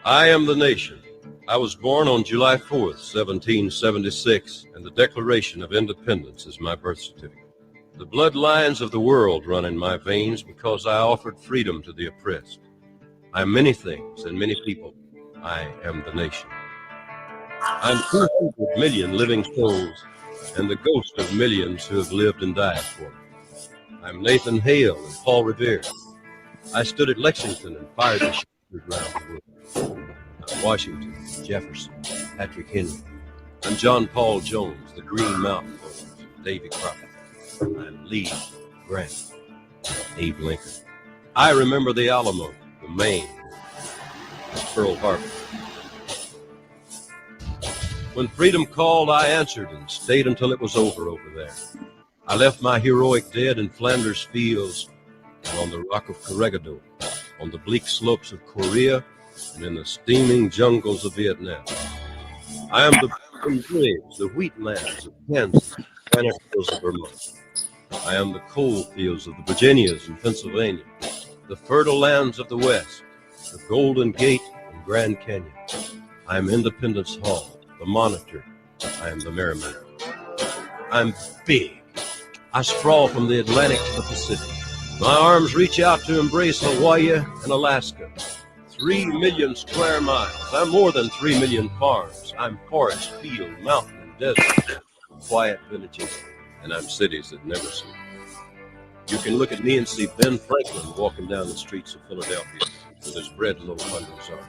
I am the nation. I was born on July 4th, 1776, and the Declaration of Independence is my birth certificate. The bloodlines of the world run in my veins because I offered freedom to the oppressed. I am many things and many people. I am the nation. I'm 200 million living souls and the ghost of millions who have lived and died for me. I'm Nathan Hale and Paul Revere. I stood at Lexington and fired the shooters around the world. I'm Washington, Jefferson, Patrick Henry. I'm John Paul Jones, the Green Mountain Boys, Davy Crockett. I'm Lee, Grant, Abe Lincoln. I remember the Alamo, the Maine, Pearl Harbor. When freedom called, I answered and stayed until it was over there. I left my heroic dead in Flanders fields and on the rock of Corregidor, on the bleak slopes of Korea, and in the steaming jungles of Vietnam. I am the broken graves, the wheatlands of Kansas, the granite hills of Vermont. I am the coal fields of the Virginias and Pennsylvania, the fertile lands of the West, the Golden Gate and Grand Canyon. I am Independence Hall, the Monitor. I am the Merrimack. I'm big. I sprawl from the Atlantic to the Pacific. My arms reach out to embrace Hawaii and Alaska. 3 million square miles. I'm more than 3 million farms. I'm forest, field, mountain, and desert. Quiet villages, and I'm cities that never sleep. You can look at me and see Ben Franklin walking down the streets of Philadelphia with his bread loaf under his arm.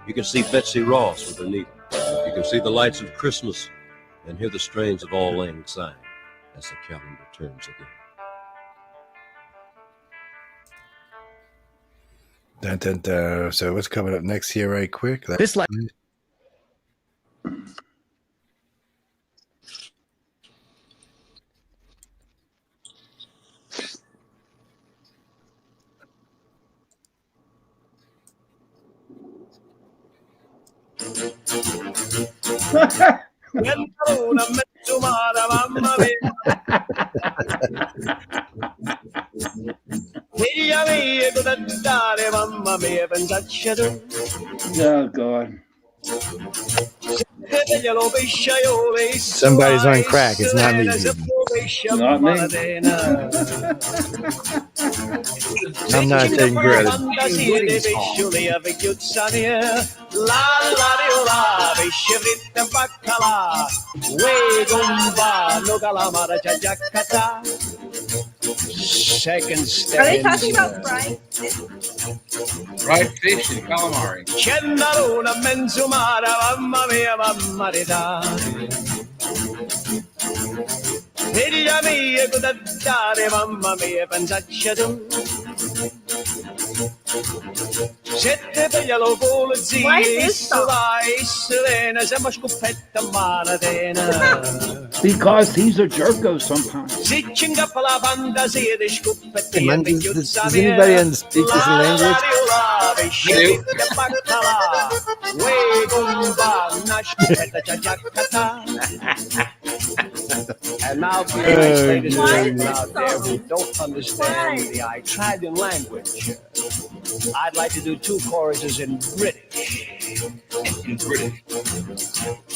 You can see Betsy Ross with her needle. You can see the lights of Christmas and hear the strains of Auld Lang Syne as the calendar turns again. Dun, dun, dun. So what's coming up next here right quick? This like Oh, God. Somebody's on crack. It's not me. Not me. I'm not taking credit. second step. Are they talking about fried? Fried fish and calamari. Why is this song? Because he's a jerko sometimes. Does anybody speak this language? And now for the nice ladies and gentlemen out there who don't understand the Italian language, I'd like to do 2 choruses in British.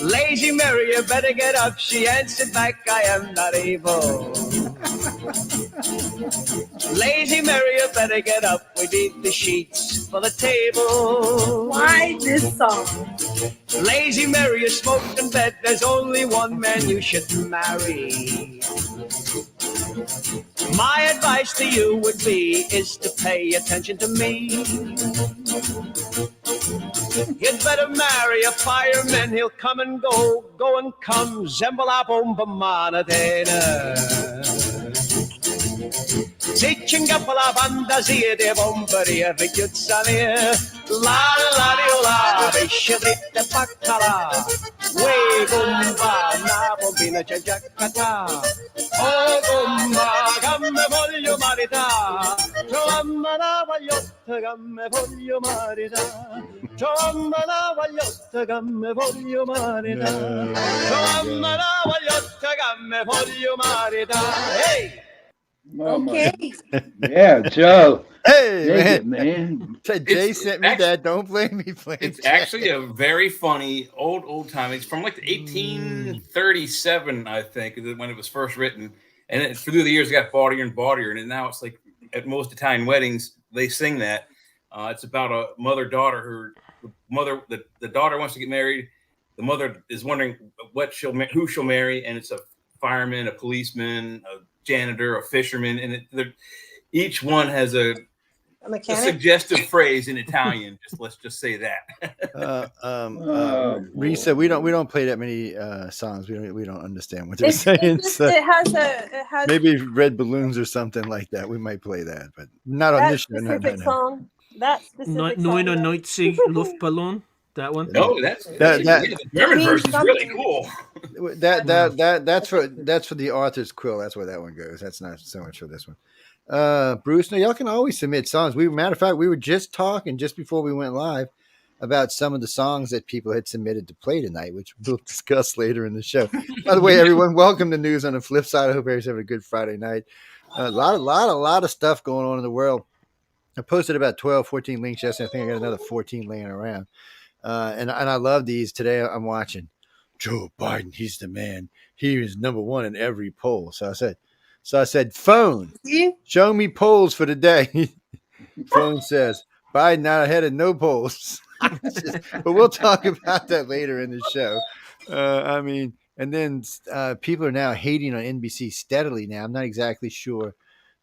Lazy Mary, you better get up. She answered back, I am not able. Lazy Mary, you better get up. We beat the sheets for the table. Why this song? Lazy Mary, you smoked in bed. There's only one man you should marry. My advice to you would be is to pay attention to me. You'd better marry a fireman. He'll come and go, go and come. Zembala bomba manadena. Ziccingapala banda zia de bombaria vigyutsania. La la la, vishavita pakala. We gumba na bombina jajakata. Oh gumba, gamme voglio marita. Giovanna vagliotta, gamme voglio marita. Giovanna vagliotta, gamme voglio marita. Giovanna vagliotta, gamme voglio marita. Hey! Oh, Okay. Yeah, Joe. Hey, Dig man. it, man. Jay sent me that. Don't blame me. It's actually a very funny old time. It's from like the 1837, I think, when it was first written. And through the years, it got bawdier and bawdier. And now it's like at most Italian weddings, they sing that. It's about a mother-daughter. The daughter wants to get married. The mother is wondering who she'll marry. And it's a fireman, a policeman, a janitor, a fisherman. And each one has a suggestive phrase in Italian. Let's just say that. Risa, we don't play that many songs. We don't understand what they're saying. It has maybe Red Balloons or something like that. We might play that, but not on this show. Specific song. That specific Song. song. 99 Luftballon. That one. No, the German version is really cool. That's for the author's quill. That's where that one goes. That's not so much for this one. Bruce, no, y'all can always submit songs. Matter of fact, we were just talking just before we went live about some of the songs that people had submitted to play tonight, which we'll discuss later in the show. By the way, everyone, welcome to News on the Flip Side. I hope everybody's having a good Friday night. A lot of stuff going on in the world. I posted about 12, 14 links yesterday. I think I got another 14 laying around. And I love these. Today I'm watching Joe Biden. He's the man. He is number one in every poll. So I said, phone, show me polls for the day. Phone says, Biden not ahead of no polls. But we'll talk about that later in the show. And then people are now hating on NBC steadily now. I'm not exactly sure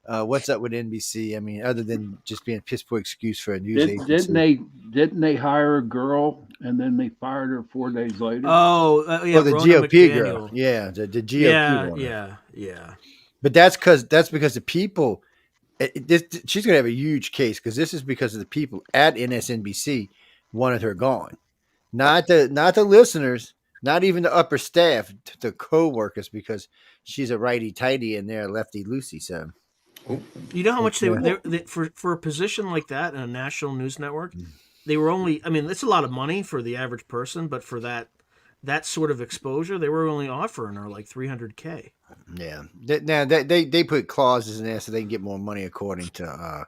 what's up with NBC. I mean, other than just being a piss poor excuse for a news agency. Didn't they hire a girl and then they fired her 4 days later? Yeah. The GOP girl. Yeah, the GOP one. Yeah. But that's because the people. She's going to have a huge case because this is because of the people at NSNBC wanted her gone, not the listeners, not even the upper staff, the co-workers, because she's a righty tighty and they're a lefty loosey. So, you know how much they for a position like that in a national news network, they were only. I mean, it's a lot of money for the average person, but for that sort of exposure, they were only offering her like $300K. Yeah. Now they put clauses in there so they can get more money according to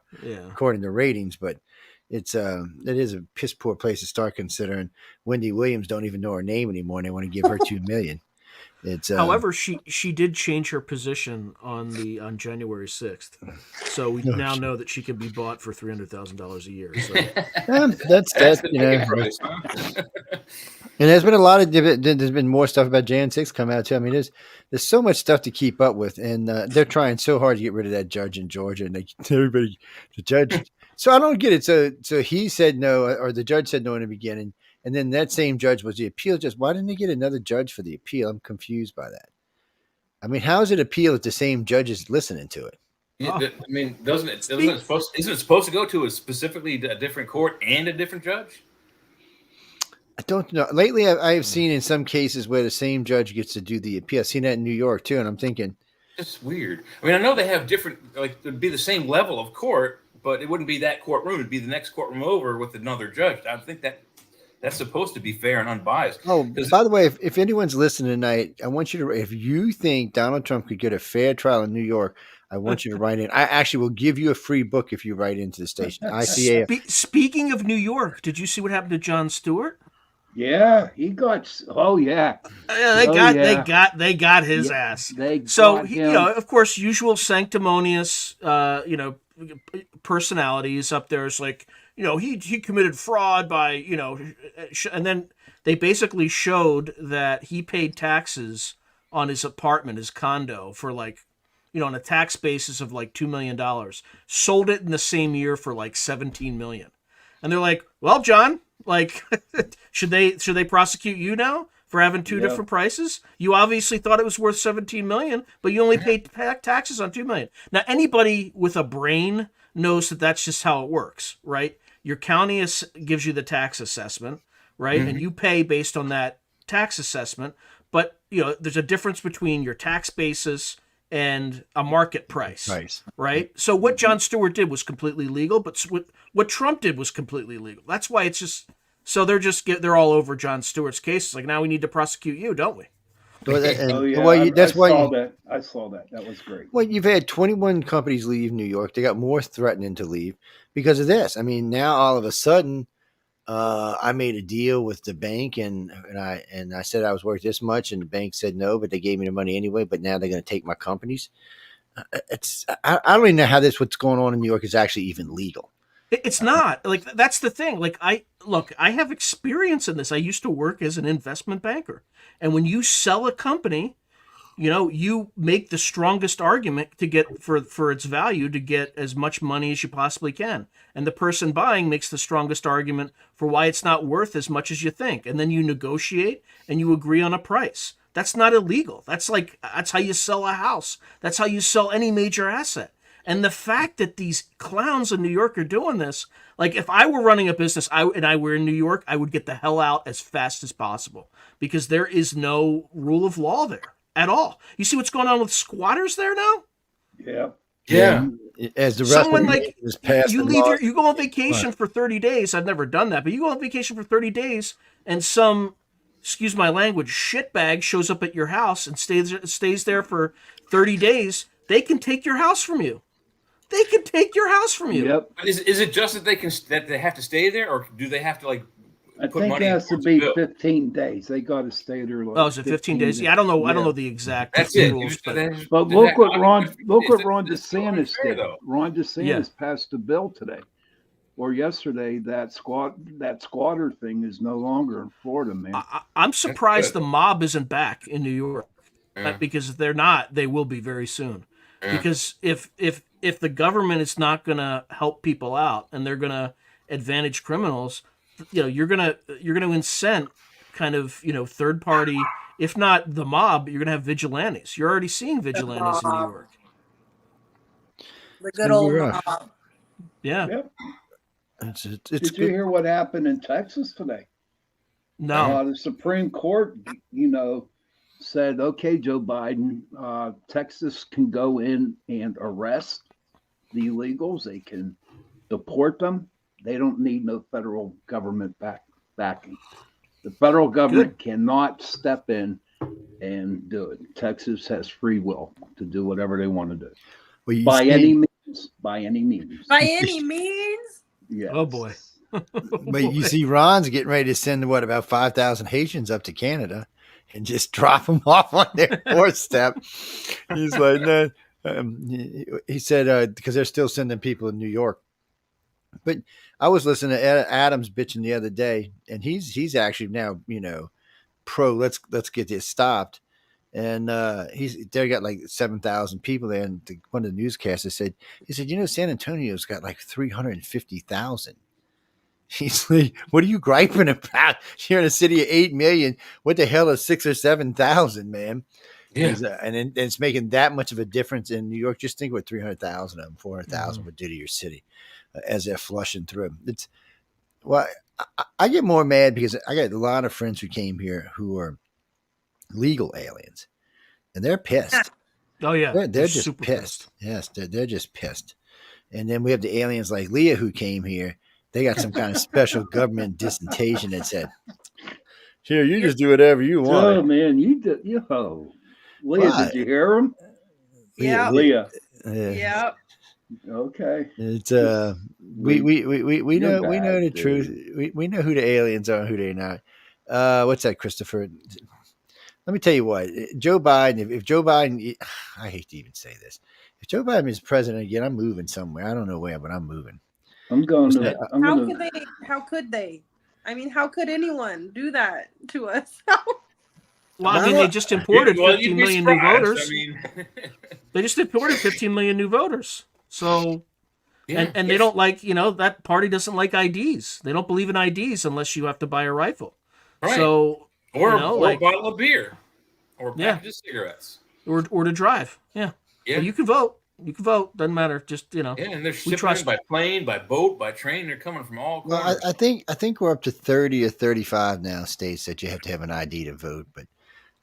ratings, but it is a piss poor place to start considering Wendy Williams don't even know her name anymore and they want to give her $2 million. However, she did change her position on January 6th, so we now know that she can be bought for $300,000 a year. So. that's you know. And there's been a lot of there's been more stuff about Jan 6 come out too. I mean, there's so much stuff to keep up with, and they're trying so hard to get rid of that judge in Georgia, and the judge. So I don't get it. So he said no, or the judge said no in the beginning. And then that same judge was the appeal judge. Why didn't they get another judge for the appeal? I'm confused by that. I mean, how is it appeal if the same judge is listening to it? I mean, isn't it supposed to go to specifically a different court and a different judge? I don't know. Lately, I have seen in some cases where the same judge gets to do the appeal. I've seen that in New York too, and I'm thinking it's weird. I mean, I know they have different, like it'd be the same level of court, but it wouldn't be that courtroom. It'd be the next courtroom over with another judge. I think that's supposed to be fair and unbiased. Oh, by the way, if anyone's listening tonight, I want you to, if you think Donald Trump could get a fair trial in New York, I want you to write in. I actually will give you a free book if you write into the station. ICA. Speaking of New York, did you see what happened to Jon Stewart? Yeah, he got. Oh yeah, they got his ass. You know, of course, usual sanctimonious, personalities up there is like, you know, he committed fraud by, you know, and then they basically showed that he paid taxes on his apartment, his condo, for like, you know, on a tax basis of like $2 million, sold it in the same year for like $17 million. And they're like, well, John, like, should they prosecute you now for having two different prices? You obviously thought it was worth $17 million, but you only paid taxes on $2 million. Now, anybody with a brain knows that that's just how it works, right? Your county gives you the tax assessment, right? Mm-hmm. And you pay based on that tax assessment. But, you know, there's a difference between your tax basis and a market price, right? So what Jon Stewart did was completely legal, but what Trump did was completely legal. That's why it's just, so they're all over Jon Stewart's case. It's like, now we need to prosecute you, don't we? Well, Oh yeah, well, that's why I saw that. That was great. well, you've had 21 companies leave New York. They got more threatening to leave because of this. I mean, now all of a sudden, I made a deal with the bank, and I said I was worth this much, and the bank said no, but they gave me the money anyway. But now they're going to take my companies. I don't even know how what's going on in New York is actually even legal. It's not. Like, that's the thing. Like, I have experience in this. I used to work as an investment banker. And when you sell a company, you make the strongest argument to get for its value to get as much money as you possibly can. And the person buying makes the strongest argument for why it's not worth as much as you think. And then you negotiate and you agree on a price. That's not illegal. That's how you sell a house. That's how you sell any major asset. And the fact that these clowns in New York are doing this, like, if I were running a business and I were in New York, I would get the hell out as fast as possible because there is no rule of law there at all. You see what's going on with squatters there now? Yeah. As the rest Someone of like is passed you the leave law. you go on vacation for 30 days. I've never done that, but you go on vacation for 30 days and some, excuse my language, shitbag shows up at your house and stays there for 30 days. They can take your house from you. They can take your house from you. Yep. Is it just that they have to stay there, or do they have to I put think money it has to towards the be bill? 15 days. They got to stay there. Like Oh, is it 15 days? Yeah, I don't know. I don't know the exact That's it. rules, but But look what Ron DeSantis did. Ron DeSantis passed a bill today or yesterday that squatter thing is no longer in Florida, man. I'm surprised the mob isn't back in New York because if they're not, they will be very soon. Because if the government is not going to help people out and they're going to advantage criminals, you're going to incent kind of third party. If not the mob, you're going to have vigilantes. You're already seeing vigilantes in New York. The good old mob. Yeah. Yep. It's Did you hear what happened in Texas today? No. The Supreme Court, said, okay, Joe Biden, Texas can go in and arrest the illegals. They can deport them. They don't need no federal government backing. The federal government cannot step in and do it. Texas has free will to do whatever they want to do. Well, By any means. By any means? Yes. Oh, boy. But you see, Ron's getting ready to send about 5,000 Haitians up to Canada and just drop them off on their doorstep. He's like, no. He said because they're still sending people in New York. But I was listening to Adams bitching the other day, and he's actually now pro. Let's get this stopped. And they got like 7,000 people there. And one of the newscasters said, San Antonio's got like 350,000. He's like, what are you griping about? You're in a city of 8 million. What the hell is 6,000 or 7,000, man? Yeah. And it's making that much of a difference in New York. Just think what 300,000 of them, 400,000 would do to your city as they're flushing through. I get more mad because I got a lot of friends who came here who are legal aliens, and they're pissed. Oh yeah, they're just super pissed. Yes, they're just pissed. And then we have the aliens like Leah who came here. They got some kind of special government dissertation that said, "Here, you just do whatever you want." Oh man, you did. Leah, did you hear him? Yeah. Leah. Yeah. Okay. It's we know the truth. We know who the aliens are and who they're not. What's that, Christopher? Let me tell you what, Joe Biden. If Joe Biden, I hate to even say this, if Joe Biden is president again, I'm moving somewhere. I don't know where, but I'm moving. I'm going to. How could they? I mean, how could anyone do that to us? Well, I mean, they just imported 15 million new voters. I mean, they just imported 15 million new voters. So, and they don't like, that party doesn't like IDs. They don't believe in IDs unless you have to buy a rifle. Right. So, or a bottle of beer, or a package of cigarettes, or to drive. Yeah. Yeah. Well, you can vote. You can vote. Doesn't matter. Just Yeah, and they're shipping in by plane, by boat, by train. They're coming from all corners. Well, I think we're up to 30 or 35 now states that you have to have an ID to vote, but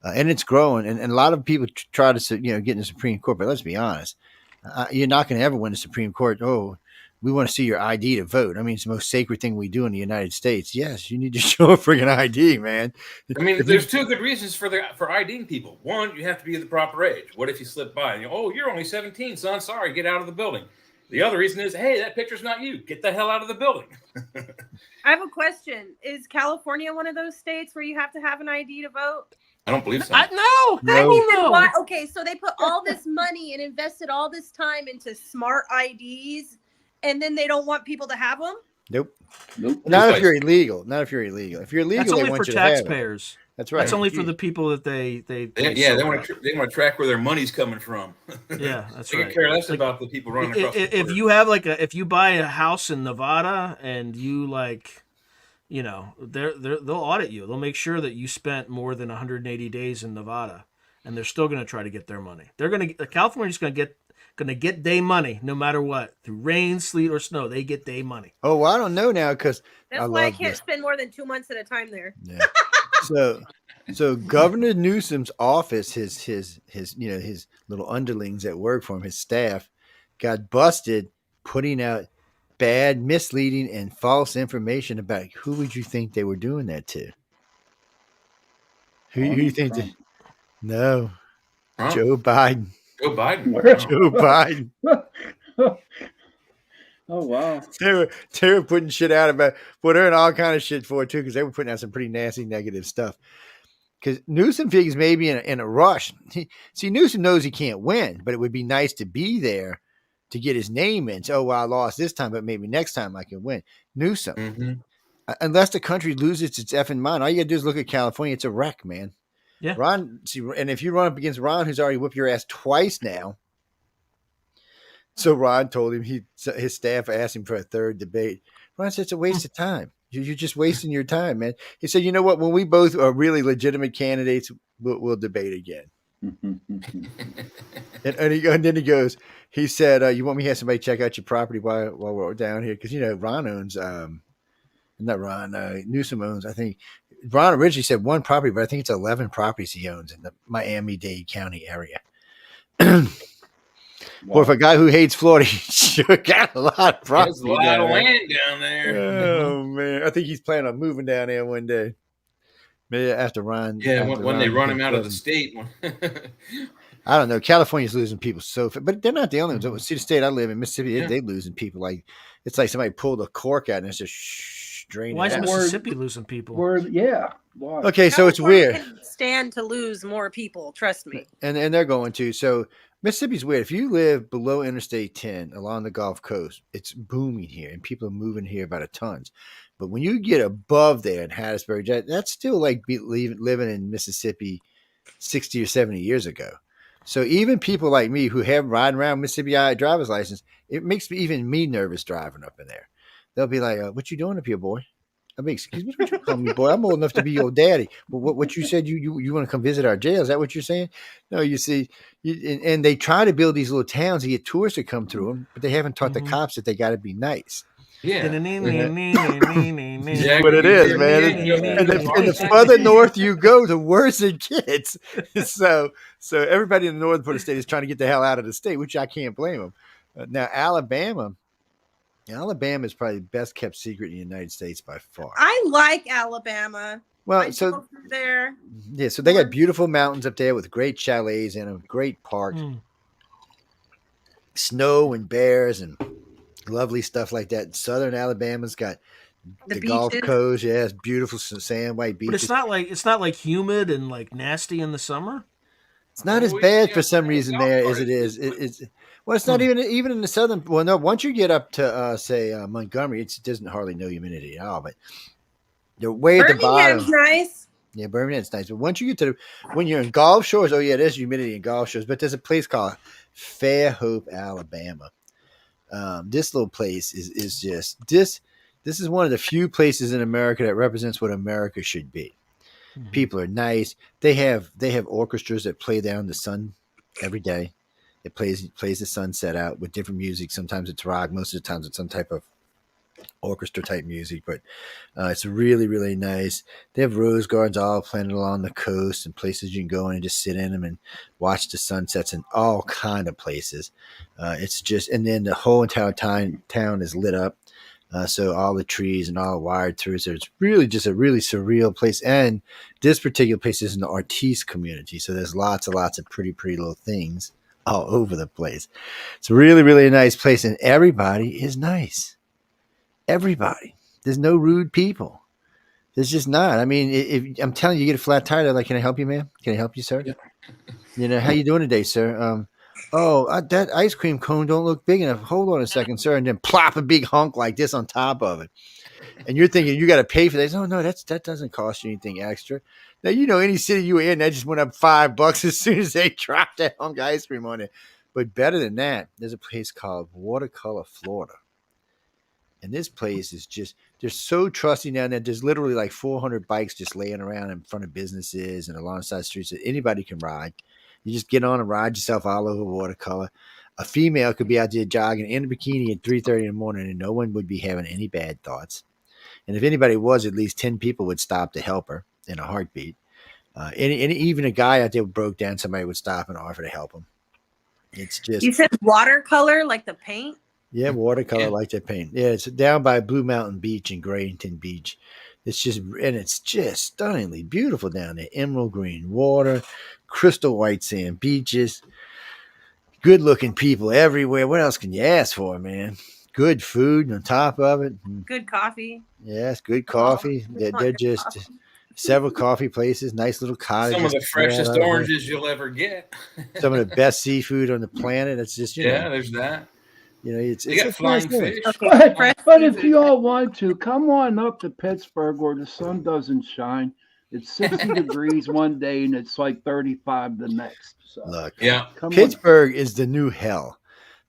and it's growing. And a lot of people try to get in the Supreme Court, but let's be honest, you're not going to ever win the Supreme Court. Oh, we want to see your ID to vote. I mean, it's the most sacred thing we do in the United States. Yes, you need to show a friggin' ID, man. I mean, there's two good reasons for IDing people. One, you have to be the proper age. What if you slip by and you're only 17, son? Sorry, get out of the building. The other reason is, hey, that picture's not you. Get the hell out of the building. I have a question. Is California one of those states where you have to have an ID to vote? I don't believe so. No. Why? Okay, so they put all this money and invested all this time into smart IDs, and then they don't want people to have them? Nope. Not if you're illegal. Not if you're illegal. If you're illegal, that's only they want for you to have it. taxpayers. That's right. That's only for the people that they want to track where their money's coming from. Yeah, that's they right. They care less about the people running across the border. If you have if you buy a house in Nevada and you they'll audit you. They'll make sure that you spent more than 180 days in Nevada, and they're still going to try to get their money. California's going to get their money no matter what, through rain, sleet, or snow. They get their money. Oh, well, I don't know now because that's why I can't spend more than 2 months at a time there. Yeah. So Governor Newsom's office, his little underlings that work for him, his staff, got busted putting out bad, misleading, and false information about who would you think they were doing that to? Who you think? No, Trump. Joe Biden. Joe Biden. Joe Biden. Oh wow! They were putting shit out about. Well, they're in all kind of shit for it too because they were putting out some pretty nasty negative stuff. Because Newsom thinks maybe in a rush. Newsom knows he can't win, but it would be nice to be there to get his name in. So, I lost this time, but maybe next time I can win. Newsom, unless the country loses its effing mind, all you gotta do is look at California. It's a wreck, man. Yeah. Ron, and if you run up against Ron, who's already whipped your ass twice now. So Ron told him his staff asked him for a third debate. Ron said it's a waste of time. You're just wasting your time, man. He said, you know what? When we both are really legitimate candidates, we'll debate again. and then he goes, he said, you want me to have somebody check out your property while we're down here? Because, Ron owns, not Ron, Newsom owns, I think. Ron originally said one property, but I think it's 11 properties he owns in the Miami-Dade County area. Wow. Or if a guy who hates Florida, he sure got a lot of property. There's a lot of land down there. Oh man, I think he's planning on moving down there one day. Maybe after Ron. Yeah, when they run him out of the state. I don't know. California's losing people but they're not the only ones. See, the state I live in, Mississippi, they're losing people. Like it's like somebody pulled a cork out and it's just draining. Why is Mississippi losing people? Why? Okay, so it's weird. Can stand to lose more people. Trust me. And they're going to. So Mississippi's weird. If you live below Interstate 10 along the Gulf Coast, it's booming here and people are moving here by the tons. But when you get above there in Hattiesburg, that's still like living in Mississippi 60 or 70 years ago. So even people like me who have riding around Mississippi driver's license, it makes even me nervous driving up in there. They'll be like, what you doing up here, boy? I mean, excuse me, what you call me, boy? I'm old enough to be your daddy. But what you said, you want to come visit our jail? Is that what you're saying? No, you see, and they try to build these little towns to get tourists to come through them, but they haven't taught the cops that they got to be nice. Yeah. That's what it is, man. And the further north you go, the worse it gets. So everybody in the northern part of the state is trying to get the hell out of the state, which I can't blame them. Now, Alabama is probably the best kept secret in the United States by far. I like Alabama. Well, so there. Yeah, so they got beautiful mountains up there with great chalets in them, great parks, snow and bears and lovely stuff like that. Southern Alabama's got the Gulf Coast. Yeah, it's beautiful sand, white beaches. But it's not like humid and like nasty in the summer. It's not as bad for some reason there as it is. Well, it's not even in the southern. Well, no. Once you get up to say Montgomery, it doesn't hardly no humidity at all. But the way at the bottom, Birmingham's nice. Yeah, Birmingham's nice. But once you get when you're in Gulf Shores, there's humidity in Gulf Shores. But there's a place called Fairhope, Alabama. This little place is just this. This is one of the few places in America that represents what America should be. Mm-hmm. People are nice. They have orchestras that play down the sun every day. It plays the sunset out with different music. Sometimes it's rock. Most of the times it's some type of orchestra type music, but it's really, really nice. They have rose gardens all planted along the coast and places you can go in and just sit in them and watch the sunsets in all kind of places. It's just, and then the whole entire town is lit up. So all the trees and all wired through. So it's really just a really surreal place. And this particular place is in the artiste community. So there's lots and lots of pretty, pretty little things all over the place. It's a really, really nice place. And everybody is nice. Everybody. There's no rude people. There's just not. I mean, if I'm telling you, you get a flat tire, they're like, can I help you, ma'am? Can I help you, sir? Yeah. How you doing today, sir? That ice cream cone don't look big enough. Hold on a second, sir. And then plop a big hunk like this on top of it. And you're thinking you got to pay for this. Oh, no, that doesn't cost you anything extra. Now, any city you were in, that just went up $5 as soon as they dropped that hunk of ice cream on it. But better than that, there's a place called Watercolor, Florida. And this place is just, they're so trusty down there. There's literally like 400 bikes just laying around in front of businesses and alongside streets that anybody can ride. You just get on and ride yourself all over Watercolor. A female could be out there jogging in a bikini at 3:30 in the morning and no one would be having any bad thoughts. And if anybody was, at least 10 people would stop to help her in a heartbeat. Even a guy out there broke down, somebody would stop and offer to help him. It's just... You said watercolor, like the paint? Yeah, watercolor like that paint. Yeah, it's down by Blue Mountain Beach in Grayington Beach. It's just stunningly beautiful down there. Emerald green water, crystal white sand beaches, good looking people everywhere. What else can you ask for, man? Good food on top of it. Good coffee. Yes, good coffee. They're just coffee. Several coffee places, nice little cottages. Some of the freshest oranges you'll ever get. Some of the best seafood on the planet. It's just, there's that. It's got flying fish. Okay, But if you all want to, come on up to Pittsburgh where the sun doesn't shine. It's 60 degrees one day and it's like 35 the next. So, look, Pittsburgh is the new hell.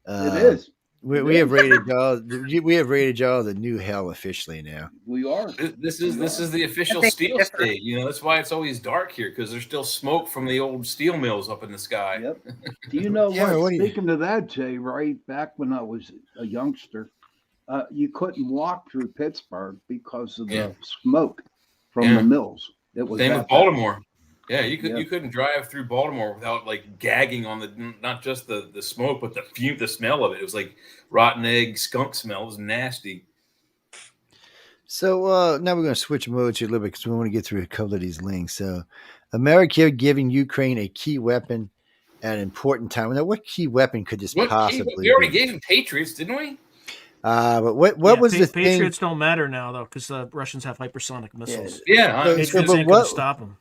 It is. We have rated y'all. We have rated y'all the new hell officially now. We are. This is the official steel state. That's why it's always dark here because there's still smoke from the old steel mills up in the sky. Yep. Do you know what? Speaking of that, Jay, right back when I was a youngster, you couldn't walk through Pittsburgh because of the smoke from the mills. It was same with Baltimore. Yeah, you couldn't drive through Baltimore without like gagging on the not just the smoke, but the smell of it. It was like rotten egg, skunk smell. It was nasty. So now we're going to switch modes here a little bit because we want to get through a couple of these links. So, America giving Ukraine a key weapon at an important time. Now, what key weapon could this possibly be? We already gave them Patriots, didn't we? But what was the thing? Patriots don't matter now though because the Russians have hypersonic missiles. Patriots ain't going to stop them.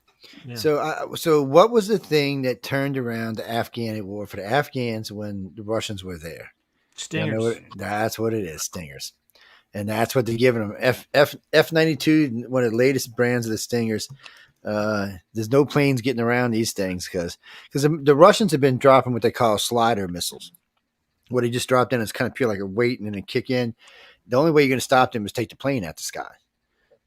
Yeah. So what was the thing that turned around the Afghan war for the Afghans when the Russians were there? Stingers. That's what it is, Stingers. And that's what they're giving them. F-92, one of the latest brands of the Stingers. There's no planes getting around these things because the Russians have been dropping what they call slider missiles. Where they just drop in, it's kind of pure like a weight and then a kick in. The only way you're going to stop them is take the plane out the sky.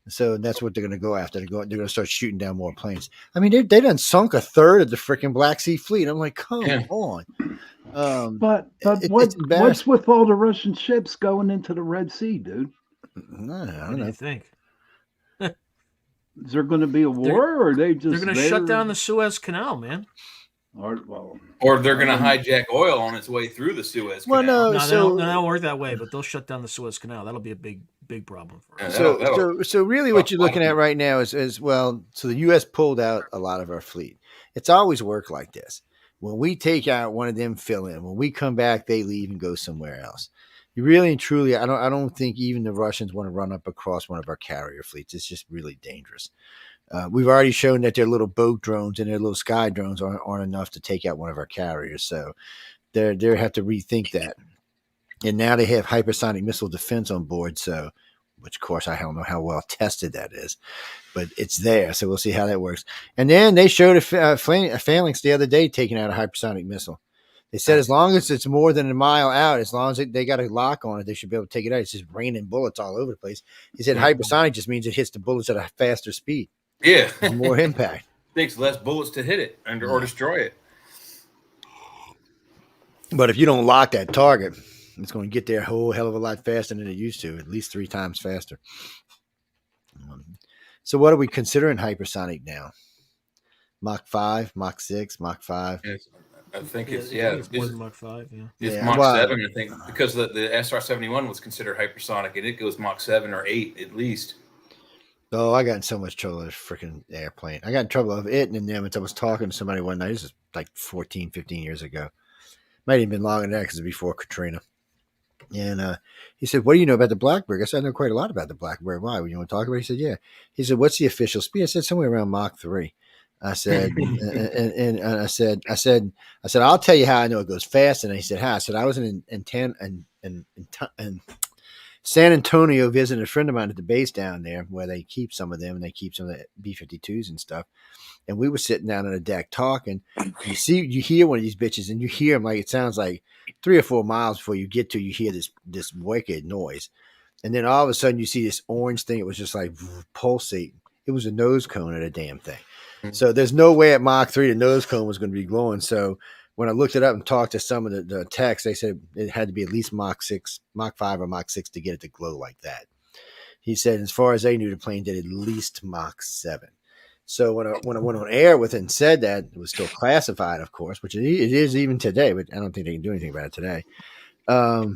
So that's what they're going to go after. They're going to start shooting down more planes. I mean, they done sunk a third of the freaking Black Sea Fleet. I'm like, come on. But what's with all the Russian ships going into the Red Sea, dude? I don't know. What do you think? Is there going to be a war, or are they just? They're going to shut down the Suez Canal, man. Or they're going to hijack oil on its way through the Suez Canal. Well, no, they don't work that way, but they'll shut down the Suez Canal. That'll be a big problem for us. So really what you're looking at right now is well, so the U.S. pulled out a lot of our fleet. It's always worked like this. When we take out, one of them fill in. When we come back, they leave and go somewhere else. You really and truly, I don't think even the Russians want to run up across one of our carrier fleets. It's just really dangerous. We've already shown that their little boat drones and their little sky drones aren't enough to take out one of our carriers. So they have to rethink that. And now they have hypersonic missile defense on board. So, which of course I don't know how well tested that is, but it's there. So we'll see how that works. And then they showed a phalanx the other day taking out a hypersonic missile. They said as long as it's more than a mile out, as long as they got a lock on it, they should be able to take it out. It's just raining bullets all over the place. He said hypersonic just means it hits the bullets at a faster speed. Yeah. More impact. Takes less bullets to hit it or destroy it. But if you don't lock that target, It's going to get there a whole hell of a lot faster than it used to, at least 3 times faster. So what are we considering hypersonic now? Mach 5, Mach 6, Mach 5? Yes, I think it's more than Mach 5. Yeah, it's Mach 7. I think because the SR-71 was considered hypersonic, and it goes Mach 7 or 8 at least. Oh, I got in so much trouble with this freaking airplane. I got in trouble with it and them until I was talking to somebody one night. This is like 14, 15 years ago. Might have been longer than that because it was before Katrina. And he said, "What do you know about the Blackbird?" I said, "I know quite a lot about the Blackbird." "Why? You want to talk about it?" He said, "Yeah." He said, "What's the official speed?" I said, "Somewhere around Mach 3." I said, and I said, "I'll tell you how I know it goes fast." And he said, "How?" I said, "I was in San Antonio visiting a friend of mine at the base down there where they keep some of them, and they keep some of the B-52s and stuff. And we were sitting down on a deck talking. You hear one of these bitches, and you hear them like it sounds like 3 or 4 miles before you get to. You hear this wicked noise, and then all of a sudden you see this orange thing. It was just like pulsating. It was a nose cone of the damn thing. So there's no way at Mach 3 the nose cone was going to be glowing. So when I looked it up and talked to some of the techs, they said it had to be at least Mach 6, Mach 5 or Mach 6 to get it to glow like that. He said, as far as they knew, the plane did at least Mach 7. So when I went on air with it and said that, it was still classified, of course, which it is even today, but I don't think they can do anything about it today. I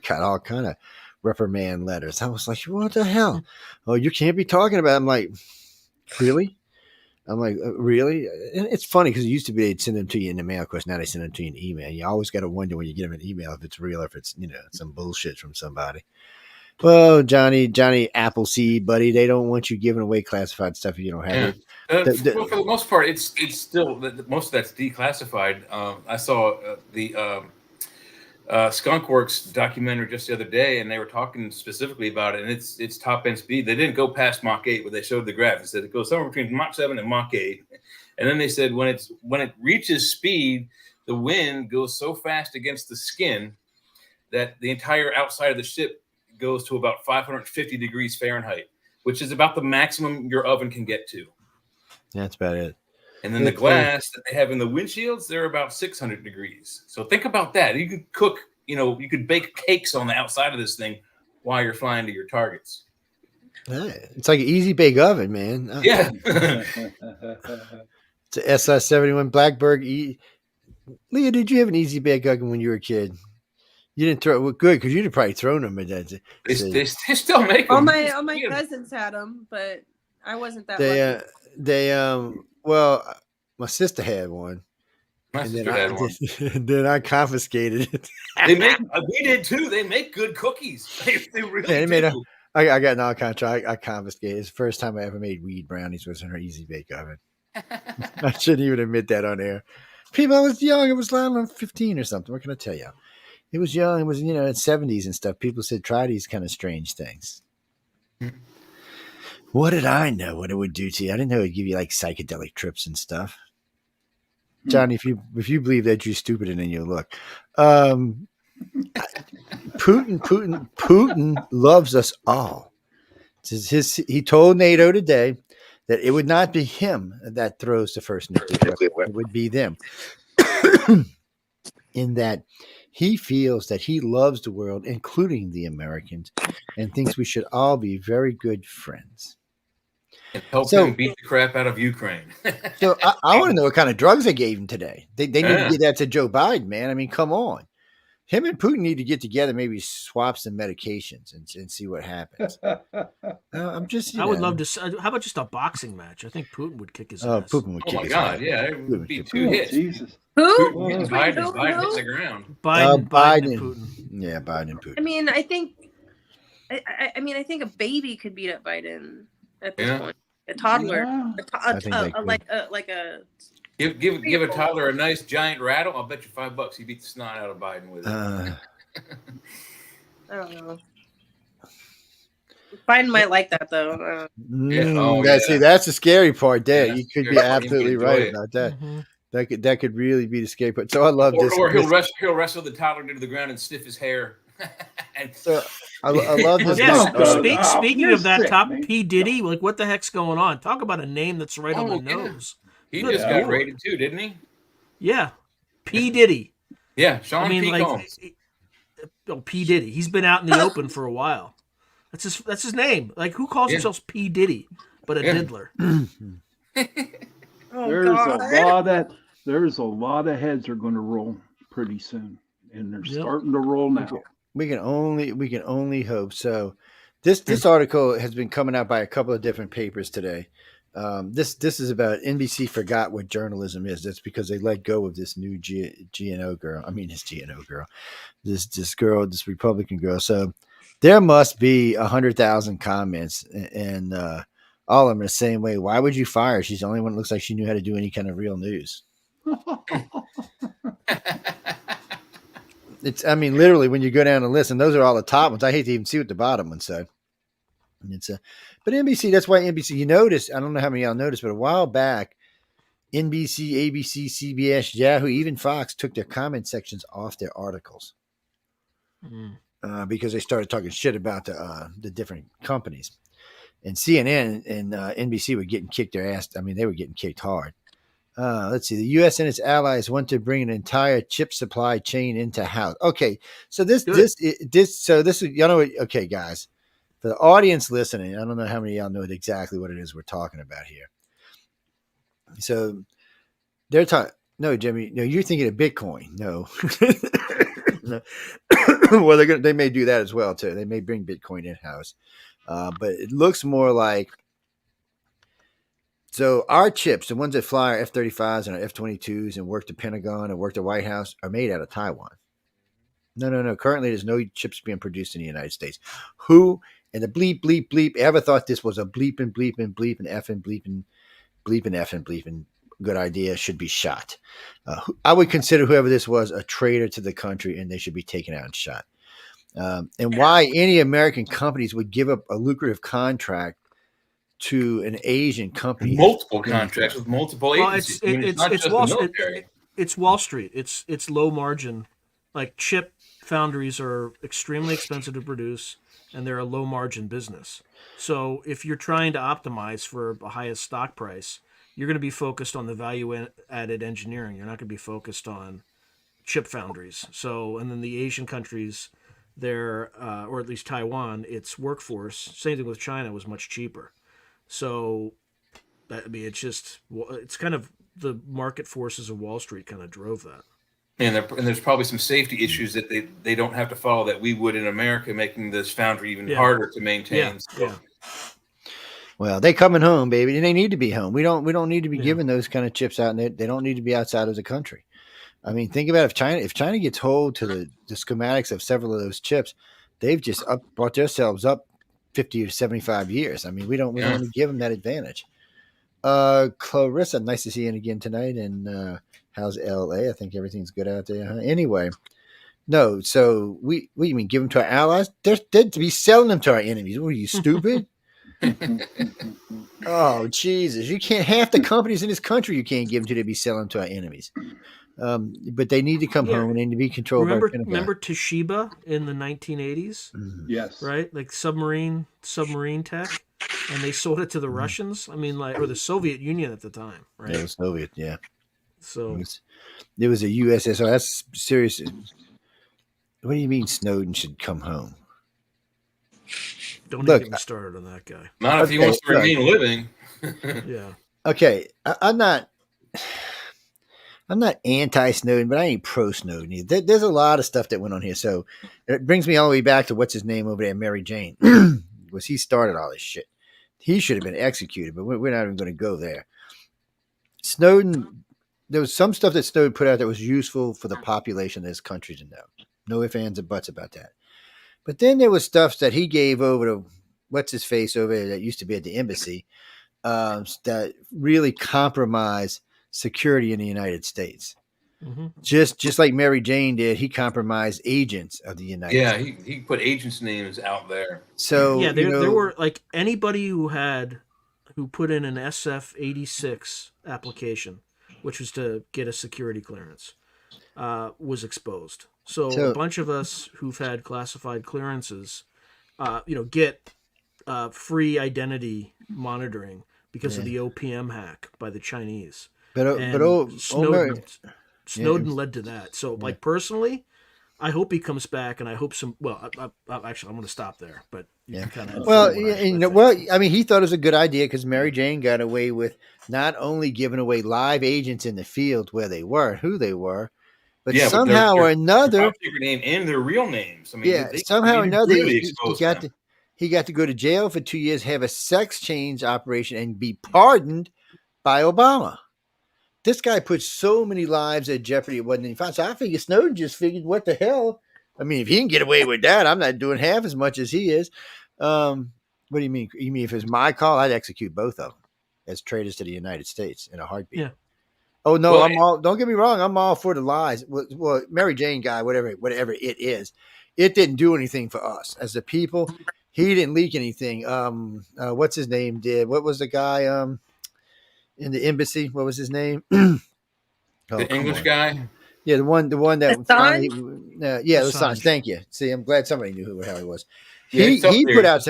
got all kind of reprimand letters. I was like, what the hell? Oh, you can't be talking about it. I'm like, really? I'm like, really? And it's funny because it used to be they'd send them to you in the mail. Of course, now they send them to you in email. You always got to wonder when you get them an email if it's real or if it's, some bullshit from somebody. Well, Johnny Appleseed, buddy, they don't want you giving away classified stuff if you don't have it. Well, for the most part, it's still most of that's declassified. I saw the Skunk Works documentary just the other day, and they were talking specifically about it. And it's top end speed. They didn't go past Mach 8, but they showed the graph. They said it goes somewhere between Mach 7 and Mach 8. And then they said when it reaches speed, the wind goes so fast against the skin that the entire outside of the ship goes to about 550 degrees Fahrenheit, which is about the maximum your oven can get to. That's about it. And then the glass that they have in the windshields, they're about 600 degrees. So think about that. You could cook, you could bake cakes on the outside of this thing while you're flying to your targets. It's like an easy bake oven, man. Yeah. It's a SI-71 Blackbird. Leah, did you have an easy bake oven when you were a kid? You didn't throw it good because you'd have probably thrown them. But they still make them. All my cousins had them, but I wasn't that lucky. Well, my sister had one. My sister had one. And then I confiscated it. We did too. They make good cookies. They really do. I got an all contract. I confiscated. It's the first time I ever made weed brownies was in her easy bake oven. I shouldn't even admit that on air. People, I was young. It was like 15 or something. What can I tell you? It was young. It was, in the 70s and stuff. People said, try these kind of strange things. What did I know what it would do to you? I didn't know it would give you like psychedelic trips and stuff. Johnny, if you believe that, you're stupider than you look. Putin loves us all. He told NATO today that it would not be him that throws the first nuclear weapon. It would be them. In that he feels that he loves the world, including the Americans, and thinks we should all be very good friends. And help him beat the crap out of Ukraine. So I want to know what kind of drugs they gave him today. They need to give that to Joe Biden, man. I mean, come on. Him and Putin need to get together, maybe swap some medications and see what happens. I'm just. I would love to. How about just a boxing match? I think Putin would kick his ass. Putin would kick his ass. Oh my God! Yeah, it would be 2 hits. Jesus. Who? Biden hits the ground. Biden and Putin. Yeah, Biden and Putin. I mean, I think a baby could beat up Biden at this point. A toddler, Give a toddler a nice giant rattle. I'll bet you $5 he beat the snot out of Biden with it. I don't know. Biden might like that though. See, that's the scary part there. You could be absolutely right about that. Mm-hmm. That could really be the scary part. So I love this. Or he'll wrestle the toddler into the ground and sniff his hair. So I love this. Yes. Speaking of that, top P. Diddy, like what the heck's going on? Talk about a name that's right on the nose. He just got raided too, didn't he? Yeah, P. Diddy. Yeah, Sean P. Combs. Oh, P Diddy. He's been out in the open for a while. That's his name. Like, who calls themselves P Diddy but a diddler? Oh, There's a lot of heads are going to roll pretty soon, and they're starting to roll now. We can only hope. So, this article has been coming out by a couple of different papers today. This is about NBC forgot what journalism is. That's because they let go of this new GNO girl. I mean, this GNO girl, this Republican girl. So there must be 100,000 comments, and all of them are the same way. Why would you fire her? She's the only one that looks like she knew how to do any kind of real news. I mean, literally, when you go down and listen, those are all the top ones. I hate to even see what the bottom one said. But NBC, that's why NBC, you notice, I don't know how many of y'all noticed, but a while back, NBC, ABC, CBS, Yahoo, even Fox took their comment sections off their articles because they started talking shit about the different companies. And CNN and NBC were getting kicked their ass. I mean, they were getting kicked hard. Let's see. The U.S. and its allies want to bring an entire chip supply chain into house. Okay, so this, you know, okay, guys. For the audience listening, I don't know how many of y'all know exactly what it is we're talking about here. So they're talking. No, Jimmy. No, you're thinking of Bitcoin. No. No. Well, they may do that as well too. They may bring Bitcoin in house, but it looks more like. So our chips, the ones that fly our F-35s and our F-22s and work the Pentagon and work the White House, are made out of Taiwan. No. Currently, there's no chips being produced in the United States. Who? And the bleep ever thought this was a bleeping effing good idea should be shot. I would consider whoever this was a traitor to the country, and they should be taken out and shot. And why any American companies would give up a lucrative contract to an Asian company? Multiple contracts with multiple agencies. It's Wall Street. It's low margin. Like, chip foundries are extremely expensive to produce, and they're a low margin business. So if you're trying to optimize for the highest stock price, you're going to be focused on the value added engineering. You're not going to be focused on chip foundries. So, and then the Asian countries, or at least Taiwan, its workforce, same thing with China, was much cheaper. So, I mean, it's kind of the market forces of Wall Street kind of drove that. And there's probably some safety issues that they don't have to follow that we would in America, making this foundry even harder to maintain. Yeah. Well, they coming home, baby, and they need to be home. We don't need to be giving those kind of chips out, and they don't need to be outside of the country. I mean, think about if China gets hold to the schematics of several of those chips, they've just brought themselves up 50 to 75 years. I mean, we don't want to give them that advantage. Clarissa, nice to see you again tonight. And how's LA? I think everything's good out there. Huh? Anyway, no. So we mean give them to our allies? They're dead to be selling them to our enemies. What are you, stupid? Oh, Jesus! You can't. Half the companies in this country you can't give them to be selling to our enemies. But they need to come home and they need to be controlled. Remember Toshiba in the 1980s? Mm-hmm. Yes. Right, like submarine tech, and they sold it to the Russians. I mean, or the Soviet Union at the time, right? Yeah, it was Soviet, yeah. So it was a USSR. That's serious. What do you mean Snowden should come home? Don't get me started on that guy. Not if he wants to remain living. Yeah. Okay, I'm not anti-Snowden, but I ain't pro-Snowden either. There's a lot of stuff that went on here. So it brings me all the way back to what's his name over there, Mary Jane. Was he started all this shit. He should have been executed, but we're not even going to go there. Snowden, there was some stuff that Snowden put out that was useful for the population of this country to know. No ifs, ands, or buts about that. But then there was stuff that he gave over to what's his face over there that used to be at the embassy that really compromised security in the United States. Mm-hmm. Just like Mary Jane did, he compromised agents of the United States. Yeah, he put agents' names out there. So yeah, there were like anybody who put in an SF-86 application, which was to get a security clearance, was exposed. So a bunch of us who've had classified clearances, get free identity monitoring because of the OPM hack by the Chinese. Snowden led to that. So, like, personally, I hope he comes back, and I hope some. Well, actually, I'm going to stop there. But you can kind of. Well, I mean, he thought it was a good idea because Mary Jane got away with not only giving away live agents in the field where they were, who they were, but Yeah, somehow or another, top secret name and their real names. I mean, somehow or another, really he got to go to jail for 2 years, have a sex change operation, and be pardoned by Obama. This guy put so many lives at jeopardy. It wasn't any fun. So I figured Snowden just figured, what the hell? I mean, if he can get away with that, I'm not doing half as much as he is. What do you mean? You mean if it's my call, I'd execute both of them as traitors to the United States in a heartbeat. Yeah. Oh no, I'm all. Don't get me wrong. I'm all for the lies. Well, Mary Jane guy, whatever it is, it didn't do anything for us as a people. He didn't leak anything. What's his name did? What was the guy? In the embassy, what was his name? The English guy. Yeah, the one that finally, Assange. Thank you. See, I'm glad somebody knew who the hell he was. Yeah, He put out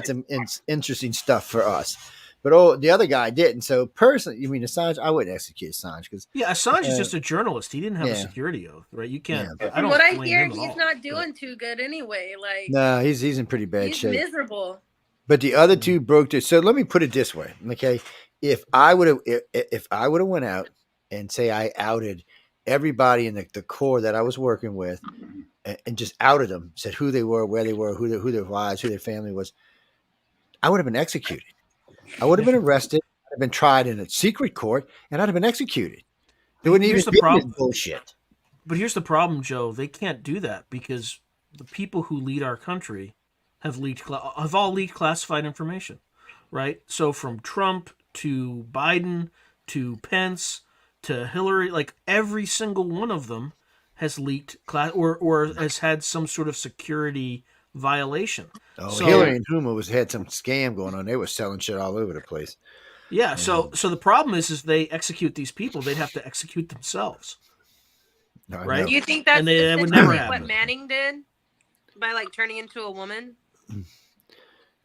some interesting stuff for us, but the other guy didn't. So personally, you mean Assange? I wouldn't execute Assange because Assange is just a journalist. He didn't have a security oath, right? You can't. From what I hear, he's not doing too good anyway. Like, no, he's in pretty bad shape. He's miserable. But the other two broke their. So let me put it this way, okay? If I would have went out and say I outed everybody in the core that I was working with and just outed them, said who they were, where they were, who their wives, who their family was, I would have been executed. I would have been arrested. I'd have been tried in a secret court, and I'd have been excuted. There wouldn't even be this bullshit. But here's the problem, Joe. They can't do that because the people who lead our country have all leaked classified information, right? So from Trump to Biden to Pence to Hillary, like every single one of them has leaked or has had some sort of security violation. Oh, so, Hillary and Huma had some scam going on. They were selling shit all over the place. Yeah. So the problem is they execute these people. They'd have to execute themselves. Right? Do you think that's that would never happen. What Manning did by like turning into a woman?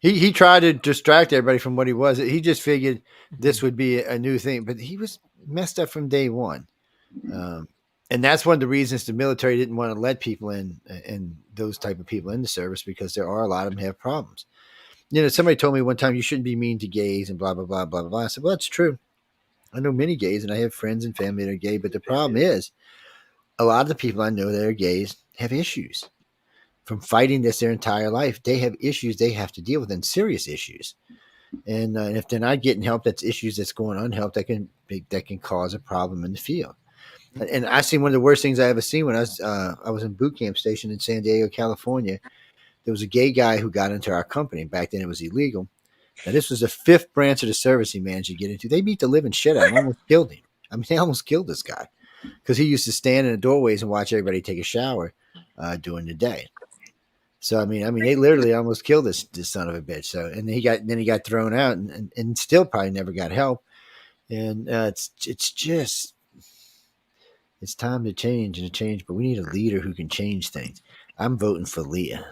He tried to distract everybody from what he was. He just figured this would be a new thing, but he was messed up from day one. And that's one of the reasons the military didn't want to let people in and those type of people in the service, because there are a lot of them have problems. You know, somebody told me one time you shouldn't be mean to gays and blah, blah, blah, blah, blah. I said, well, that's true. I know many gays and I have friends and family that are gay, but the problem is a lot of the people I know that are gays have issues. From fighting this their entire life, they have issues they have to deal with, and serious issues. And if they're not getting help, that's issues that's going unhelped that can cause a problem in the field. And I seen one of the worst things I ever seen when I was in boot camp station in San Diego, California. There was a gay guy who got into our company. Back then it was illegal. Now this was the fifth branch of the service he managed to get into. They beat the living shit out of him, almost killed him. I mean, they almost killed this guy because he used to stand in the doorways and watch everybody take a shower during the day. So I mean, they literally almost killed this son of a bitch. So and then he got thrown out and still probably never got help. And it's time to change, but we need a leader who can change things. I'm voting for Leah.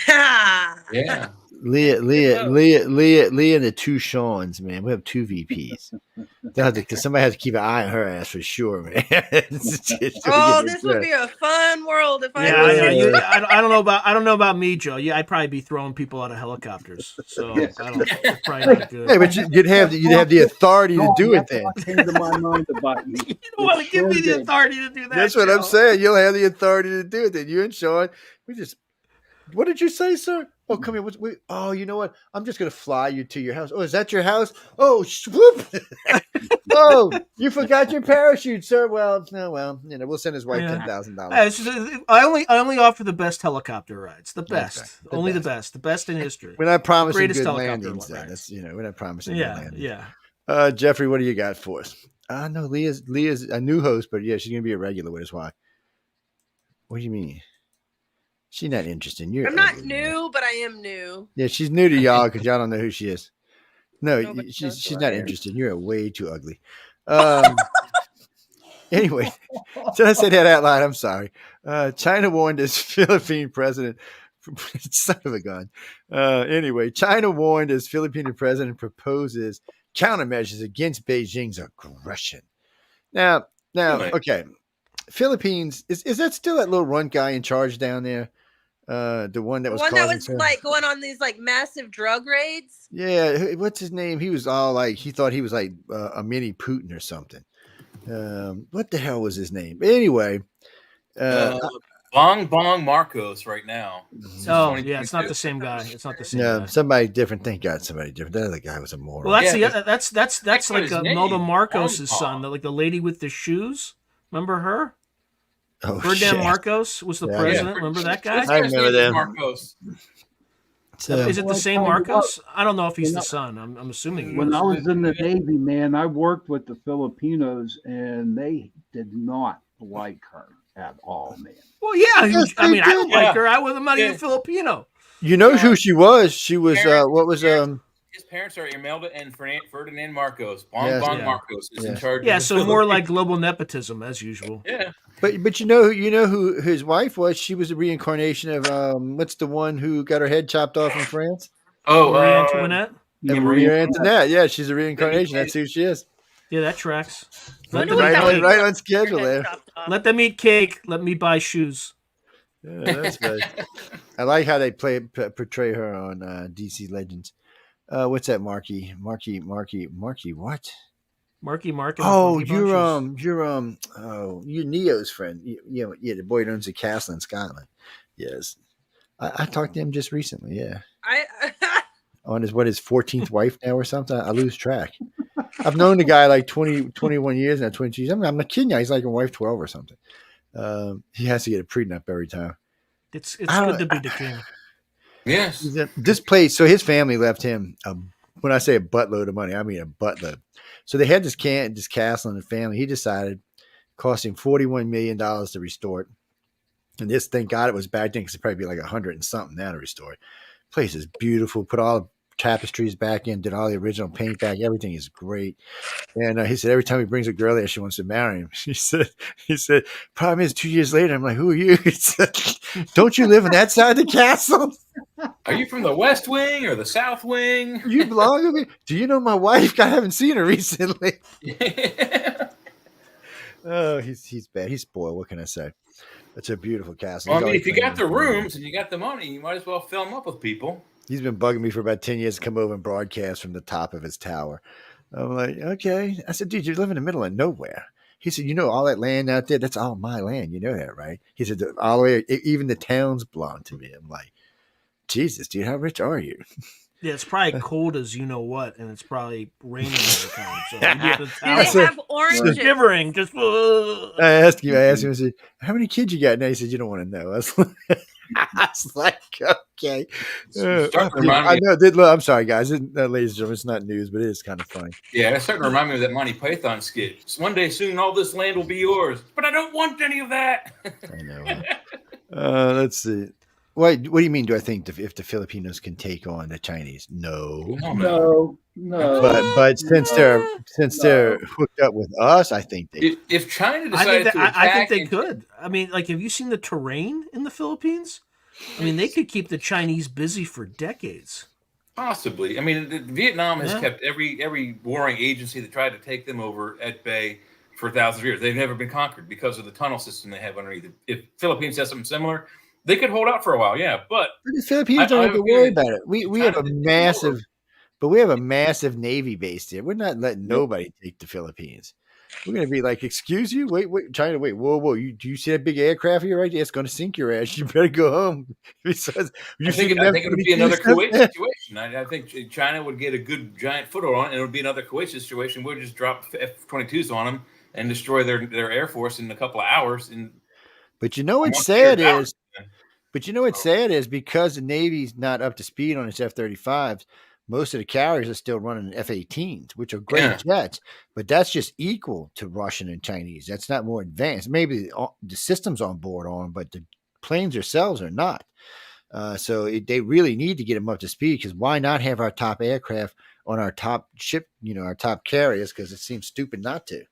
Yeah. Leah and the two Seans, man. We have two VPs. Because somebody has to keep an eye on her ass for sure, man. This would be a fun world if I I don't know about me, Joe. Yeah, I'd probably be throwing people out of helicopters. So it's probably not good. Hey, but you'd have the authority to do it then. Came to my mind about you. You don't want to give me the authority to do that. That's what I'm saying. You'll have the authority to do it then. You and Sean, what did you say, sir? Oh, come here. Oh, you know what? I'm just going to fly you to your house. Oh, is that your house? Oh, swoop. Oh, you forgot your parachute, sir. Well, we'll send his wife $10,000. I only offer the best helicopter rides. The best. The best in history. We're not promising Greatest good landings. That's, we're not promising good landings. Yeah. Jeffrey, what do you got for us? No, Leah's a new host, but yeah, she's going to be a regular with us. Why? What do you mean? She's not interested. I'm not new, but I am new. Yeah, she's new to y'all because y'all don't know who she is. No, she's not interested. You're way too ugly. Anyway, did I say that out loud? I'm sorry. China warned its Philippine president. Son of a gun. Anyway, China warned its Philippine president proposes countermeasures against Beijing's aggression. Now, okay. Philippines is that still that little runt guy in charge down there? The one that The was one that causing was trouble? like going on these like massive drug raids. Yeah, what's his name? He was all like, he thought he was like a mini Putin or something. What the hell was his name? Anyway, Bong Marcos right now. Oh, yeah, it's not the same guy. It's not the same yeah, guy. somebody different. Thank God, somebody different. That other guy was a moron. Well, that's Yeah, that's what like his name, Melda Marcos' Bong son, Bong. like the lady with the shoes. Remember her? Oh, Ferdinand shit. Marcos was the Yeah, president. Remember that guy? This I guy's remember name is them. Marcos. So, Is it the same Well, Marcos? I don't know if he's when the I- son. I'm assuming he When is. I was in the Navy, man, I worked with the Filipinos, and they did not like her at all, man. Well, yeah. Yes, I mean, I they don't did. like her. I wasn't a Yeah. Filipino. you know who she was? She was what was His parents are Imelda and Ferdinand Marcos. Bong Yes. Bong Yeah. Marcos is in Yes. charge. Yeah, of the so more Philippines. like global nepotism as usual. Yeah. but you know who his wife was? She was a reincarnation of what's the one who got her head chopped off in France? Oh, Marie Antoinette. And Maria Antoinette. Yeah, she's a reincarnation. That's who she is. Yeah, that tracks. Right, Let them eat cake. right on schedule there. Let them eat cake. Let me buy shoes. Yeah, that's right. I like how they portray her on DC Legends. What's that, Marky? What? Marky Mark. And the Oh, Funky Bunches. you're Neo's friend. Yeah, the boy that owns a castle in Scotland. Yes, I talked to him just recently. Yeah, I on his 14th wife now or something. I lose track. I've known the guy like 21 years now, 22 years. I'm not kidding you. He's like a wife 12 or something. He has to get a prenup every time. It's good to be the king. yes. This place, so his family left him, when I say a buttload of money, I mean a buttload. So they had this castle in the family. He decided, cost him $41 million to restore it. And this, thank God it was back then, because it'd probably be like 100 and something now to restore it. Place is beautiful. Put all the tapestries back in, did all the original paint back. Everything is great. And he said every time he brings a girl there, she wants to marry him. He said, problem is 2 years later, I'm like, who are you? He said, don't you live on that side of the castle? Are you from the West Wing or the South Wing? You belong to me? Do you know my wife? I haven't seen her recently. Oh, he's bad. He's spoiled. What can I say? It's a beautiful castle. Well, I mean, if you got the rooms and you got the money, you might as well fill them up with people. He's been bugging me for about 10 years to come over and broadcast from the top of his tower. I'm like, okay. I said, dude, you live in the middle of nowhere. He said, you know, all that land out there, that's all my land. You know that, right? He said, all the way, even the towns belong to me. I'm like, Jesus, dude, how rich are you? Yeah, it's probably cold as you know what, and it's probably raining all the time. So you get the do tower they have oranges? shivering. Just I asked him, I said, how many kids you got now? He said, you don't want to know. I was like, okay. I know. I'm sorry, guys. Ladies and gentlemen, it's not news, but it is kind of funny. Yeah, it's starting to remind me of that Monty Python skit. One day soon, all this land will be yours, but I don't want any of that. I know. Let's see. What do you mean? Do I think if the Filipinos can take on the Chinese? No. No. But since they're hooked up with us, I think they. If China I decided think, to I attack, think they could. I mean, like, have you seen the terrain in the Philippines? I mean, they could keep the Chinese busy for decades. possibly. I mean, Vietnam has Yeah. kept every warring agency that tried to take them over at bay for thousands of years. They've never been conquered because of the tunnel system they have underneath it. If Philippines has something similar, they could hold out for a while. Yeah, but The Philippines don't have to worry about it. We have a massive, but we have a massive Navy base there. We're not letting nobody take the Philippines. We're going to be like, excuse you? Wait, China, wait, whoa. Do you see that big aircraft here right there? It's going to sink your ass. You better go home. Besides, I think it would be another Kuwait situation. I think China would get a good giant foothold on it, and it would be another Kuwait situation. We'd just drop F-22s on them and destroy their air force in a couple of hours. But you know what's sad is, because the Navy's not up to speed on its F-35s, most of the carriers are still running F-18s, which are great jets, but that's just equal to Russian and Chinese. That's not more advanced. Maybe the systems on board on, but the planes themselves are not. So they really need to get them up to speed, because why not have our top aircraft on our top ship, our top carriers, because it seems stupid not to.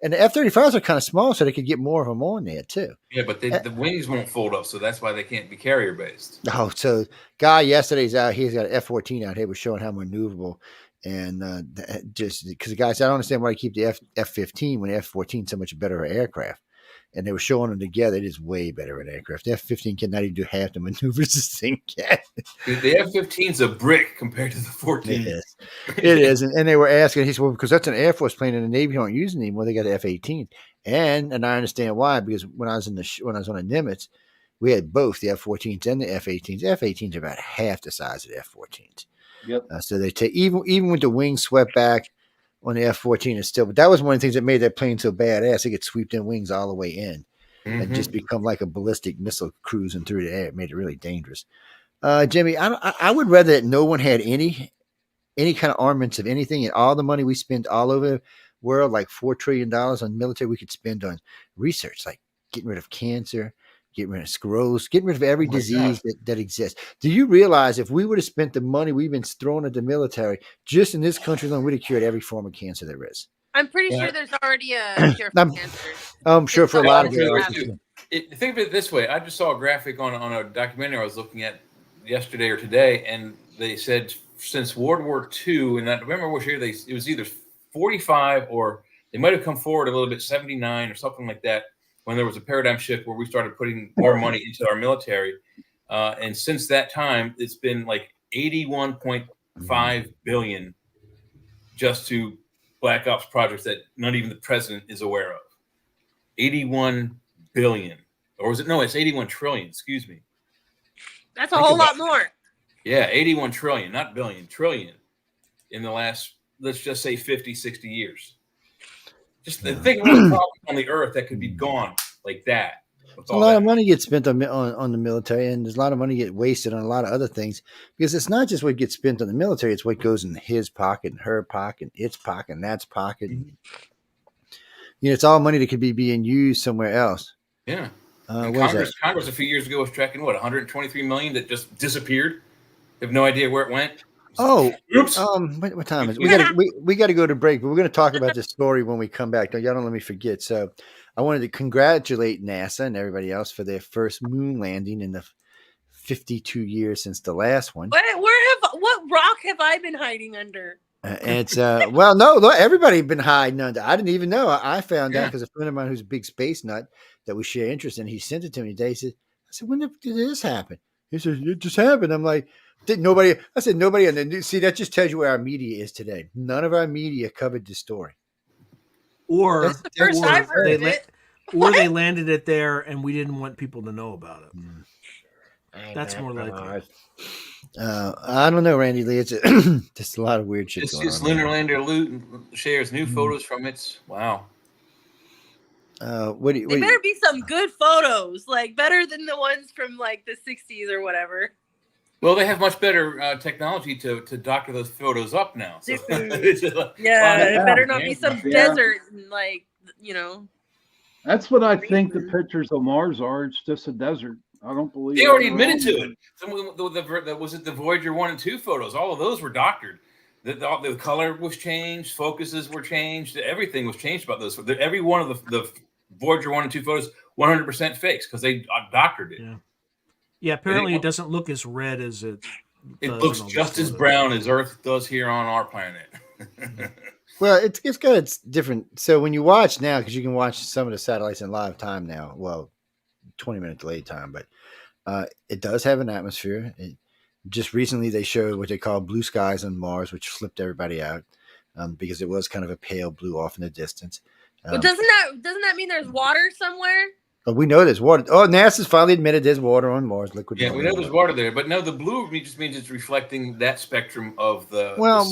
And the F-35s are kind of small, so they could get more of them on there, too. Yeah, but the wings won't fold up, so that's why they can't be carrier-based. Oh, so guy yesterday's out. He's got an F-14 out here. Was showing how maneuverable, and just because the guy said, I don't understand why you keep the F-15 when the F-14 is so much better aircraft. and they were showing them together. It is way better an aircraft. The F-15 cannot even do half the maneuvers this thing can. The F-15's a brick compared to the 14. It is. It is. And they were asking, he said, well, because that's an Air Force plane and the Navy aren't using it anymore. They got the F-18. And I understand why, because when I was on the Nimitz, we had both the F-14s and the F-18s. The F-18s are about half the size of the F-14s. Yep. So they take, even with the wings swept back on the F-14, is still, but that was one of the things that made that plane so badass. It could sweep them wings all the way in and just become like a ballistic missile cruising through the air. It made it really dangerous. Jimmy, I would rather that no one had any kind of armaments of anything, and all the money we spend all over the world, like $4 trillion on military, we could spend on research, like getting rid of cancer, getting rid of sclerosis, getting rid of every disease that exists. Do you realize if we would have spent the money we've been throwing at the military just in this country alone, we'd have cured every form of cancer there is? I'm pretty sure there's already a cure for cancer. I'm sure for a lot of Think of it this way. I just saw a graphic on a documentary I was looking at yesterday or today, and they said since World War II, and I remember which year it was either 45 or they might have come forward a little bit, 79 or something like that, when there was a paradigm shift where we started putting more money into our military. And since that time, it's been like 81.5 billion just to Black Ops projects that not even the president is aware of. 81 billion. Or was it? No, it's 81 trillion. Excuse me. That's a whole lot more. Yeah, 81 trillion, not billion, trillion in the last, let's just say 50, 60 years. Just think of all the problems on the earth that could be gone like that. A lot of money gets spent on the military, and there's a lot of money get wasted on a lot of other things, because it's not just what gets spent on the military, it's what goes in his pocket and her pocket, its pocket and that's pocket. You know, it's all money that could be being used somewhere else. Yeah. Congress a few years ago was tracking 123 million that just disappeared. They have no idea where it went. Oh, oops. What time is it? We got to go to break, but we're going to talk about this story when we come back. Y'all don't let me forget. So I wanted to congratulate NASA and everybody else for their first moon landing in the 52 years since the last one. What rock have I been hiding under? It's well, no, look, everybody been hiding under. I didn't even know. I found out because a friend of mine who's a big space nut that we share interest in, he sent it to me today. He said, I said, when did this happen? He said, it just happened. I'm like, nobody. I said, nobody. And then see, that just tells you where our media is today. None of our media covered this story. Or that's the first I've heard of it. Or they landed it there and we didn't want people to know about it. That's more likely. I don't know, Randy Lee. It's just a lot of weird shit going on. Lunar Lander shares new photos from its. Wow. There better be some good photos, like better than the ones from like the 60s or whatever. Well, they have much better technology to doctor those photos up now. So. It better not be some desert and like, you know. That's what I think the pictures of Mars are. It's just a desert. I don't believe they already admitted to it. Was it the Voyager 1 and 2 photos? All of those were doctored. The color was changed, focuses were changed, everything was changed about those. Every one of the Voyager 1 and 2 photos, 100% fakes because they doctored it. Yeah, apparently it doesn't look as red as it. It looks just as brown as Earth does here on our planet. Well, it's got its different. So when you watch now, because you can watch some of the satellites in live time now. Well, 20-minute delay time, but it does have an atmosphere. Just recently, they showed what they call blue skies on Mars, which flipped everybody out because it was kind of a pale blue off in the distance. But doesn't that mean there's water somewhere? But we know there's water. Oh, NASA's finally admitted there's water on Mars, liquid water. Yeah, we know there's water there, but no, the blue just means it's reflecting that spectrum of the. Well,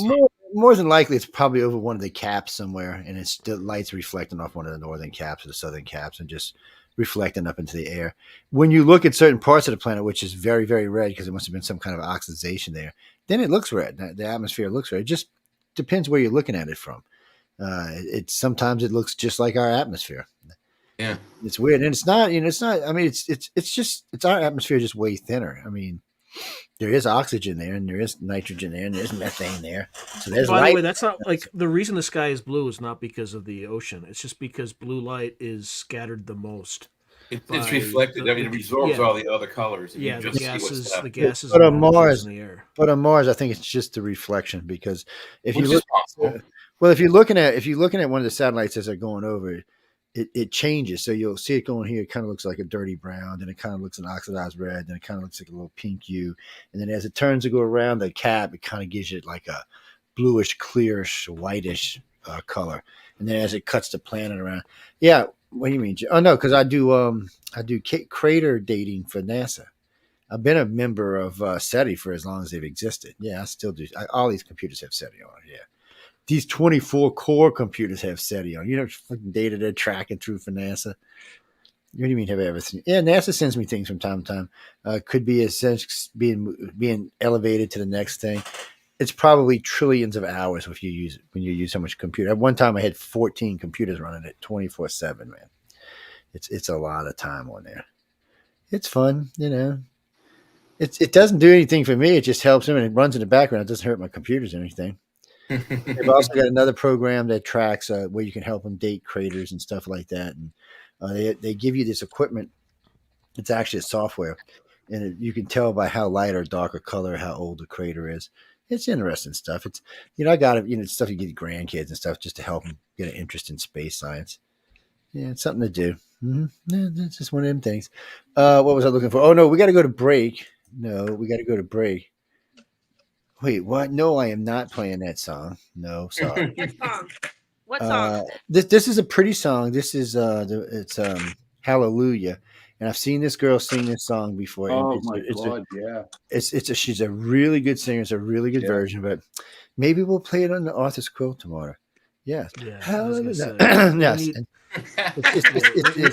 more than likely, it's probably over one of the caps somewhere, and it's the light's reflecting off one of the northern caps or the southern caps, and just reflecting up into the air. When you look at certain parts of the planet, which is very, very red because it must have been some kind of oxidation there, then it looks red. The atmosphere looks red. It just depends where you're looking at it from. Sometimes it looks just like our atmosphere. Yeah, it's weird, and it's not. It's not. I mean, it's our atmosphere just way thinner. I mean, there is oxygen there, and there is nitrogen there, and there's methane there. So there's. By the way, that's not like the reason the sky is blue is not because of the ocean. It's just because blue light is scattered the most. It's reflected. It absorbs all the other colors. Yeah, the gases. But on Mars, in the air. But on Mars, I think it's just the reflection because if you look, if you're looking at one of the satellites as they're going over, it changes. So you'll see it going here. It kind of looks like a dirty brown, then it kind of looks an oxidized red, then it kind of looks like a little pink hue. And then as it turns to go around the cap, it kind of gives it like a bluish, clearish, whitish color. And then as it cuts the planet around. Yeah. What do you mean? Oh, no, because I do crater dating for NASA. I've been a member of SETI for as long as they've existed. Yeah, I still do. All these computers have SETI on it. Yeah. These 24 core computers have SETI on. You know, fucking data they're tracking through for NASA. What do you mean have everything? Yeah, NASA sends me things from time to time. Could be being elevated to the next thing. It's probably trillions of hours if you use it when you use so much computer. At one time, I had 14 computers running it 24/7. Man, it's a lot of time on there. It's fun, you know. It doesn't do anything for me. It just helps them, and it runs in the background. It doesn't hurt my computers or anything. They've also got another program that tracks where you can help them date craters and stuff like that. And they give you this equipment. It's actually a software, and you can tell by how light or dark a color how old the crater is. It's interesting stuff. It's I got it. It's stuff you get grandkids and stuff just to help them get an interest in space science. Yeah, it's something to do. Mm-hmm. Yeah, that's just one of them things. What was I looking for? Oh no, we got to go to break. No, we got to go to break. Wait, what? No, I am not playing that song. No, sorry. What song? What song? This is a pretty song. This is it's Hallelujah, and I've seen this girl sing this song before. Oh my God! She's a really good singer. It's a really good version, but maybe we'll play it on the Arthur's Quilt tomorrow. Yes. Yeah. Hallelujah. Yes.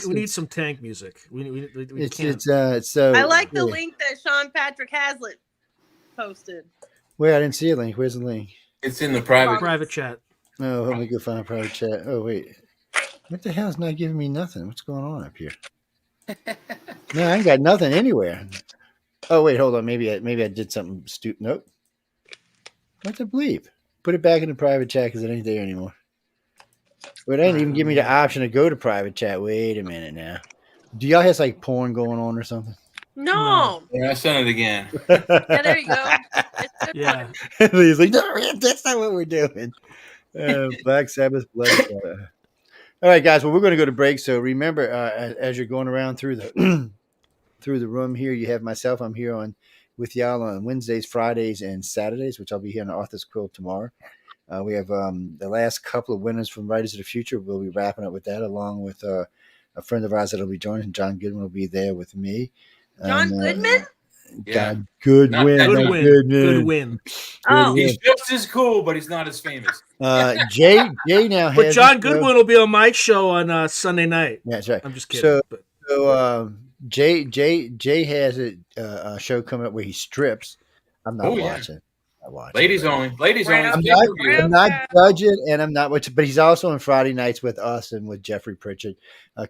We need some tank music. We can't. I like the link that Sean Patrick Hazlitt posted. Wait, I didn't see a link. Where's the link? It's in the private chat. Oh, let me go find a private chat. Oh, wait. What the hell's not giving me nothing? What's going on up here? No, I ain't got nothing anywhere. Oh, wait, hold on. Maybe I did something stupid. Nope. What the bleep? Put it back in the private chat because it ain't there anymore. But they didn't even give me the option to go to private chat. Wait a minute now. Do y'all have like porn going on or something? No. Yeah, I sent it again. Yeah, there you go. Yeah. He's like, no, that's not what we're doing. Black Sabbath, Blood Sabbath. All right, guys. Well, we're going to go to break. So remember, as you're going around through the through the room here, you have myself. I'm here with y'all on Wednesdays, Fridays, and Saturdays, which I'll be here on Arthur's Quilt tomorrow. We have the last couple of winners from Writers of the Future. We'll be wrapping up with that, along with a friend of ours that'll be joining. John Goodman will be there with me. John Goodman? Yeah. Goodwin. Oh, he's just as cool, but he's not as famous. Jay now has. But John Goodwin will be on my show on Sunday night. Yeah, that's right. I'm just kidding. So Jay has a show coming up where he strips. I'm not watching. Ladies only. Ladies only. I'm not judging, and I'm not. But he's also on Friday nights with us and with Jeffrey Pritchard,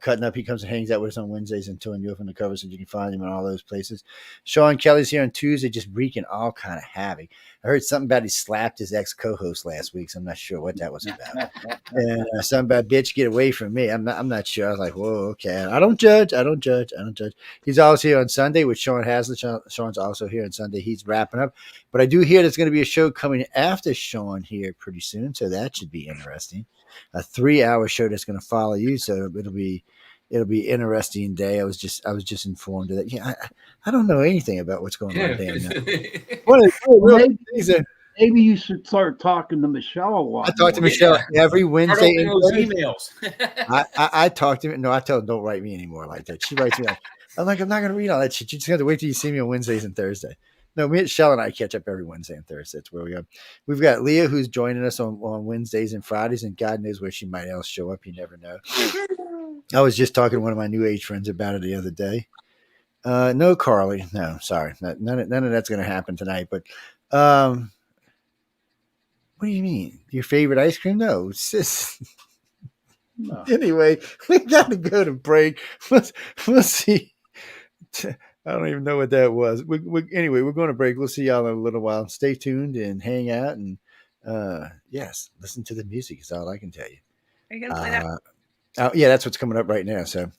cutting up. He comes and hangs out with us on Wednesdays and towing you up on the covers, so you can find him in all those places. Sean Kelly's here on Tuesday, just wreaking all kind of havoc. I heard something about he slapped his ex-co-host last week, so I'm not sure what that was about. And something about bitch, get away from me. I'm not sure. I was like, whoa, okay. I don't judge. He's also here on Sunday with Sean Hazlitt. Sean's also here on Sunday. He's wrapping up. But I do hear there's going to be a show coming after Sean here pretty soon, so that should be interesting. A 3-hour show that's going to follow you, so it'll be interesting day. I was just informed of that. Yeah, I don't know anything about what's going on there. Maybe you should start talking to Michelle a lot. I talk to Michelle every Wednesday. Emails. I talk to him. No, I tell her don't write me anymore like that. She writes me like, I'm like, I'm not going to read all that shit. You just have to wait till you see me on Wednesdays and Thursday. No, Michelle and I catch up every Wednesday and Thursday. That's where we go. We've got Leah who's joining us on Wednesdays and Fridays, and God knows where she might else show up. You never know. I was just talking to one of my new age friends about it the other day. No, Carly. No, sorry. None of that's going to happen tonight. But what do you mean? Your favorite ice cream? No, sis. No. Anyway, we got to go to break. We'll see. I don't even know what that was. Anyway, we're going to break. We'll see y'all in a little while. Stay tuned and hang out. And yes, listen to the music is all I can tell you. Are you going to play that? Yeah, that's what's coming up right now. So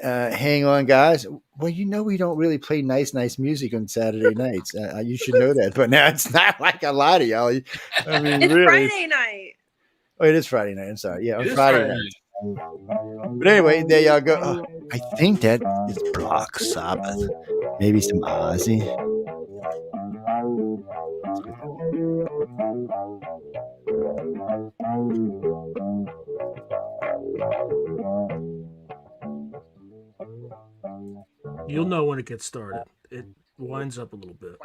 hang on, guys. Well, we don't really play nice music on Saturday nights. You should know that. But now it's not like a lot of y'all. I mean, it's really. Friday night. Oh, it is Friday night. I'm sorry. Yeah, on Friday night. But anyway, there y'all go. I think that is Black Sabbath. Maybe some Ozzy. You'll know when it gets started. It winds up a little bit.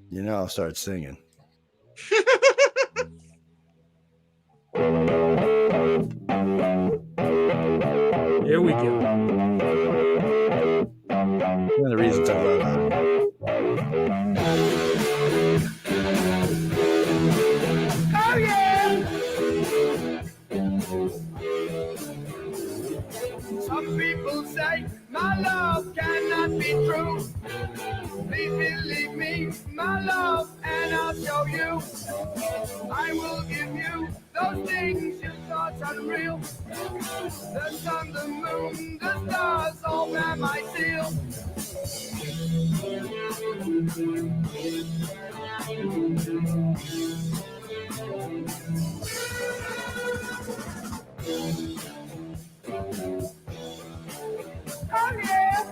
You know, I'll start singing. Here we go. One of the reasons I love it. Oh yeah. Some people say my love cannot be true. Please believe me, my love, and I'll show you. I will give you those things you thought unreal. The sun, the moon, the stars, all bear my seal. Oh yeah.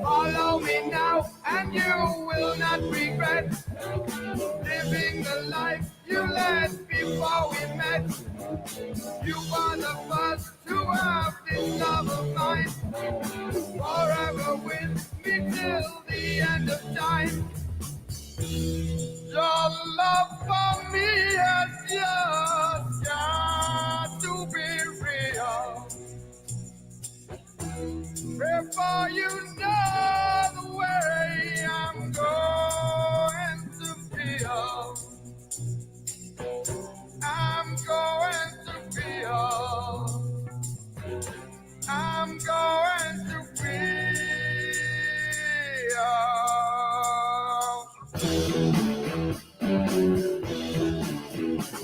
Follow me now, and you will not regret living the life you led before we met. You are the first to have this love of mine, forever with me till the end of time. Your love for me has just got to be real. Before you know the way I'm going to feel, I'm going to feel, I'm going to feel.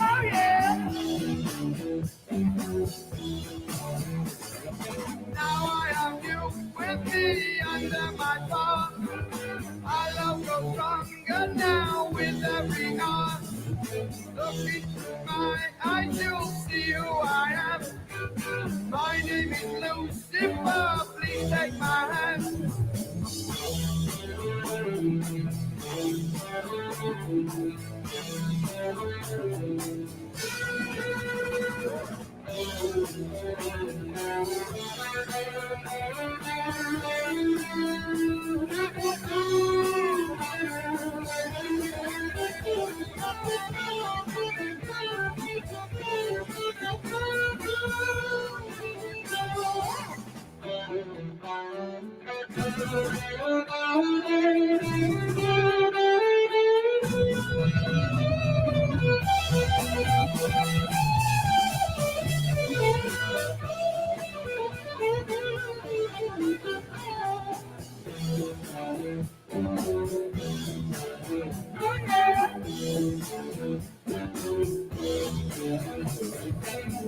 Oh yeah. Now I have you with me under my palm. Our love grows stronger now with every arm. Look into my eyes, you'll see who I am. My name is Lucifer, please take my hand.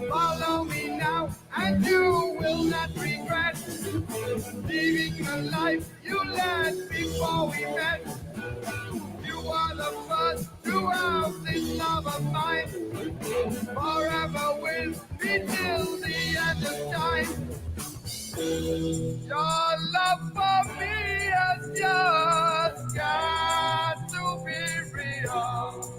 Follow me now, and you will not regret living the life you led before we met. You are the first to have this love of mine, forever with me till the end of time. Your love for me has just got to be real.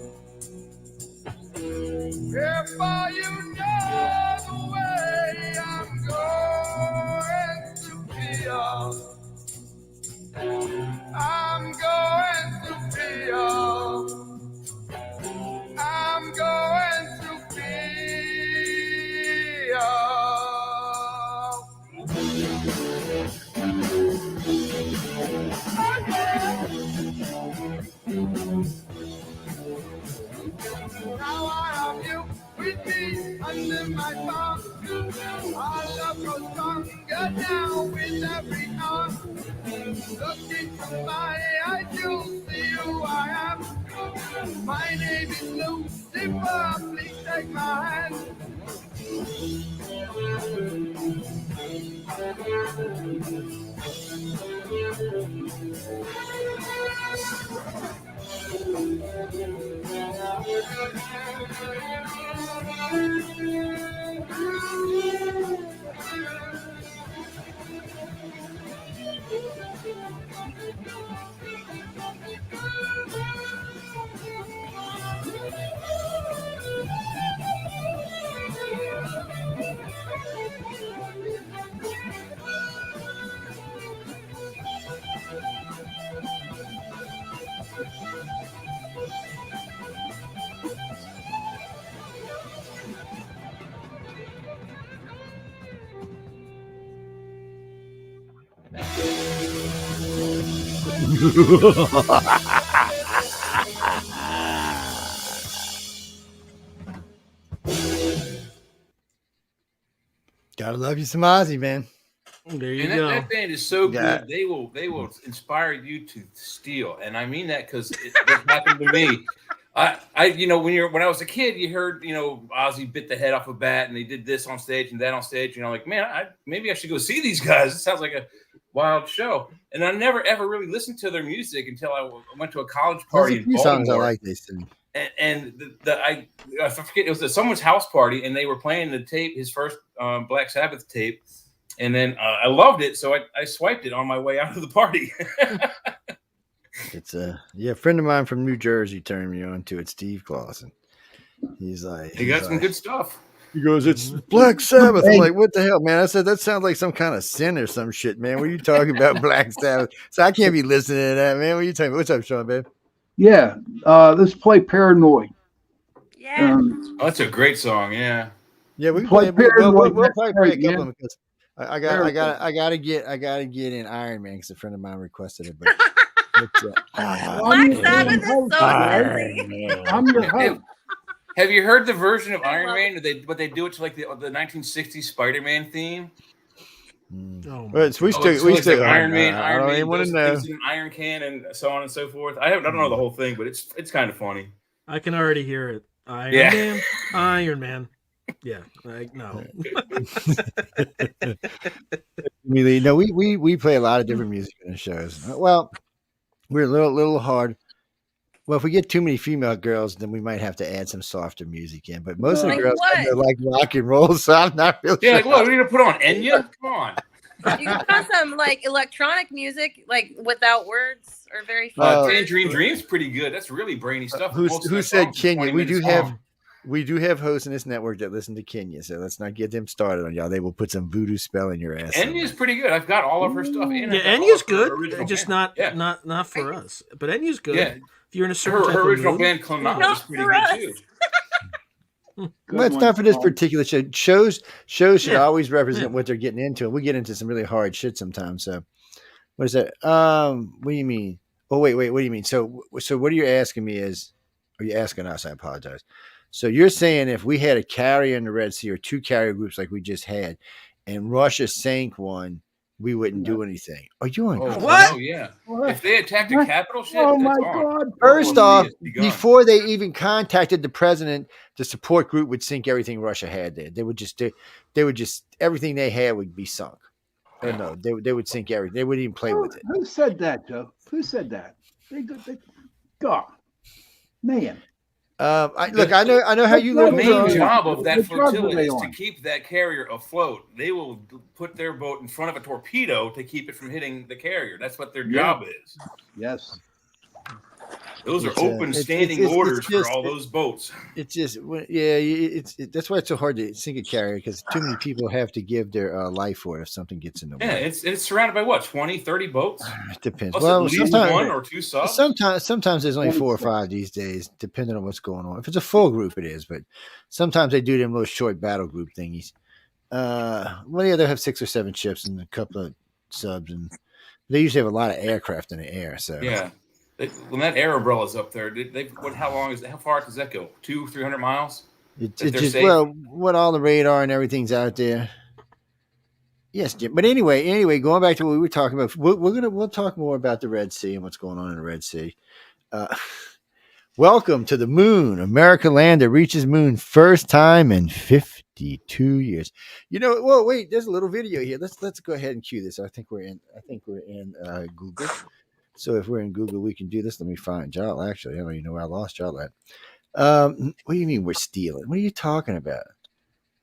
Before you know the way I'm going to feel, I'm going to feel, I'm going to feel. Oh yeah. Now I have you with me under my palm. Our love grows stronger now with every arm. Look into my eyes, you'll see who I am. My name is Lucifer, please take my hand. Gotta love you some Ozzy, man. There you And go. that band is so Yeah. good. They will inspire you to steal, and I mean that because it happened to me. I you know when I was a kid, you heard Ozzy bit the head off a bat, and they did this on stage and that on stage. Like, man, maybe I should go see these guys. It sounds like a wild show. And I never ever really listened to their music until I went to a college party in There's a few songs I Baltimore. like. They sing. And I forget, it was someone's house party, and they were playing the tape, his first Black Sabbath tape, and then I loved it, so I swiped it on my way out of the party. It's a friend of mine from New Jersey turned me on to it, Steve Clausen. He's like, He got some good stuff. He goes, it's Black Sabbath. I'm like, what the hell, man? I said, that sounds like some kind of sin or some shit, man. What are you talking about, Black Sabbath? So I can't be listening to that, man. What are you talking about? What's up, Sean, babe? Yeah, let's play Paranoid. Yeah. Oh, that's a great song. Yeah. Yeah, we can Play play. We'll Paranoid probably play a next, couple man. of them because I gotta get in Iron Man because a friend of mine requested it. But Black Sabbath is so Iron busy. Man. I'm your host. Have you heard the version of I Iron love Man? But they do it to like the 1960s Spider-Man theme. Oh, Well, it's, we Oh, still, it's we like still. Iron Man. I Iron don't Man even want does to know. things in an iron can and so on and so forth. I don't know the whole thing, but it's kind of funny. I can already hear it. Iron Yeah. Man. Iron Man. Yeah. No. Really, no, we play a lot of different music in the shows. Well, we're a little hard. Well, if we get too many female girls, then we might have to add some softer music in. But most of the Like girls what? they like rock and roll, so I'm not really Yeah, sure. like, what? We need to put on Enya? Come on. You can put some like electronic music, like without words, or very fun. Tangerine Dream's pretty good. That's really brainy stuff. Who Most of who that said song's Kenya? 20 We do minutes have long. we do have hosts in this network that listen to Kenya, so let's not get them started on y'all. They will put some voodoo spell in your ass. Enya's pretty good. I've got all of her stuff in. Yeah, I've got all Enya's of her good. original Just band. not for us. But Enya's good. Yeah. If you're in a certain Her type of original mood. band, Clonal, Not is pretty for good us. too. Well, it's not for this particular show. Shows should Yeah. always represent Yeah. what they're getting into, and we get into some really hard shit sometimes. So, what is that? What do you mean? Oh, wait. What do you mean? So what are you asking me is? Are you asking us? I apologize. So you're saying if we had a carrier in the Red Sea or two carrier groups like we just had, and Russia sank one, we wouldn't do anything. Are you on? Oh, What? Oh, yeah. What? If they attacked a capital ship, Oh that's my on. God. First World War off, III has begun. before they even contacted the president, the support group would sink everything Russia had there. They would just everything they had would be sunk. Or no, they would sink everything. They wouldn't even play with it. Who said that, Joe? Who said that? God, man. I know how you The live. main Drugs. job of that What drugs are flotilla they is to on? keep that carrier afloat. They will put their boat in front of a torpedo to keep it from hitting the carrier. That's what their Yeah. job is. Yes. Those are It's, open standing it's orders just- for all those boats. It's just that's why it's so hard to sink a carrier because too many people have to give their life for it if something gets in the Yeah, way. it's surrounded by what, 20, 30 boats? It depends. Plus Well, at least sometimes one or two subs. Sometimes there's only 4 or 5 these days, depending on what's going on. If it's a full group, it is, but sometimes they do them little short battle group thingies. Well, yeah, they'll have 6 or 7 ships and a couple of subs, and they usually have a lot of aircraft in the air. So Yeah. When that air umbrella's up there, how far does that go? 200-300 miles? it's That they're just safe? well, what all the radar and everything's out there. Yes, Jim. But anyway, going back to what we were talking about, we'll talk more about the Red Sea and what's going on in the Red Sea. Welcome to the moon. America lander reaches moon first time in 50 52 years. You know, well, wait, there's a little video here. Let's go ahead and cue this. I think we're in Google. So if we're in Google, we can do this. Let me find y'all. Actually, I don't even know where I lost y'all at. What do you mean we're stealing? What are you talking about?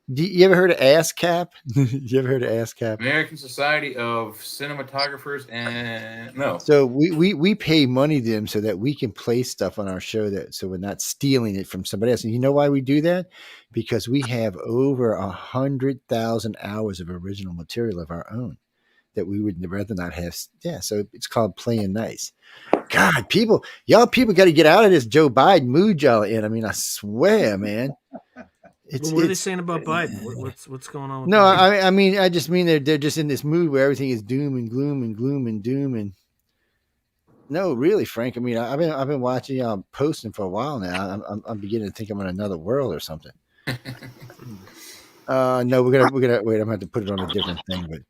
You ever heard of ASCAP? You ever heard of ASCAP? American Society of Cinematographers, and no. So we pay money to them so that we can play stuff on our show so we're not stealing it from somebody else. And you know why we do that? Because we have over 100,000 hours of original material of our own that we would rather not have. Yeah, so it's called playing nice. God, y'all people got to get out of this Joe Biden mood y'all in. I mean, I swear, man. What are they saying about Biden? What's going on with no, Biden? I just mean they're just in this mood where everything is doom and gloom and gloom and doom and no, really, Frank. I mean, I've been watching y'all posting for a while now. I'm beginning to think I'm in another world or something. No, we're gonna wait. I'm gonna have to put it on a different thing, but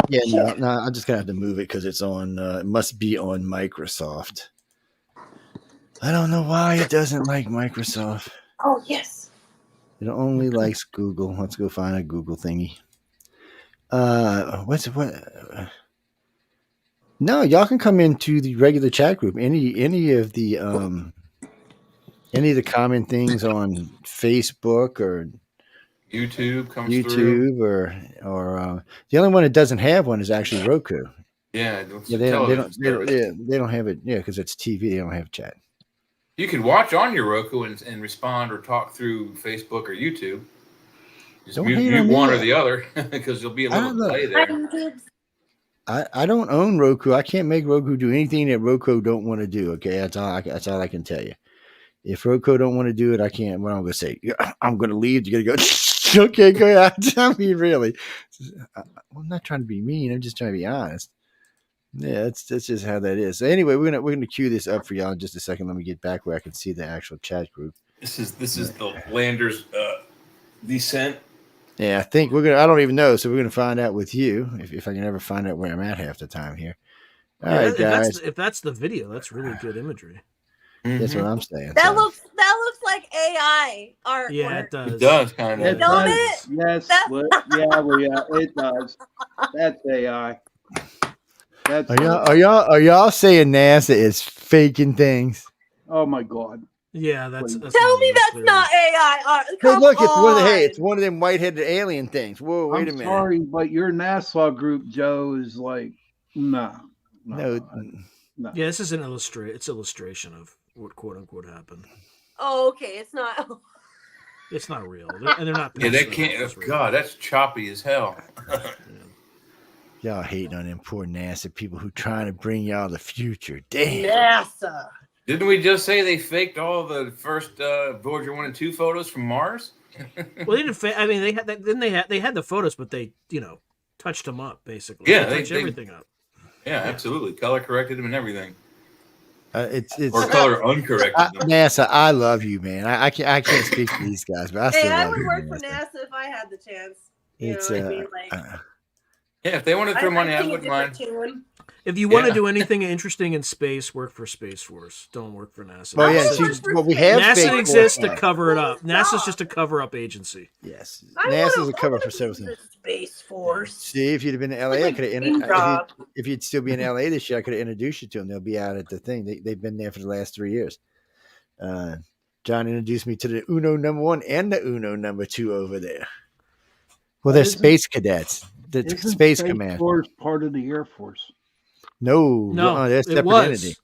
yeah, no, I'm just gonna have to move it because it's on. It must be on Microsoft. I don't know why it doesn't like Microsoft. Oh yes. It only likes Google. Let's go find a Google thingy. What? No, y'all can come into the regular chat group. Any of the common things on Facebook or YouTube comes through. or the only one that doesn't have one is actually Roku. Yeah, They don't have it. Yeah, because it's TV. They don't have chat. You can watch on your Roku and respond or talk through Facebook or YouTube. Just mute one or the other because there'll be a little delay there. I don't own Roku. I can't make Roku do anything that Roku don't want to do. Okay, that's all I can tell you. If Roku don't want to do it, I can't. What I'm going to say, I'm going to leave. You're going to go. Okay, go ahead. I mean, really, I'm not trying to be mean. I'm just trying to be honest. Yeah, that's just how that is. So anyway, we're gonna cue this up for y'all in just a second. Let me get back where I can see the actual chat group. This is the lander's descent. Yeah, I think I don't even know. So we're gonna find out with you if I can ever find out where I'm at half the time here. All right, guys. If that's the video, that's really good imagery. That's what I'm saying. That looks like AI art. Yeah, it does. It does kind of. Don't it? Yes. It does. That's AI. Are y'all saying NASA is faking things? Oh my God! Yeah, that's Tell me that's not AI art. Hey, look, it's one of them white-headed alien things. Whoa, wait a minute. Sorry, but your NASA group, Joe, is like no. No. Yeah, this is an illustration of what quote unquote happened. Oh, okay. It's not. It's not real. They're not. Yeah, they can't. God, that's choppy as hell. Y'all hating on them poor NASA people who trying to bring y'all the future. Damn. NASA. Didn't we just say they faked all the first Voyager 1 and 2 photos from Mars? Well, they didn't fake. I mean, they had the photos, but they touched them up basically. Yeah, they touched everything up. Yeah, absolutely. Color corrected them and everything. It's or color uncorrected. NASA, I love you, man. I can't speak for these guys, but I still love you. I would work for NASA if I had the chance. Yeah, if they want to throw money, I wouldn't mind. If you want to do anything interesting in space, work for Space Force. Don't work for NASA. Well, we have NASA exists to cover it up. NASA's just a cover-up agency. Yes, NASA's a cover for something. Space Force. See, if you'd have been in LA, I could have. If you'd still be in LA this year, I could have introduced you to them. They'll be out at the thing. They've been there for the last 3 years. John introduced me to the Uno #1 and the Uno #2 over there. Well, they're space cadets. The Space Command. Force part of the Air Force. No, that's separate entity.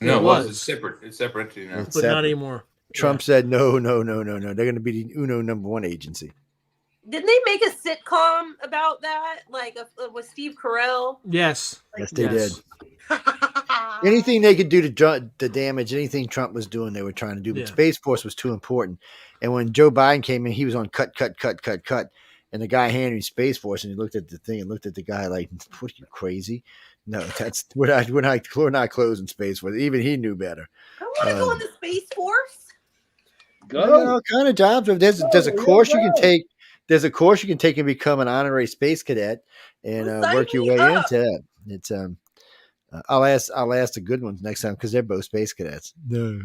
No, it was. It's separate. It's separate entity now. But not anymore. Trump said no. They're going to be the Uno #1 agency. Didn't they make a sitcom about that? Like with Steve Carell? Yes. Yes, they did. Anything they could do to damage anything Trump was doing, they were trying to do. But Space Force was too important. And when Joe Biden came in, he was on cut. And the guy handed me Space Force, and he looked at the thing and looked at the guy like, "What are you crazy? No, we're not closing Space Force." Even he knew better. I want to go in the Space Force. Go. All kind of jobs. There's a course you can take. There's a course you can take and become an honorary space cadet and work your way into that. It's I'll ask the good ones next time because they're both space cadets. No,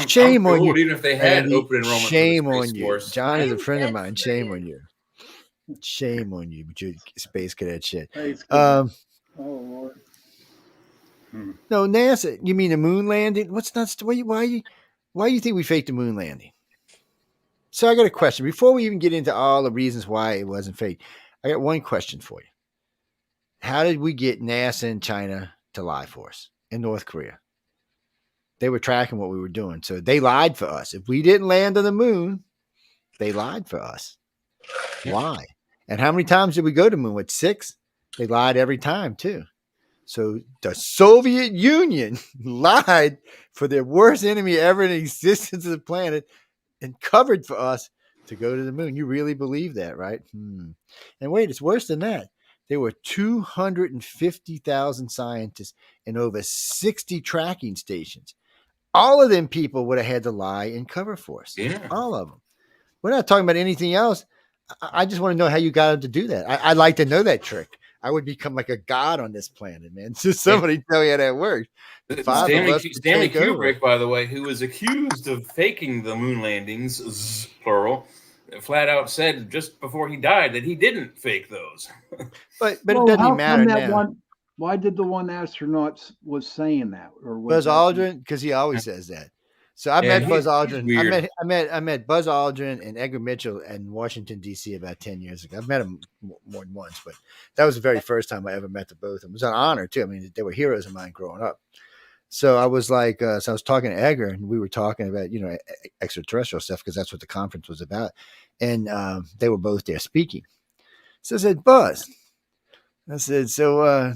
Shame on you. Even if they had Randy, open enrollment shame for the on Space you. Force. John is a I'm friend of dead mine. Shame serious. on you. Shame on you, but you space cadet shit. Space cadet. Oh Lord. No, NASA. You mean the moon landing? What's not? Why you think we faked the moon landing? So I got a question. Before we even get into all the reasons why it wasn't fake, I got one question for you. How did we get NASA and China to lie for us in North Korea? They were tracking what we were doing, so they lied for us. If we didn't land on the moon, they lied for us. Why? And how many times did we go to the moon? What, 6? They lied every time too. So the Soviet Union lied for their worst enemy ever in existence of the planet and covered for us to go to the moon. You really believe that, right? And wait, it's worse than that. There were 250,000 scientists and over 60 tracking stations. All of them people would have had to lie and cover for us. Yeah. All of them. We're not talking about anything else. I just want to know how you got them to do that. I'd like to know that trick. I would become like a god on this planet, man. Just somebody tell me how that works. Stanley Kubrick, by the way, who was accused of faking the moon landings, plural, flat out said just before he died that he didn't fake those. But it doesn't even matter now. Why did the one astronaut was saying that? Or Buzz Aldrin, because he always says that. So I met Buzz Aldrin. I met Buzz Aldrin and Edgar Mitchell in Washington, D.C. about 10 years ago. I've met them more than once, but that was the very first time I ever met the both of them. It was an honor too. I mean, they were heroes of mine growing up. So I was like, so I was talking to Edgar, and we were talking about extraterrestrial stuff because that's what the conference was about, and they were both there speaking. So I said, Buzz, I said, so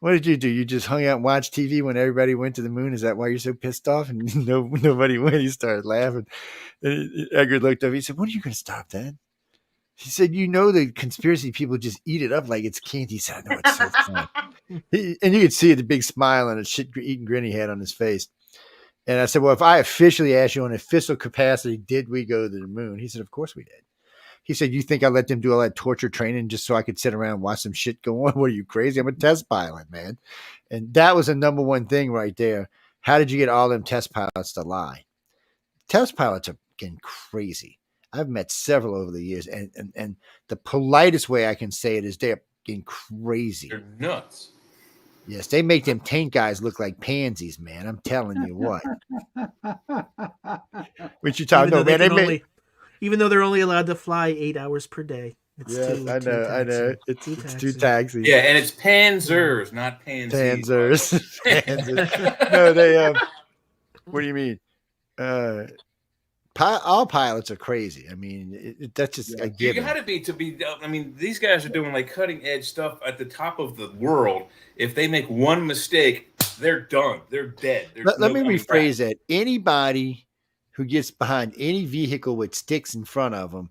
what did you do? You just hung out and watched TV when everybody went to the moon? Is that why you're so pissed off? And nobody went. He started laughing. And Edgar looked up. He said, when are you going to stop that? He said, the conspiracy people just eat it up like it's candy. He said, I know, it's so fun. And you could see the big smile and a shit-eating grin he had on his face. And I said, well, if I officially asked you on official capacity, did we go to the moon? He said, of course we did. He said, you think I let them do all that torture training just so I could sit around and watch some shit go on? What are you, crazy? I'm a test pilot, man. And that was the number one thing right there. How did you get all them test pilots to lie? Test pilots are getting crazy. I've met several over the years. And the politest way I can say it is they're getting crazy. They're nuts. Yes, they make them tank guys look like pansies, man. I'm telling you what. What you talking about, man? Even though they're only allowed to fly 8 hours per day. It's I know. It's too taxing. Yeah, and it's panzers, not pansies. Panzers. No, they what do you mean? All pilots are crazy. I mean, that's just a given. You got to be. I mean, these guys are doing like cutting edge stuff at the top of the world. If they make one mistake, they're done. They're dead. Let me rephrase that. Anybody who gets behind any vehicle with sticks in front of them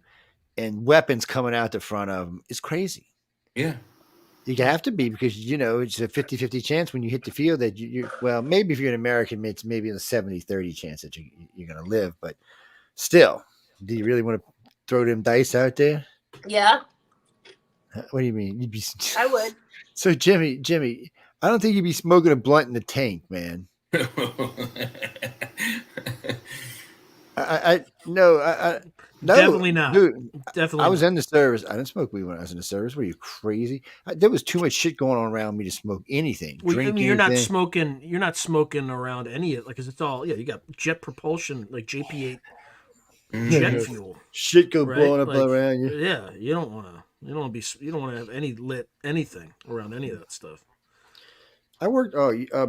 and weapons coming out the front of them is crazy. Yeah. You have to be, because, it's a 50-50 chance when you hit the field that well, maybe if you're an American, it's maybe a 70-30 chance that you're going to live. But still, do you really want to throw them dice out there? Yeah. What do you mean? I would. So, Jimmy, I don't think you'd be smoking a blunt in the tank, man. No, definitely not. Dude, definitely. I was in the service. I didn't smoke weed when I was in the service. Were you crazy? There was too much shit going on around me to smoke anything. You're not smoking. You're not smoking around any of it, because it's all you got jet propulsion, like JP8 jet fuel. Shit go blowing up all around you. Yeah, you don't want to have any lit anything around any of that stuff. I worked.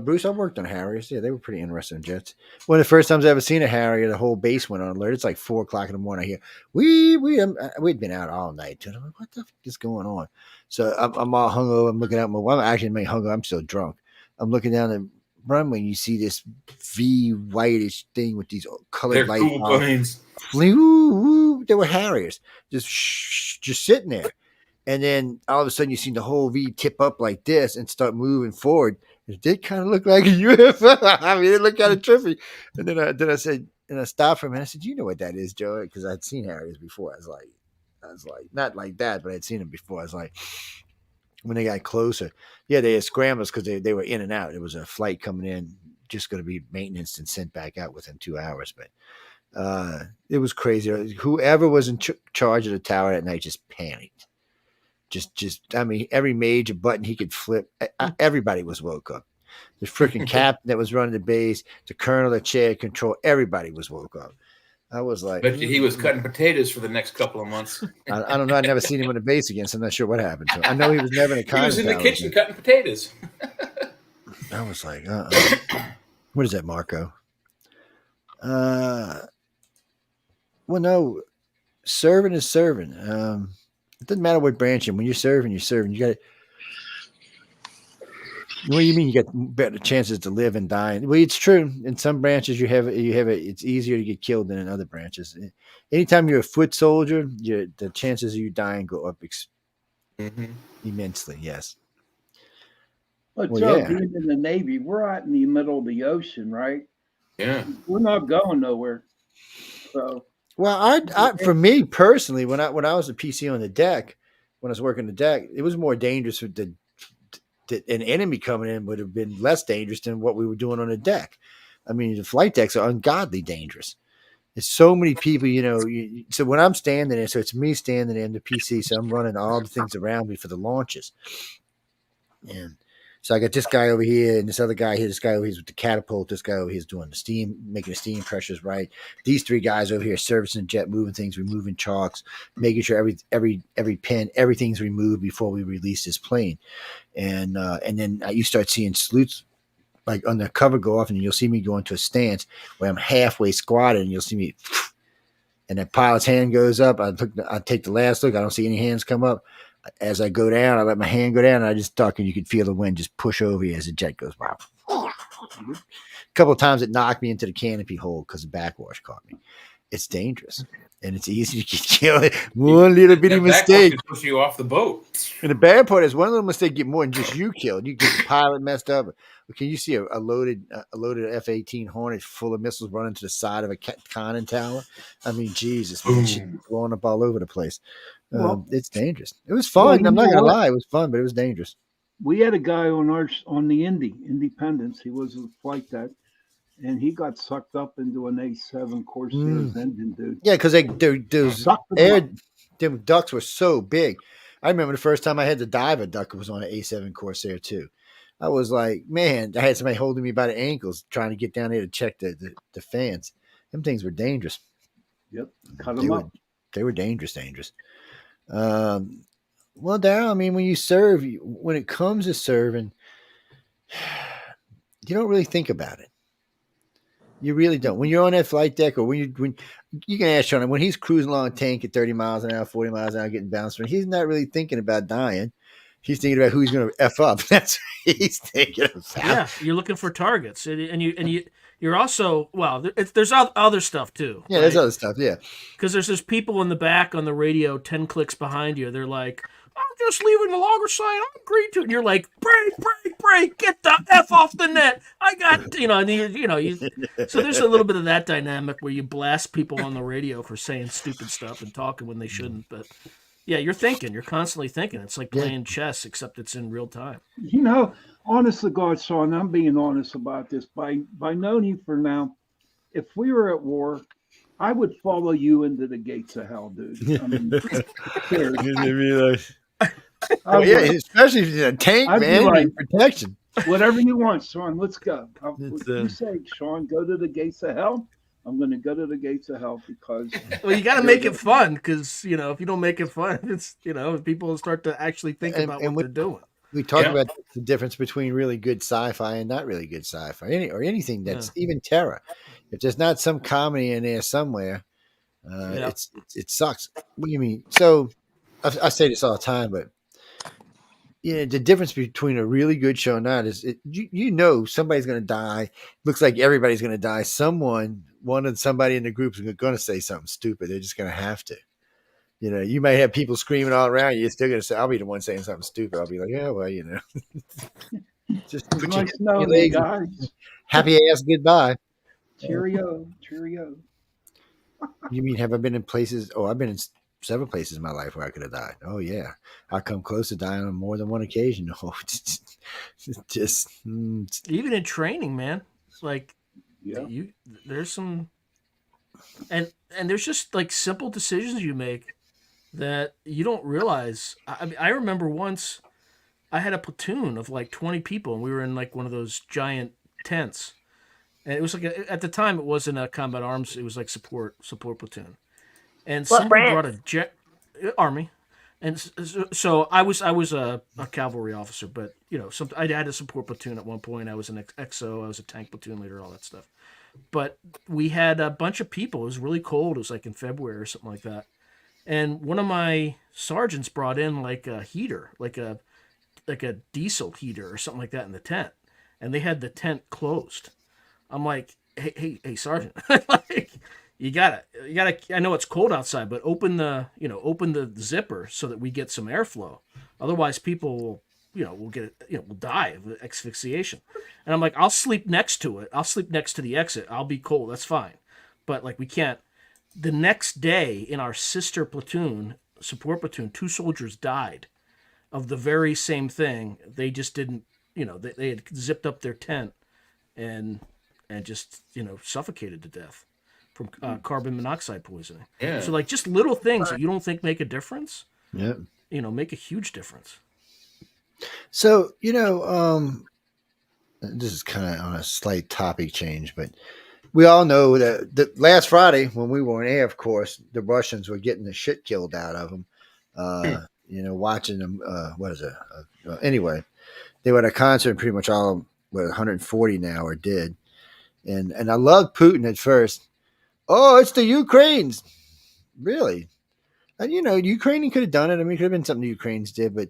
Bruce, I worked on Harriers. Yeah, they were pretty interesting jets. One of the first times I ever seen a Harrier, the whole base went on alert. It's like 4:00 in the morning. I hear we'd been out all night. I'm like, what the fuck is going on? So I'm all hungover. I'm looking out my. Well, I'm actually hungover. I'm still drunk. I'm looking down the runway, and you see this V whitish thing with these colored lights. Cool planes. They were Harriers, just sitting there. And then all of a sudden, you see the whole V tip up like this and start moving forward. It did kind of look like a UFO. I mean, it looked kind of trippy. And then I said, and I stopped for a minute. I said, "You know what that is, Joe?" Because I'd seen Harriers before. I was like, not like that, but I'd seen them before. I was like, when they got closer, yeah, they had scramblers because they were in and out. It was a flight coming in just going to be maintenance and sent back out within 2 hours. But it was crazy. Whoever was in charge of the tower that night just panicked. I mean, every major button he could flip, everybody was woke up. The freaking captain that was running the base, the colonel that chaired control, everybody was woke up. I was like, Bet you he was cutting potatoes for the next couple of months. I don't know. I'd never seen him on the base again, so I'm not sure what happened to him. I know he was never in a He was in the tower kitchen again. cutting potatoes. I was like, what is that, Marco? Well, no, serving is serving. It doesn't matter what branch you're in. When you're serving, you're serving. You got to. What do you mean you got better chances to live and die? Well, it's true. In some branches, it's easier to get killed than in other branches. Anytime you're a foot soldier, the chances of you dying go up immensely. Yes. But Well, Joe, yeah. being in the Navy, we're out in the middle of the ocean, right? Yeah. We're not going nowhere. So Well, for me personally, when I was a PC on the deck, when I was working the deck, it was more dangerous for an enemy coming in would have been less dangerous than what we were doing on the deck. I mean, the flight decks are ungodly dangerous. There's so many people, so when I'm standing there, so it's me standing in the PC, so I'm running all the things around me for the launches. And so I got this guy over here and this other guy here, this guy over here with the catapult, this guy over here is doing the steam, making the steam pressures right. These three guys over here servicing the jet, moving things, removing chalks, making sure every pin, everything's removed before we release this plane. And then you start seeing salutes like on the cover go off, and you'll see me go into a stance where I'm halfway squatted, and you'll see me, and that pilot's hand goes up. I take the last look. I don't see any hands come up. As I go down, I let my hand go down, and I just duck, and you could feel the wind just push over you as the jet goes by. A couple of times it knocked me into the canopy hole because the backwash caught me. It's dangerous, and it's easy to get killed. One little bitty mistake can push you off the boat. And the bad part is one little mistake get more than just you killed. You get the pilot messed up. Can you see a loaded F-18 Hornet full of missiles running to the side of a conning tower? I mean, Jesus, man, shit blowing up all over the place. It's dangerous. It was fun. Well, I'm not gonna lie, it was fun, but it was dangerous. we had a guy on the Independence. He was a flight deck, and he got sucked up into an A7 Corsair's engine, dude. Yeah, because them ducks were so big. I remember the first time I had to dive a duck was on an A7 Corsair too. I was like, man, I had somebody holding me by the ankles trying to get down there to check the fans. Them things were dangerous. Yep, cut them up. They were dangerous. Well, Darryl, I mean, when you serve, when it comes to serving, you don't really think about it. You really don't. When you're on that flight deck, or when you can ask Sean, when he's cruising along a tank at 30 miles an hour, 40 miles an hour, getting bounced around, he's not really thinking about dying. He's thinking about who he's going to F up. That's what he's thinking about. Yeah, you're looking for targets, and you're also there's other stuff too. Yeah, there's other stuff. Yeah, because there's people in the back on the radio 10 clicks behind you. They're like, I'm just leaving the longer side. I'm agreed to it. And you're like, break, get the F off the net. I got, so there's a little bit of that dynamic where you blast people on the radio for saying stupid stuff and talking when they shouldn't. But yeah, you're constantly thinking. It's like playing chess, except it's in real time. Honest to God, Sean, I'm being honest about this. By knowing you for now, if we were at war, I would follow you into the gates of hell, dude. I mean, especially if you're a tank, man, like, protection. Whatever you want, Sean, let's go. You say, Sean, go to the gates of hell. I'm going to go to the gates of hell because. Well, you got to make it fun because, if you don't make it fun, it's, people will start to actually think about what they're doing. We talk about the difference between really good sci-fi and not really good sci-fi, or anything that's even terror. If there's not some comedy in there somewhere, it sucks. What do you mean? So I say this all the time, but the difference between a really good show and not is somebody's going to die. Looks like everybody's going to die. Somebody in the group is going to say something stupid. They're just going to have to. You might have people screaming all around you. You're still going to say, I'll be the one saying something stupid. I'll be like, yeah, well, just put your legs, guys. Happy ass goodbye. Cheerio. You mean, have I been in places? Oh, I've been in several places in my life where I could have died. Oh, yeah. I come close to dying on more than one occasion. Oh, just even in training, man. Like Yeah. there's some, and there's just like simple decisions you make that you don't realize. I mean, I remember once I had a platoon of like 20 people, and we were in like one of those giant tents. And it was like at the time it wasn't a combat arms; it was like support platoon. And What somebody brought branch? a jet army, and so I was a cavalry officer, but you know, I had a support platoon at one point. I was an XO, I was a tank platoon leader, all that stuff. But we had a bunch of people. It was really cold. It was like in February or something like that. And one of my sergeants brought in like a heater, like a diesel heater or something like that in the tent, and they had the tent closed. I'm like, hey, sergeant, like, you gotta. I know it's cold outside, but open the zipper so that we get some airflow. Otherwise, people will, will die of asphyxiation. And I'm like, I'll sleep next to it. I'll sleep next to the exit. I'll be cold. That's fine. But like, we can't. The next day, in our sister platoon, support platoon, 2 soldiers died of the very same thing. They just didn't, they had zipped up their tent and just, suffocated to death from carbon monoxide poisoning. Yeah. So like just little things that you don't think make a difference, Yeah. Make a huge difference. So, this is kind of on a slight topic change, but we all know that last Friday when we were in air, of course, the Russians were getting the shit killed out of them. Watching them, anyway, they were at a concert and pretty much all, 140 now are dead. And I loved Putin at first. Oh, it's the Ukrainians. Really? And, Ukraine could have done it. I mean, it could have been something the Ukrainians did. But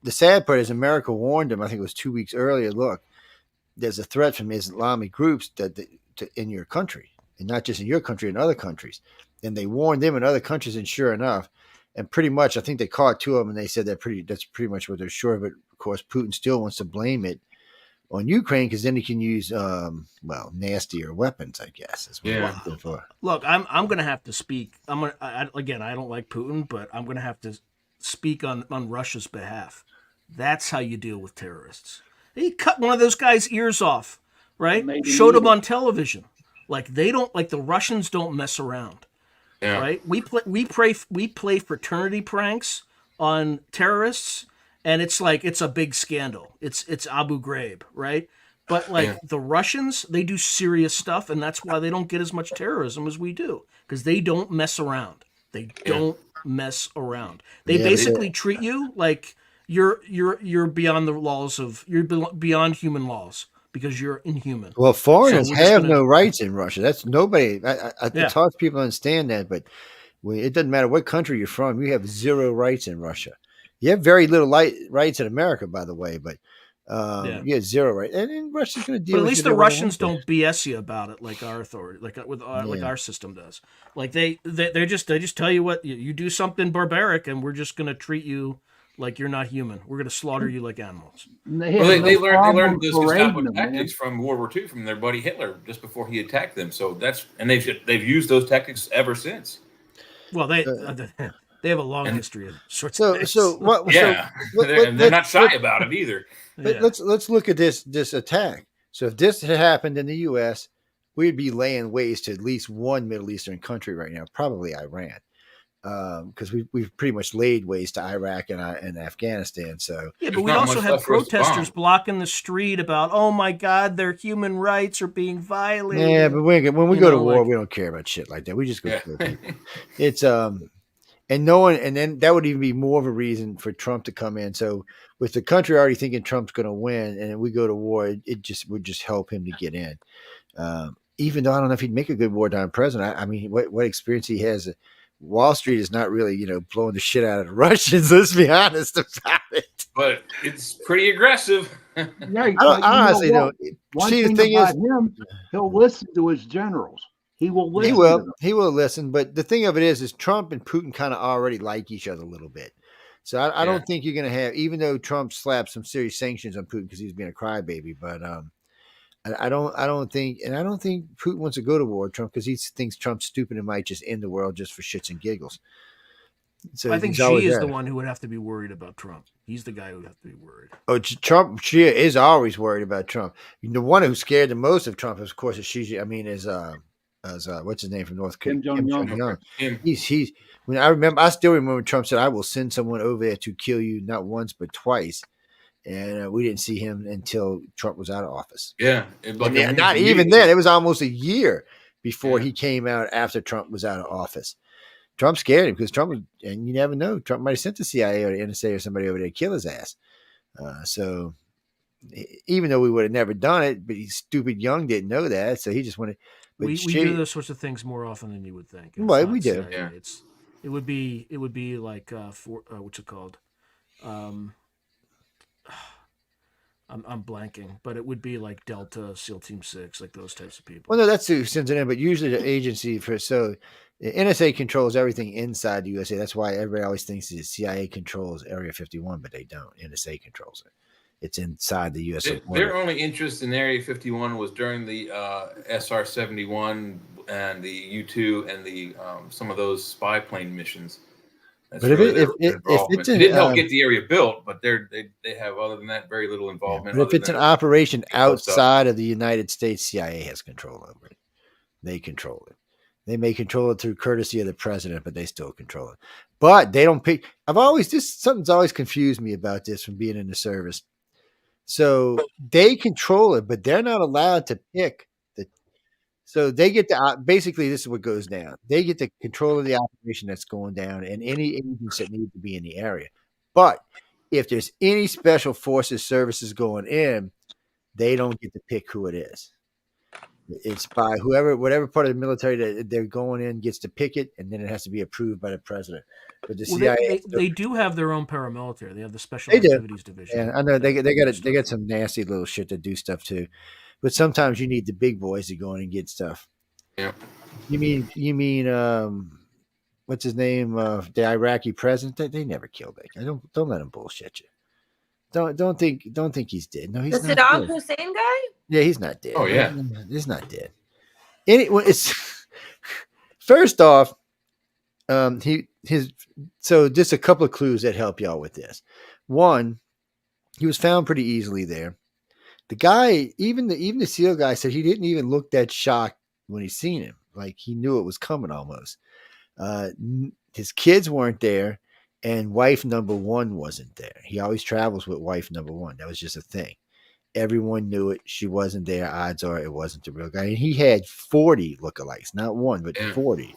the sad part is America warned them, I think it was 2 weeks earlier, look, there's a threat from Islamic groups in your country. And not just in your country, in other countries. And they warned them in other countries, and sure enough, and pretty much, I think they caught 2 of them, and they said that's pretty much what they're sure. But, of course, Putin still wants to blame it on Ukraine because then he can use nastier weapons, I guess. Is what Yeah. I'm looking for. Look, I'm gonna have to speak. Again, I don't like Putin, but I'm gonna have to speak on Russia's behalf. That's how you deal with terrorists. He cut one of those guys' ears off, right? Made him Showed eat him it. on television. Like they don't, like the Russians don't mess around, Yeah. right? We play fraternity pranks on terrorists, and it's like it's a big scandal. It's Abu Ghraib, right? But like the Russians, they do serious stuff, and that's why they don't get as much terrorism as we do, because they don't mess around. They don't mess around. They basically treat you like you're beyond the laws of beyond human laws because you're inhuman. Well, foreigners So we're just have gonna- no rights in Russia. That's nobody. It's hard for people to understand that, but it doesn't matter what country you're from. You have 0 rights in Russia. You have very little rights in America, by the way, but you have 0 rights. And Russia's going to deal But at with least you the the way they Russians want to. don't BS you about it like our authority, like our system does. Like they just tell you what you do something barbaric, and we're just going to treat you like you're not human. We're going to slaughter you like animals. And Well, they learned those Gestapo parading them, man. tactics from World War II from their buddy Hitler just before he attacked them. So they've used those tactics ever since. Well, they have a long history of sorts So, of things. so what? Yeah, so, they're not shy about it either. Let's look at this attack. So if this had happened in the U.S., we'd be laying waste to at least one Middle Eastern country right now, probably Iran, because we've pretty much laid waste to Iraq and Afghanistan. So yeah, but There's we not also much have left for us to protesters bomb. blocking the street about, oh my God, their human rights are being violated. yeah, but when we You go to know, war, like- we don't care about shit like that. We just go Yeah. kill people. It's and no one, and then that would even be more of a reason for Trump to come in. So with the country already thinking Trump's going to win, and we go to war, it just would just help him to get in. Even though I don't know if he'd make a good wartime president. I mean, what experience he has. Wall Street is not really, blowing the shit out of the Russians. Let's be honest about it. But it's pretty aggressive. Yeah, I honestly don't. One See, the thing thing about is, him, he'll listen to his generals. He will listen. he To them. will listen. But the thing of it is Trump and Putin kind of already like each other a little bit. So I don't think you're going to have, even though Trump slapped some serious sanctions on Putin because he's being a crybaby. But I don't think Putin wants to go to war with Trump because he thinks Trump's stupid and might just end the world just for shits and giggles. So I think he's always Xi is there. the one who would have to be worried about Trump. He's the guy who would have to be worried. Oh, Trump. Xi is always worried about Trump. The one who's scared the most of Trump, of course, is Xi. I mean, is what's his name from North Korea? Kim Jong-un. Jong-un. Him. He's. When I still remember Trump said, "I will send someone over there to kill you, not once but twice." And we didn't see him until Trump was out of office. Yeah. And not even then. It was almost a year before he came out after Trump was out of office. Trump scared him because Trump was, and you never know, Trump might have sent the CIA or the NSA or somebody over there to kill his ass. So even though we would have never done it, but he's stupid young, didn't know that. So he just wanted. We do those sorts of things more often than you would think. Well, we do. CIA. It would be like what's it called? I'm blanking, but it would be like Delta, SEAL Team 6, like those types of people. Well, no, that's who sends it in, but usually the agency the NSA controls everything inside the USA. That's why everybody always thinks the CIA controls Area 51, but they don't. NSA controls it. It's inside the U.S. Their only interest in Area 51 was during the SR-71 and the U-2 and the some of those spy plane missions. That's but really if it's they didn't help get the area built, but they have, other than that, very little involvement. But if it's an operation outside of the United States, CIA has control over it. They control it. They may control it through courtesy of the president, but they still control it. But they don't pick. Something's always confused me about this from being in the service. So they control it, but they're not allowed to pick so they get basically this is what goes down. They get the control of the operation that's going down and any agents that need to be in the area. But if there's any special forces services going in, they don't get to pick who it is. It's by whatever part of the military that they're going in gets to pick it, and then it has to be approved by the president. But the CIA, they do have their own paramilitary. They have the Special Activities Division. Yeah, I know they got some nasty little shit that do stuff too. But sometimes you need the big boys to go in and get stuff. Yeah. You mean what's his name? The Iraqi president? They never killed that guy. Don't let him bullshit you. Don't think he's dead. No, he's the not Saddam dead. Hussein guy? Yeah, he's not dead. Oh yeah, he's not dead. First off, so just a couple of clues that help y'all with this. One, he was found pretty easily there. The guy, even the SEAL guy, said he didn't even look that shocked when he seen him. Like he knew it was coming almost. His kids weren't there, and wife number one wasn't there. He always travels with wife number one. That was just a thing. Everyone knew it. She wasn't there. Odds are it wasn't the real guy. And he had 40 lookalikes, not one, but 40.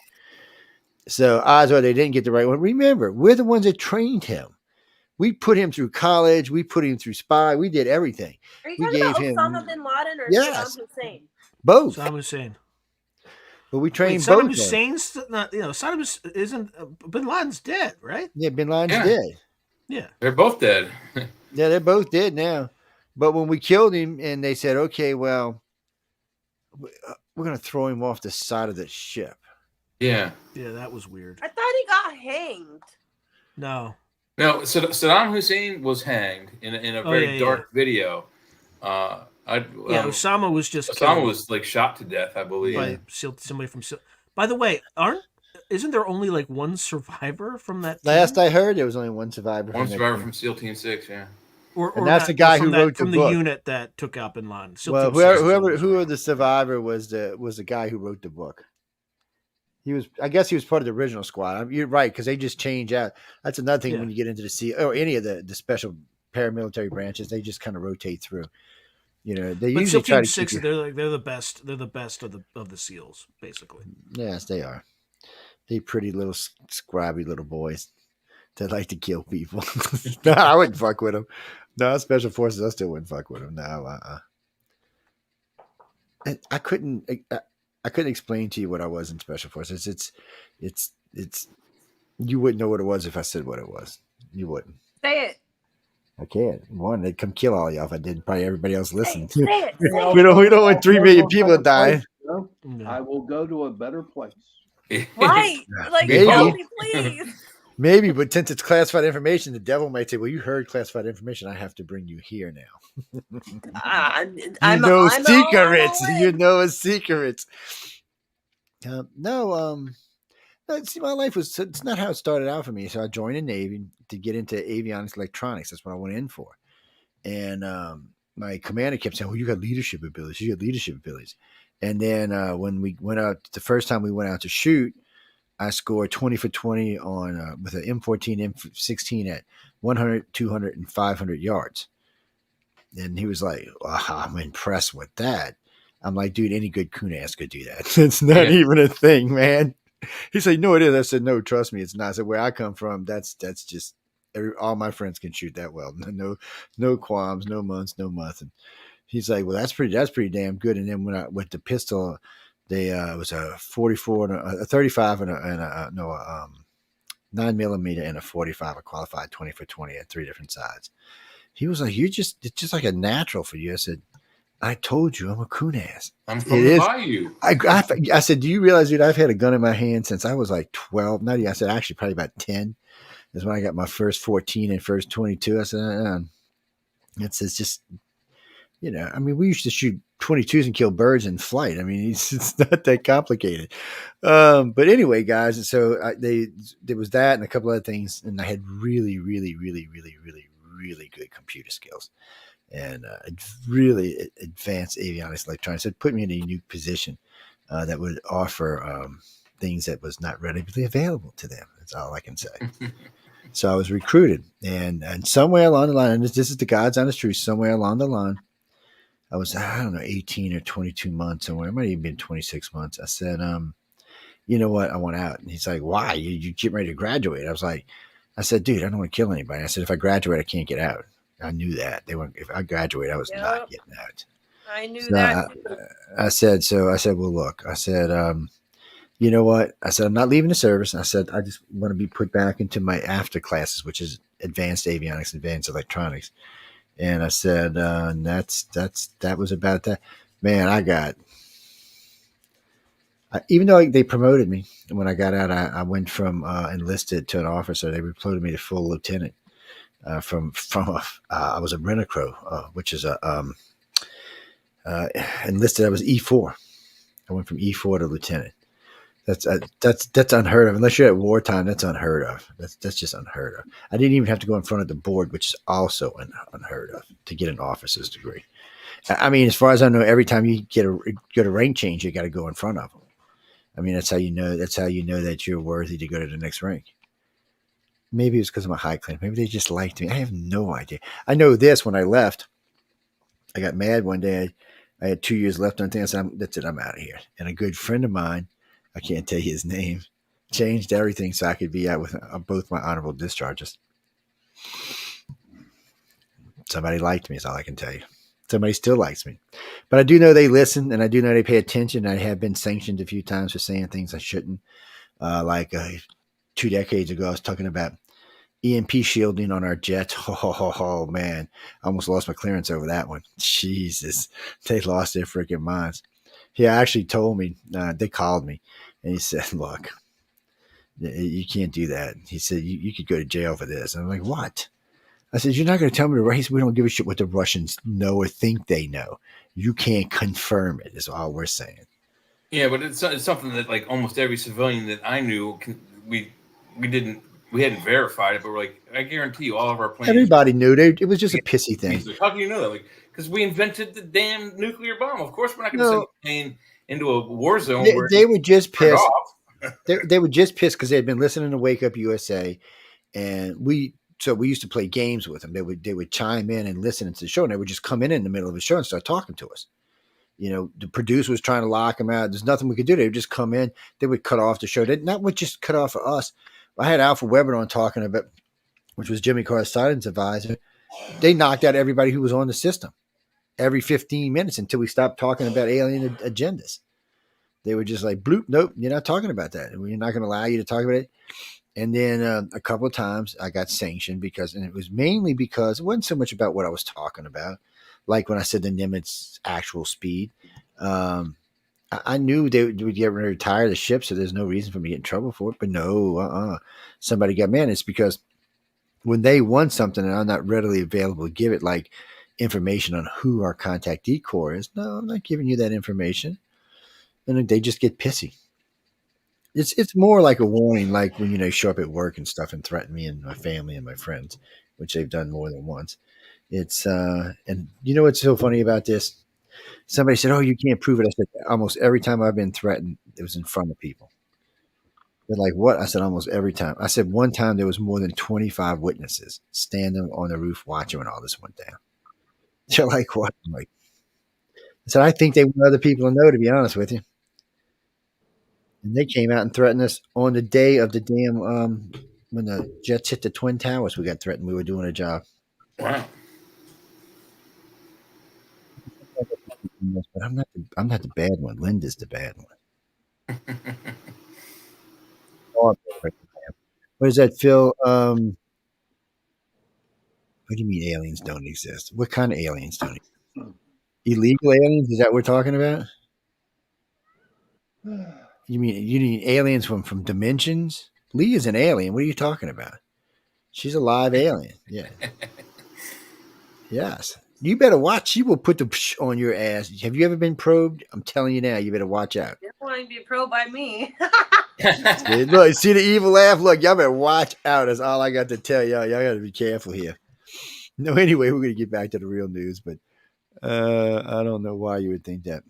So odds are they didn't get the right one. Remember, we're the ones that trained him. We put him through college. We put him through spy. We did everything. Are you talking about Osama bin Laden or Yes. Saddam Hussein? Both. Saddam Hussein. But we trained Saddam both. Hussein's not. Saddam isn't. Bin Laden's dead, right? Yeah, Bin Laden's dead. Yeah, they're both dead. Yeah, they're both dead now. But when we killed him, and they said, "Okay, well, we're going to throw him off the side of the ship." Yeah, that was weird. I thought he got hanged. No, Saddam Hussein was hanged in a very dark video. Osama was just was like shot to death, I believe, by somebody from. By the way, isn't there only like one survivor from that? Last I heard, there was only one survivor. One survivor from SEAL Team 6, yeah. And that's the guy who wrote the book. The unit that took out Bin Laden. Well, whoever the survivor was the guy who wrote the book. I guess he was part of the original squad. You're right, because they just change out. That's another thing when you get into the sea or any of the special paramilitary branches, they just kind of rotate through. You know, they usually try to keep 6. They're the best. They're the best of the SEALs, basically. Yes, they are. They pretty little scrabby little boys that like to kill people. No, I wouldn't fuck with them. No, special forces, I still wouldn't fuck with them. No, I couldn't explain to you what I was in special forces. It's you wouldn't know what it was if I said what it was. You wouldn't. Say it. I can't. One, they'd come kill all y'all if I did. Probably everybody else listened. Say it. We don't want 3 million people dying. I will go to a better place. Right. Like, Maybe. tell me, please. Maybe, but since it's classified information, the devil might say, "Well, you heard classified information. I have to bring you here now." I'm secrets. You know secrets. See, my life was, it's not how it started out for me. So I joined the Navy to get into avionics electronics. That's what I went in for. And my commander kept saying, well, you got leadership abilities. You got leadership abilities. And then when we went out, the first time we went out to shoot, I scored 20 for 20 on with an M14, M16 at 100, 200, and 500 yards. And he was like, wow, I'm impressed with that. I'm like, dude, any good coon ass could do that. It's not even a thing, man. He said, no, it is. I said, no, trust me, it's not. I said, where I come from, that's just all my friends can shoot that well. No qualms, no months, no nothing. He's like, well, that's pretty damn good. And then when I with the pistol, they it was a 44 and a 35 and a 9mm and a 45. I qualified 20 for 20 at 3 different sides. He was like, it's just like a natural for you. I said, I told you I'm a coon ass. I'm from the bayou. I said, do you realize, dude, I've had a gun in my hand since I was like 12. Not even, I said, actually probably about 10 is when I got my first 14 and first 22. I said, it's just, I mean, we used to shoot 22s and kill birds in flight. I mean, it's not that complicated. But anyway, guys, so there was that and a couple other things. And I had really, really, really, really, really, really good computer skills and really advanced avionics electronics. It put me in a unique position that would offer things that was not readily available to them. That's all I can say. So I was recruited, and somewhere along the line, and this is the God's honest truth, somewhere along the line, I was, 18 or 22 months somewhere. It might have even been 26 months. I said, you know what? I want out. And he's like, why? You get ready to graduate. I said, dude, I don't want to kill anybody. I said, if I graduate, I can't get out. I knew that. If I graduate, I was not getting out. I knew that. I said, well, look, I said, you know what? I said, I'm not leaving the service. I said, I just want to be put back into my after classes, which is advanced avionics, advanced electronics. And I said, that was about that. Man, even though they promoted me when I got out, I went from enlisted to an officer. They promoted me to full lieutenant. I was a rent-a-crow, which is enlisted. I was E4. I went from E4 to lieutenant. That's unheard of. Unless you're at wartime, that's unheard of. That's just unheard of. I didn't even have to go in front of the board, which is also unheard of, to get an officer's degree. I mean, as far as I know, every time you get a rank change, you got to go in front of them. I mean, that's how you know that you're worthy to go to the next rank. Maybe it's because I'm a high claim. Maybe they just liked me. I have no idea. I know this: when I left, I got mad one day. I had 2 years left on things. I said, that's it. I'm out of here. And a good friend of mine, I can't tell you his name, changed everything so I could be out with both my honorable discharges. Somebody liked me is all I can tell you. Somebody still likes me. But I do know they listen, and I do know they pay attention. I have been sanctioned a few times for saying things I shouldn't. 2 decades ago, I was talking about EMP shielding on our jets. Oh, man. I almost lost my clearance over that one. Jesus. They lost their freaking minds. He actually told me, they called me, and he said, look, you can't do that. He said, you could go to jail for this. And I'm like, what? I said, you're not going to tell me the race. We don't give a shit what the Russians know or think they know. You can't confirm it is all we're saying. Yeah, but it's something that like almost every civilian that I knew, we hadn't verified it, but we're like, I guarantee you all of our planes. Everybody knew. It was just a pissy thing. How do you know that? Like, because we invented the damn nuclear bomb. Of course, we're not going to send a plane into a war zone. They were just pissed. They were just pissed because they had been listening to Wake Up USA, and we used to play games with them. They would chime in and listen to the show, and they would just come in the middle of the show and start talking to us. The producer was trying to lock them out. There's nothing we could do. They would just come in. They would cut off the show. They not would just cut off for us. I had Alpha Weber on talking about, which was Jimmy Carter's silence advisor. They knocked out everybody who was on the system every 15 minutes until we stopped talking about alien agendas. They were just like, bloop, nope, you're not talking about that. We're not going to allow you to talk about it. And then a couple of times I got sanctioned and it was mainly because it wasn't so much about what I was talking about. Like when I said the Nimitz actual speed, I knew they would get ready to retire the ship, so there's no reason for me to get in trouble for it. But no, somebody got mad. It's because when they want something and I'm not readily available to give it, like information on who our contactee core is, no, I'm not giving you that information. And they just get pissy. It's more like a warning, like when they show up at work and stuff and threaten me and my family and my friends, which they've done more than once. It's and you know what's so funny about this? Somebody said, "Oh, you can't prove it." I said, "Almost every time I've been threatened, it was in front of people." They're like, "What?" I said, "Almost every time." I said, "One time there was more than 25 witnesses standing on the roof watching when all this went down." They're like, "What?" I'm like, I said, "I think they want other people to know, to be honest with you." And they came out and threatened us on the day of the damn when the jets hit the Twin Towers. We got threatened. We were doing a job. Wow. But I'm not the bad one. Linda's the bad one. Oh, what is that, Phil? What do you mean aliens don't exist? What kind of aliens don't exist? Illegal aliens? Is that what we're talking about? You mean aliens from dimensions? Lee is an alien. What are you talking about? She's a live alien. Yeah. Yes. You better watch. She will put the psh on your ass. Have you ever been probed? I'm telling you now. You better watch out. You're wanting to be probed by me. Look, see the evil laugh? Look, y'all better watch out. That's all I got to tell y'all. Y'all got to be careful here. No, anyway, we're going to get back to the real news, but I don't know why you would think that.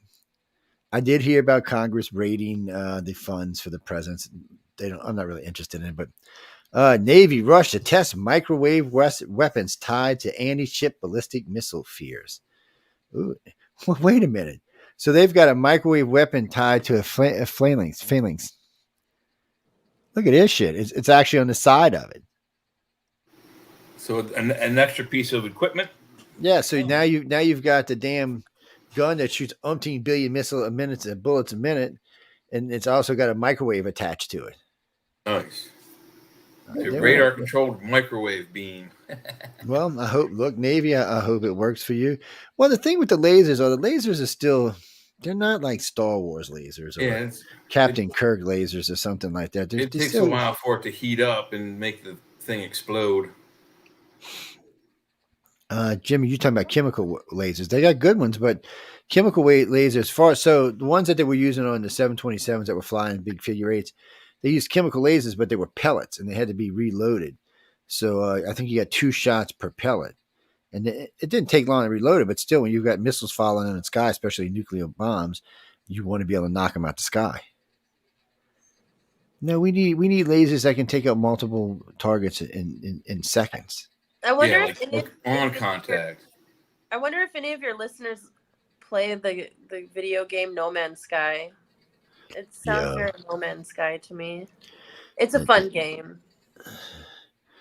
I did hear about Congress raiding the funds for the presidents. I'm not really interested in it, but Navy rushed to test microwave weapons tied to anti-ship ballistic missile fears. Ooh, wait a minute. So they've got a microwave weapon tied to a phalanx. Look at this shit. It's actually on the side of it. So an extra piece of equipment. Yeah. So now you've got the damn gun that shoots umpteen billion bullets a minute, and it's also got a microwave attached to it. Nice. A radar-controlled microwave beam. Well, I hope. Look, Navy, I hope it works for you. Well, the thing with the lasers are still. They're not like Star Wars lasers or Captain Kirk lasers or something like that. It takes a while for it to heat up and make the thing explode. Jimmy, you're talking about chemical lasers. They got good ones, but chemical lasers, so the ones that they were using on the 727s that were flying big figure eights, they used chemical lasers, but they were pellets and they had to be reloaded. So I think you got 2 shots per pellet. And it didn't take long to reload it, but still, when you've got missiles falling in the sky, especially nuclear bombs, you want to be able to knock them out the sky. No, we need lasers that can take out multiple targets in seconds. I wonder if on contact. I wonder if any of your listeners play the video game No Man's Sky. It sounds very No Man's Sky to me. It's a fun game.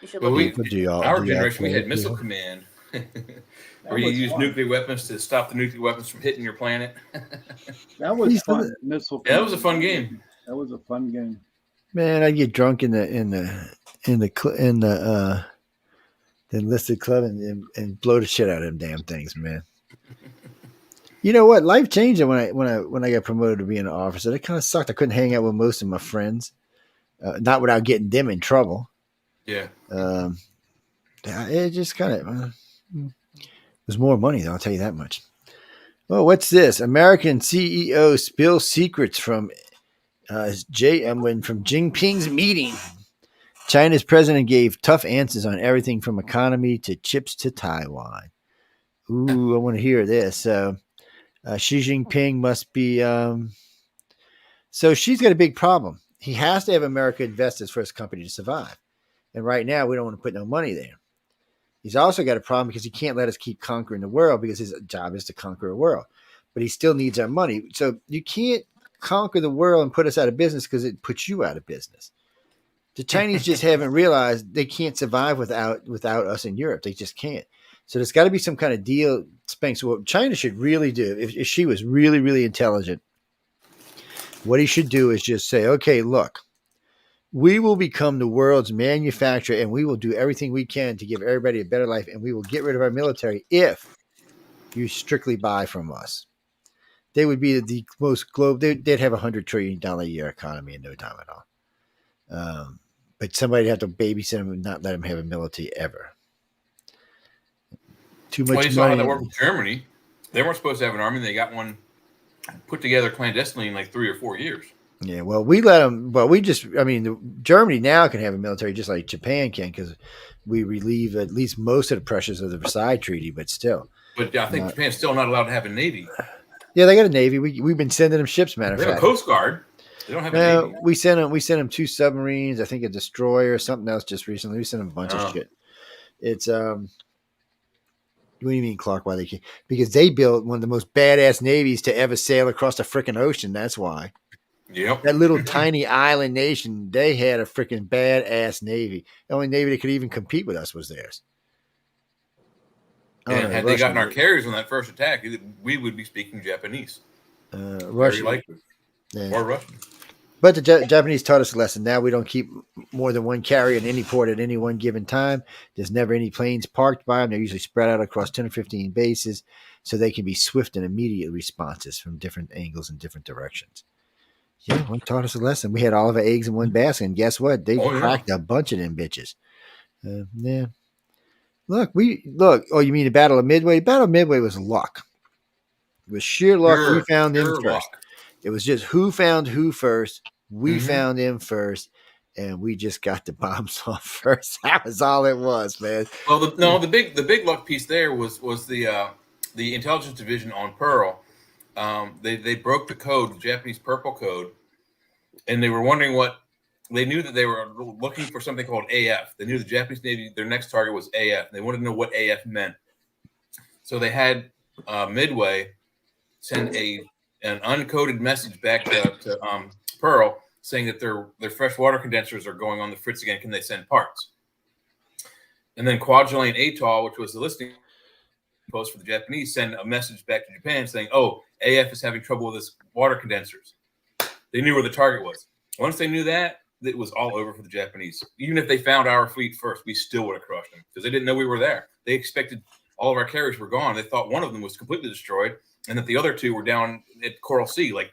You should look our generation, we had Missile Command. Where you use nuclear weapons to stop the nuclear weapons from hitting your planet. That was fun. Missile. Yeah, that was a fun game. That was a fun game. Man, I get drunk in the enlisted club and blow the shit out of them damn things, man. You know what? Life changed when I got promoted to being an officer. It kind of sucked. I couldn't hang out with most of my friends, not without getting them in trouble. Yeah. It just kind of was more money, though. I'll tell you that much. Well, what's this? American CEO spills secrets from Jinping's meeting. China's president gave tough answers on everything from economy to chips to Taiwan. Ooh, I want to hear this. Xi Jinping must be. So she's got a big problem. He has to have America investors for his company to survive. And right now, we don't want to put no money there. He's also got a problem because he can't let us keep conquering the world because his job is to conquer a world. But he still needs our money. So you can't conquer the world and put us out of business because it puts you out of business. The Chinese just haven't realized they can't survive without us in Europe. They just can't. So there's got to be some kind of deal. So what China should really do, if she was really, really intelligent, what he should do is just say, okay, look, we will become the world's manufacturer and we will do everything we can to give everybody a better life. And we will get rid of our military if you strictly buy from us. They would be the most global. They'd have $100 trillion a year economy in no time at all. But somebody'd have to babysit them and not let them have a military ever. Too much money. You saw how that worked with Germany. They weren't supposed to have an army. They got one put together clandestinely in like 3 or 4 years. Yeah, well, we let them. Well, we just. I mean, Germany now can have a military just like Japan can because we relieve at least most of the pressures of the Versailles Treaty. But still, But I think Japan's still not allowed to have a navy. yeah, they got a navy. We've been sending them ships. Matter of They have a fact, Coast Guard. They don't have a navy. we sent them. We sent them 2 submarines. I think a destroyer, something else just recently. We sent them a bunch of shit. It's What do you mean, Clark? Why they can't? Because they built one of the most badass navies to ever sail across the freaking ocean. That's why. Yep. That little tiny island nation, they had a freaking badass navy. The only navy that could even compete with us was theirs. And had they gotten our carriers on that first attack, we would be speaking Japanese. Russian. Very likely. Yeah. Or Russian. But the Japanese taught us a lesson. Now we don't keep more than one carrier in any port at any one given time. There's never any planes parked by them. They're usually spread out across 10 or 15 bases so they can be swift and immediate responses from different angles and different directions. Yeah, one taught us a lesson. We had all of our eggs in one basket, and guess what? They cracked a bunch of them bitches. Yeah. Look. Oh, you mean the Battle of Midway? The Battle of Midway was luck. It was sheer luck. We found them first. Luck. It was just who found who first. We found him first, and we just got the bombs off first. That was all it was, man. Well, the big luck piece there was the intelligence division on Pearl. They broke the code, the Japanese purple code, and they were wondering what they knew that they were looking for something called AF. They knew the Japanese Navy, their next target was AF. They wanted to know what AF meant. So they had Midway send an uncoded message back to Pearl saying that their freshwater condensers are going on the fritz again. Can they send parts? And then Kwajalein Atoll, which was the listening post for the Japanese, send a message back to Japan saying, "Oh, AF is having trouble with his water condensers." They knew where the target was. Once they knew that, it was all over for the Japanese. Even if they found our fleet first, we still would have crushed them because they didn't know we were there. They expected all of our carriers were gone. They thought one of them was completely destroyed and that the other 2 were down at Coral Sea, like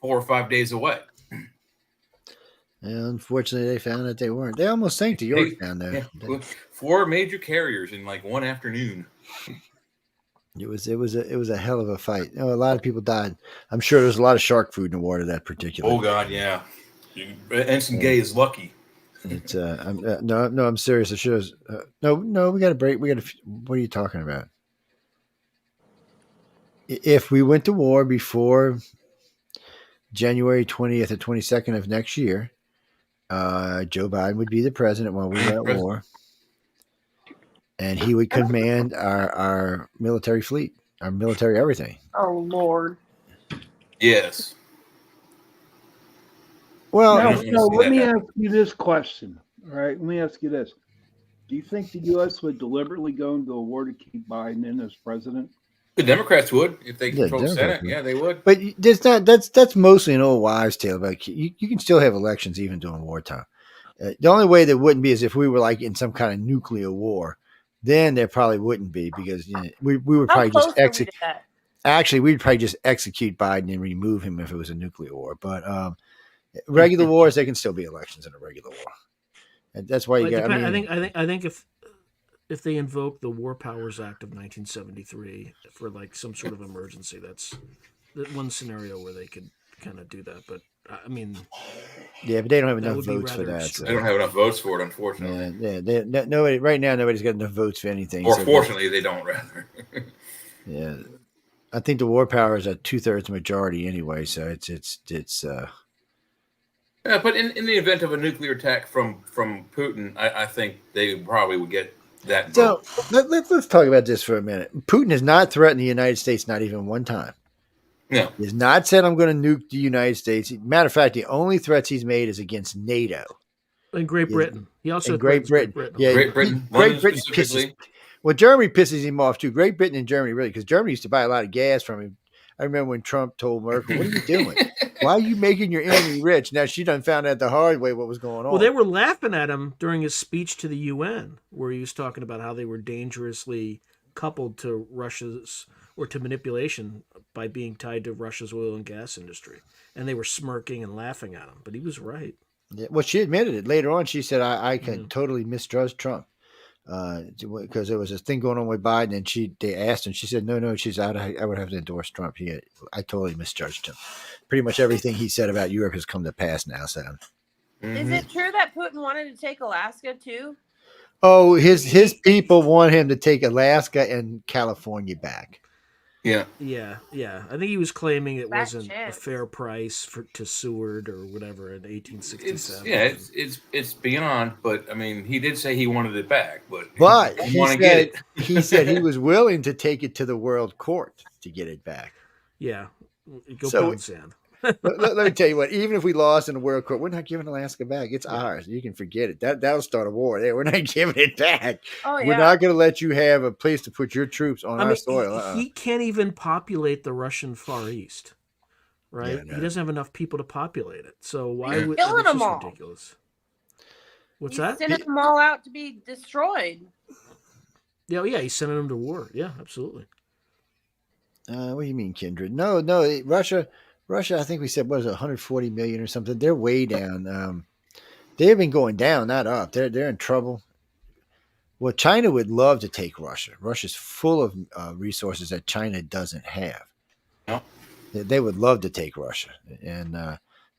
4 or 5 days away. And unfortunately, they found that they weren't. They almost sank to Yorktown there. Yeah, 4 major carriers in like one afternoon. It was a hell of a fight. A lot of people died. I'm sure there was a lot of shark food in the water that particular. Oh God, yeah. Ensign Gay is lucky. It's I'm serious. I should have. No, we got a break. What are you talking about? If we went to war before January 20th or 22nd of next year, Joe Biden would be the president while we were at war, and he would command our military fleet, our military everything. Oh Lord. Yes. Well, so let me ask you this question. All right, let me ask you this: do you think the U.S. would deliberately go into a war to keep Biden in as president? The Democrats would if they control the Senate. Yeah, they would. But there's not. That's mostly an old wives' tale. But you can still have elections even during wartime. The only way that wouldn't be is if we were like in some kind of nuclear war. Then there probably wouldn't be because we would probably just execute. Actually, we'd probably just execute Biden and remove him if it was a nuclear war. But regular wars, there can still be elections in a regular war. And that's why you got. I think if they invoke the War Powers Act of 1973 for like some sort of emergency, that's one scenario where they could kind of do that. But I mean, yeah, but they don't have enough votes for that. So. They don't have enough votes for it, unfortunately. Yeah. Nobody right now. Nobody's got enough votes for anything. Or fortunately, they don't. Rather. Yeah, I think the war power is a 2/3 majority anyway. So it's. Yeah, but in the event of a nuclear attack from Putin, I think they probably would get that. So let's talk about this for a minute. Putin has not threatened the United States, not even one time. No. He has not said, I'm going to nuke the United States. Matter of fact, the only threats he's made is against NATO. And Great Britain. He also Great Britain. Yeah, Great Britain. Great Britain pisses. Well, Germany pisses him off too. Great Britain and Germany, really, because Germany used to buy a lot of gas from him. I remember when Trump told Merkel, what are you doing? Why are you making your enemy rich? Now she done found out the hard way what was going on. Well, they were laughing at him during his speech to the UN, where he was talking about how they were dangerously coupled to Russia's or to manipulation by being tied to Russia's oil and gas industry. And they were smirking and laughing at him. But he was right. Yeah, well, she admitted it. Later on, she said, I can totally mistrust Trump. because there was this thing going on with Biden, and they asked her, and she said, no, she's out. I would have to endorse Trump. I totally misjudged him. Pretty much everything he said about Europe has come to pass now. So, Is it true that Putin wanted to take Alaska too? oh, his people want him to take Alaska and California back. Yeah. Yeah. I think he was claiming it Fat wasn't a chance. fair price to Seward or whatever in 1867. It's beyond. But I mean, he did say he wanted it back. But he said he was willing to take it to the World Court to get it back. Yeah. Go So- pound sand. let me tell you what. Even if we lost in the World Court, we're not giving Alaska back. It's ours. You can forget it. That'll start a war. There, we're not giving it back. Oh yeah. We're not going to let you have a place to put your troops on our soil. He can't even populate the Russian Far East, right? Yeah, no. He doesn't have enough people to populate it. So why He's would killing it's them just all. ridiculous? What's He's that? sending them all out to be destroyed. Yeah, he's sending them to war. Yeah, absolutely. What do you mean, kindred? No, Russia. I think we said, what is it, 140 million or something? They're way down. They've been going down, not up. They're in trouble. Well, China would love to take Russia. Russia's full of resources that China doesn't have. No. They would love to take Russia,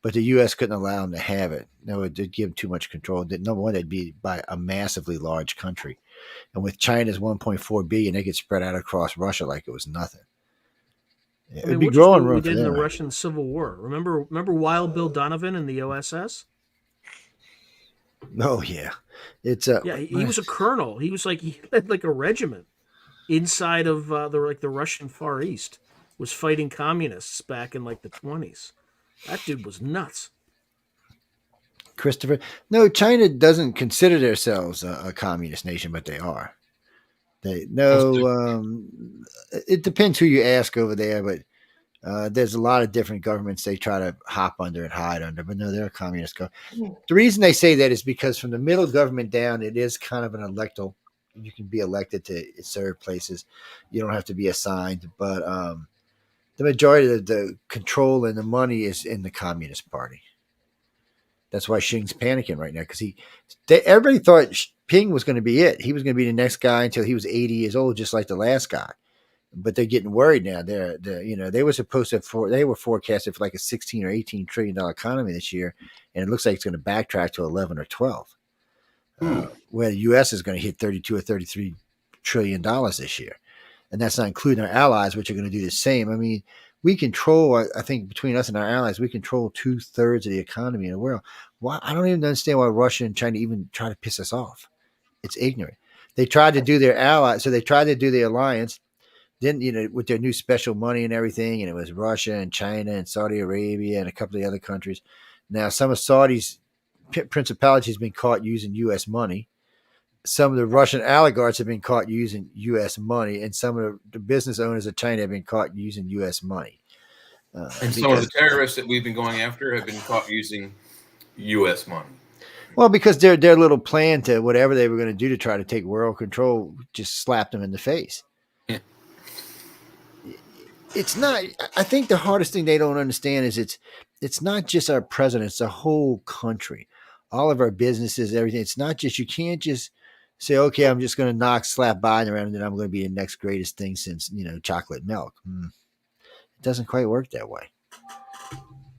but the U.S. couldn't allow them to have it. No, it'd give them too much control. Number one, they'd be by a massively large country, and with China's 1.4 billion, they could spread out across Russia like it was nothing. It'd be which is growing what room we for did in the them. Russian Civil War. Remember Wild Bill Donovan in the OSS? Oh yeah, it's He was a colonel. He led like a regiment inside of the Russian Far East. Was fighting communists back in like the 20s. That dude was nuts. Christopher. No, China doesn't consider themselves a communist nation, but they are. It depends who you ask over there, but there's a lot of different governments they try to hop under and hide under, but no, they're a communist government. The reason they say that is because from the middle government down, it is kind of an electoral. You can be elected to serve places. You don't have to be assigned, but the majority of the control and the money is in the Communist Party. That's why Xing's panicking right now because everybody thought Ping was going to be it. He was going to be the next guy until he was 80 years old, just like the last guy. But they're getting worried now. They were supposed to they were forecasted for like a 16 or 18 trillion dollar economy this year, and it looks like it's going to backtrack to 11 or 12. Where the U.S. is going to hit 32 or 33 trillion dollars this year, and that's not including our allies, which are going to do the same. I mean, we control. I think between us and our allies, we control 2/3 of the economy in the world. Why? I don't even understand why Russia and China even try to piss us off. It's ignorant. They tried to do their allies, so they tried to do the alliance. Then, with their new special money and everything, and it was Russia and China and Saudi Arabia and a couple of the other countries. Now, some of Saudi's principalities have been caught using U.S. money. Some of the Russian oligarchs have been caught using U.S. money, and some of the business owners of China have been caught using U.S. money. And some of the terrorists that we've been going after have been caught using U.S. money. Well, because their little plan to whatever they were going to do to try to take world control just slapped them in the face. Yeah. It's not. I think the hardest thing they don't understand is it's not just our president; it's the whole country, all of our businesses, everything. It's not just you can't just say, okay, I'm just going to slap Biden around, and then I'm going to be the next greatest thing since chocolate milk. It doesn't quite work that way.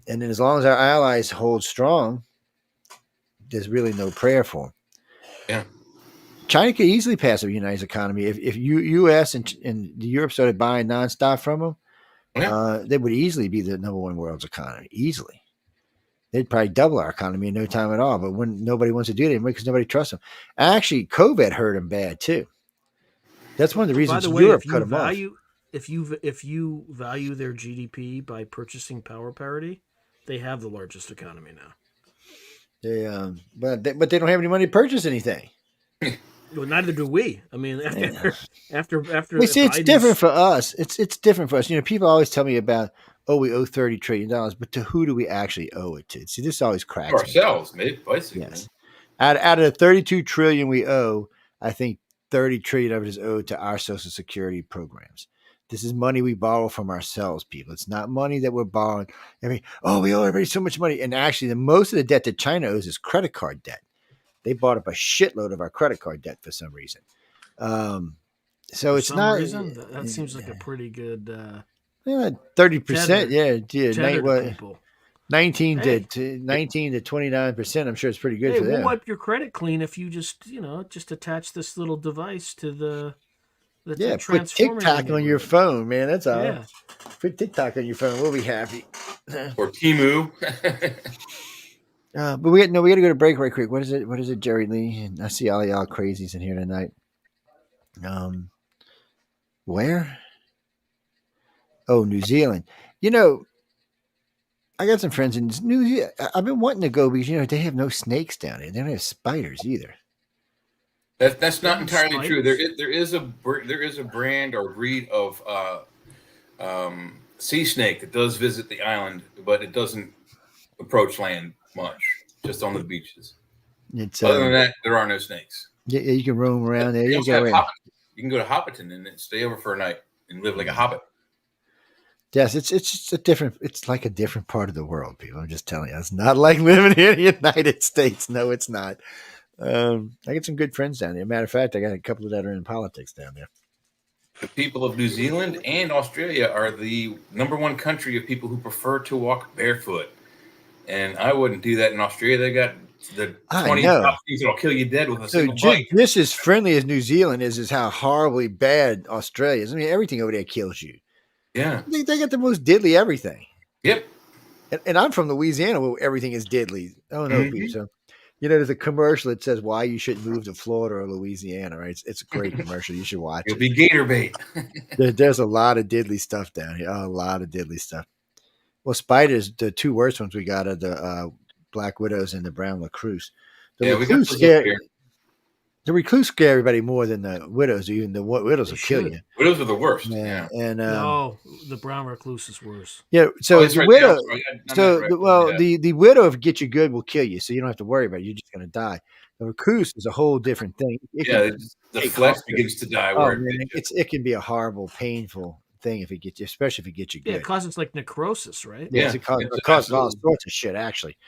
And then as long as our allies hold strong, there's really no prayer for them. Yeah. China could easily pass a unionized economy if U.S. and Europe started buying nonstop from them. Yeah. They would easily be the number one world's economy. Easily, they'd probably double our economy in no time at all. But when nobody wants to do it anymore because nobody trusts them. Actually, COVID hurt them bad too. That's one of the reasons Europe cut them off. If you value their GDP by purchasing power parity, they have the largest economy now. But they don't have any money to purchase anything. Well, neither do we. I mean, after. We see it's different for us. It's different for us. People always tell me about, we owe $30 trillion, but to who do we actually owe it to? See, this always cracks me. Ourselves, maybe. Basically. Yes. Out of the 32 trillion we owe, I think 30 trillion of it is owed to our Social Security programs. This is money we borrow from ourselves, people. It's not money that we're borrowing. We owe everybody so much money. And actually, most of the debt that China owes is credit card debt. they bought up a shitload of our credit card debt for some reason. So For it's some not reason, that seems like a pretty good 30%. Yeah, tether to people. 19 Hey. to 29%. I'm sure it's pretty good Hey, for we'll them. wipe your credit clean if you just attach this little device to the Put transformer TikTok on your phone, man. That's all. Yeah. Put TikTok on your phone. We'll be happy. Or Timu. But we got to go to break right quick. What is it, Jerry Lee? And I see all y'all crazies in here tonight. Where? Oh, New Zealand. I got some friends in New Zealand. I've been wanting to go because they have no snakes down there. They don't have spiders either. That's not entirely true. There is a brand or breed of sea snake that does visit the island, but it doesn't approach land much. Just on the beaches. Other than that, there are no snakes. Yeah, you can roam around there. You can go to Hobbiton and then stay over for a night and live like a hobbit. Yes, it's just it's like a different part of the world, people. I'm just telling you. It's not like living in the United States. No, it's not. I got some good friends down there. Matter of fact, I got a couple that are in politics down there. The people of New Zealand and Australia are the number one country of people who prefer to walk barefoot. And I wouldn't do that in Australia. They got the 20 things that'll kill you dead with a single bite. Just as friendly as New Zealand is how horribly bad Australia is. I mean, everything over there kills you. Yeah. They got the most diddly everything. Yep. And I'm from Louisiana where everything is diddly. Oh, no, people. So, there's a commercial that says why you shouldn't move to Florida or Louisiana, right? It's a great commercial. You should watch It'll be gator bait. There's a lot of diddly stuff down here. A lot of diddly stuff. Well, spiders, the two worst ones we got are the black widows and the brown recluse. The recluse scare everybody more than the widows. Even the widows will kill you. Widows are the worst. Yeah. And no, the brown recluse is worse. Yeah. So the widow. Yeah, the widow, if it gets you good, will kill you. So you don't have to worry about it. You're just going to die. The recluse is a whole different thing. The flesh begins to die. It can be a horrible, painful thing if it gets you, especially if it gets you good. Yeah, it causes like necrosis, right? Yeah, it causes all sorts of shit. Actually,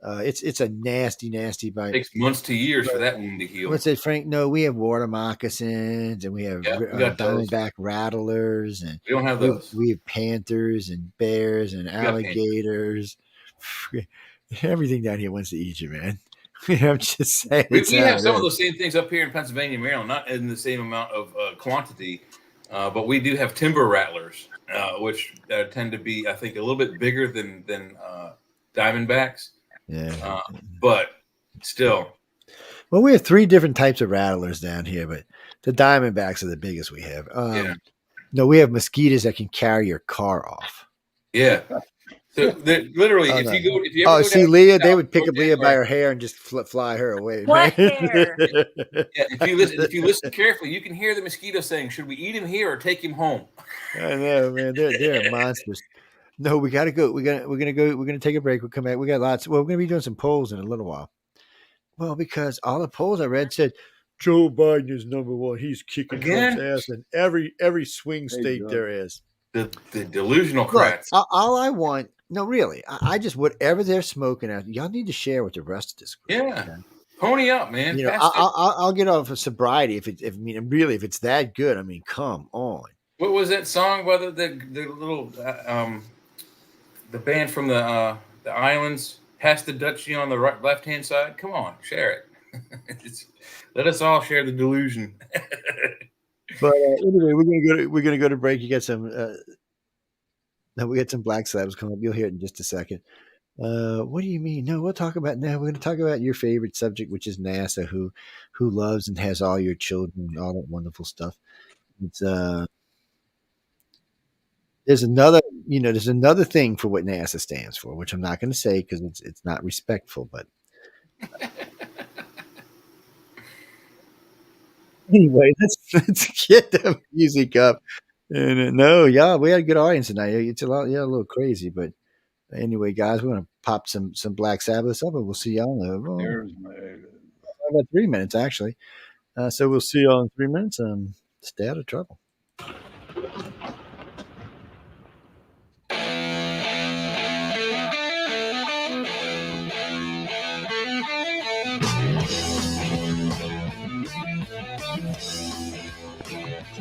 it's a nasty bite. It takes months to years for that wound to heal. What's it, Frank? No, we have water moccasins and we have diamondback rattlers, and we don't have those. We have panthers and bears and alligators. Everything down here wants to eat you, man. I'm just saying. We have some of those same things up here in Pennsylvania, Maryland, not in the same amount of quantity. But we do have timber rattlers, which tend to be, I think, a little bit bigger than diamondbacks. Yeah. But still. Well, we have 3 different types of rattlers down here, but the diamondbacks are the biggest we have. No, we have mosquitoes that can carry your car off. Yeah. So literally, if you ever go down Leah, they would pick up Leah by her hair and just fly her away. What hair? If you listen carefully, you can hear the mosquito saying, "Should we eat him here or take him home?" I know, man. They're monsters. No, we gotta go. We're gonna take a break. We'll come back. We got lots. Well, we're gonna be doing some polls in a little while. Well, because all the polls I read said Joe Biden is number one. He's kicking Trump's ass in every swing state there is. The delusional crats. All I want. No, really. I just, whatever they're smoking out, y'all need to share with the rest of this group. Yeah. Okay? Pony up, man. I'll get off of sobriety if it's that good. I mean, come on. What was that song by the little the band from the islands? Pass the Dutchie on the left hand side. Come on, share it. Let us all share the delusion. But anyway, we're gonna go to break. You got some. Now we got some Black Slabs coming up. You'll hear it in just a second. What do you mean? No, we'll talk about now. We're going to talk about your favorite subject, which is NASA, who loves and has all your children, all that wonderful stuff. It's there's another thing for what NASA stands for, which I'm not going to say because it's not respectful. But anyway, let's get the music up. And we had a good audience tonight. It's a little crazy, but anyway, guys, we're gonna pop some Black Sabbath up, and we'll see y'all in about 3 minutes, actually. So we'll see y'all in 3 minutes. Stay out of trouble.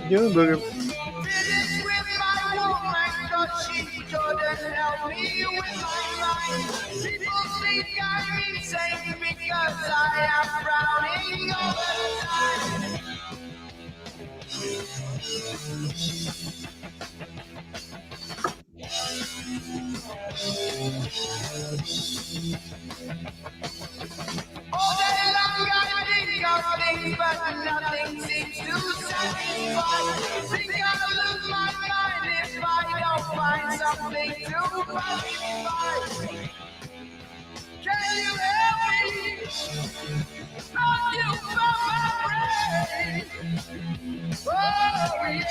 Doing, Booger? Finished with my woman, 'cause she couldn't help me with my mind. People think I'm insane because I am frowning all the time. All day long I think of things, but nothing seems to satisfy. Think I'll lose my mind if I don't find something to pacify. Can you help me? Are you from my brain? Oh yeah.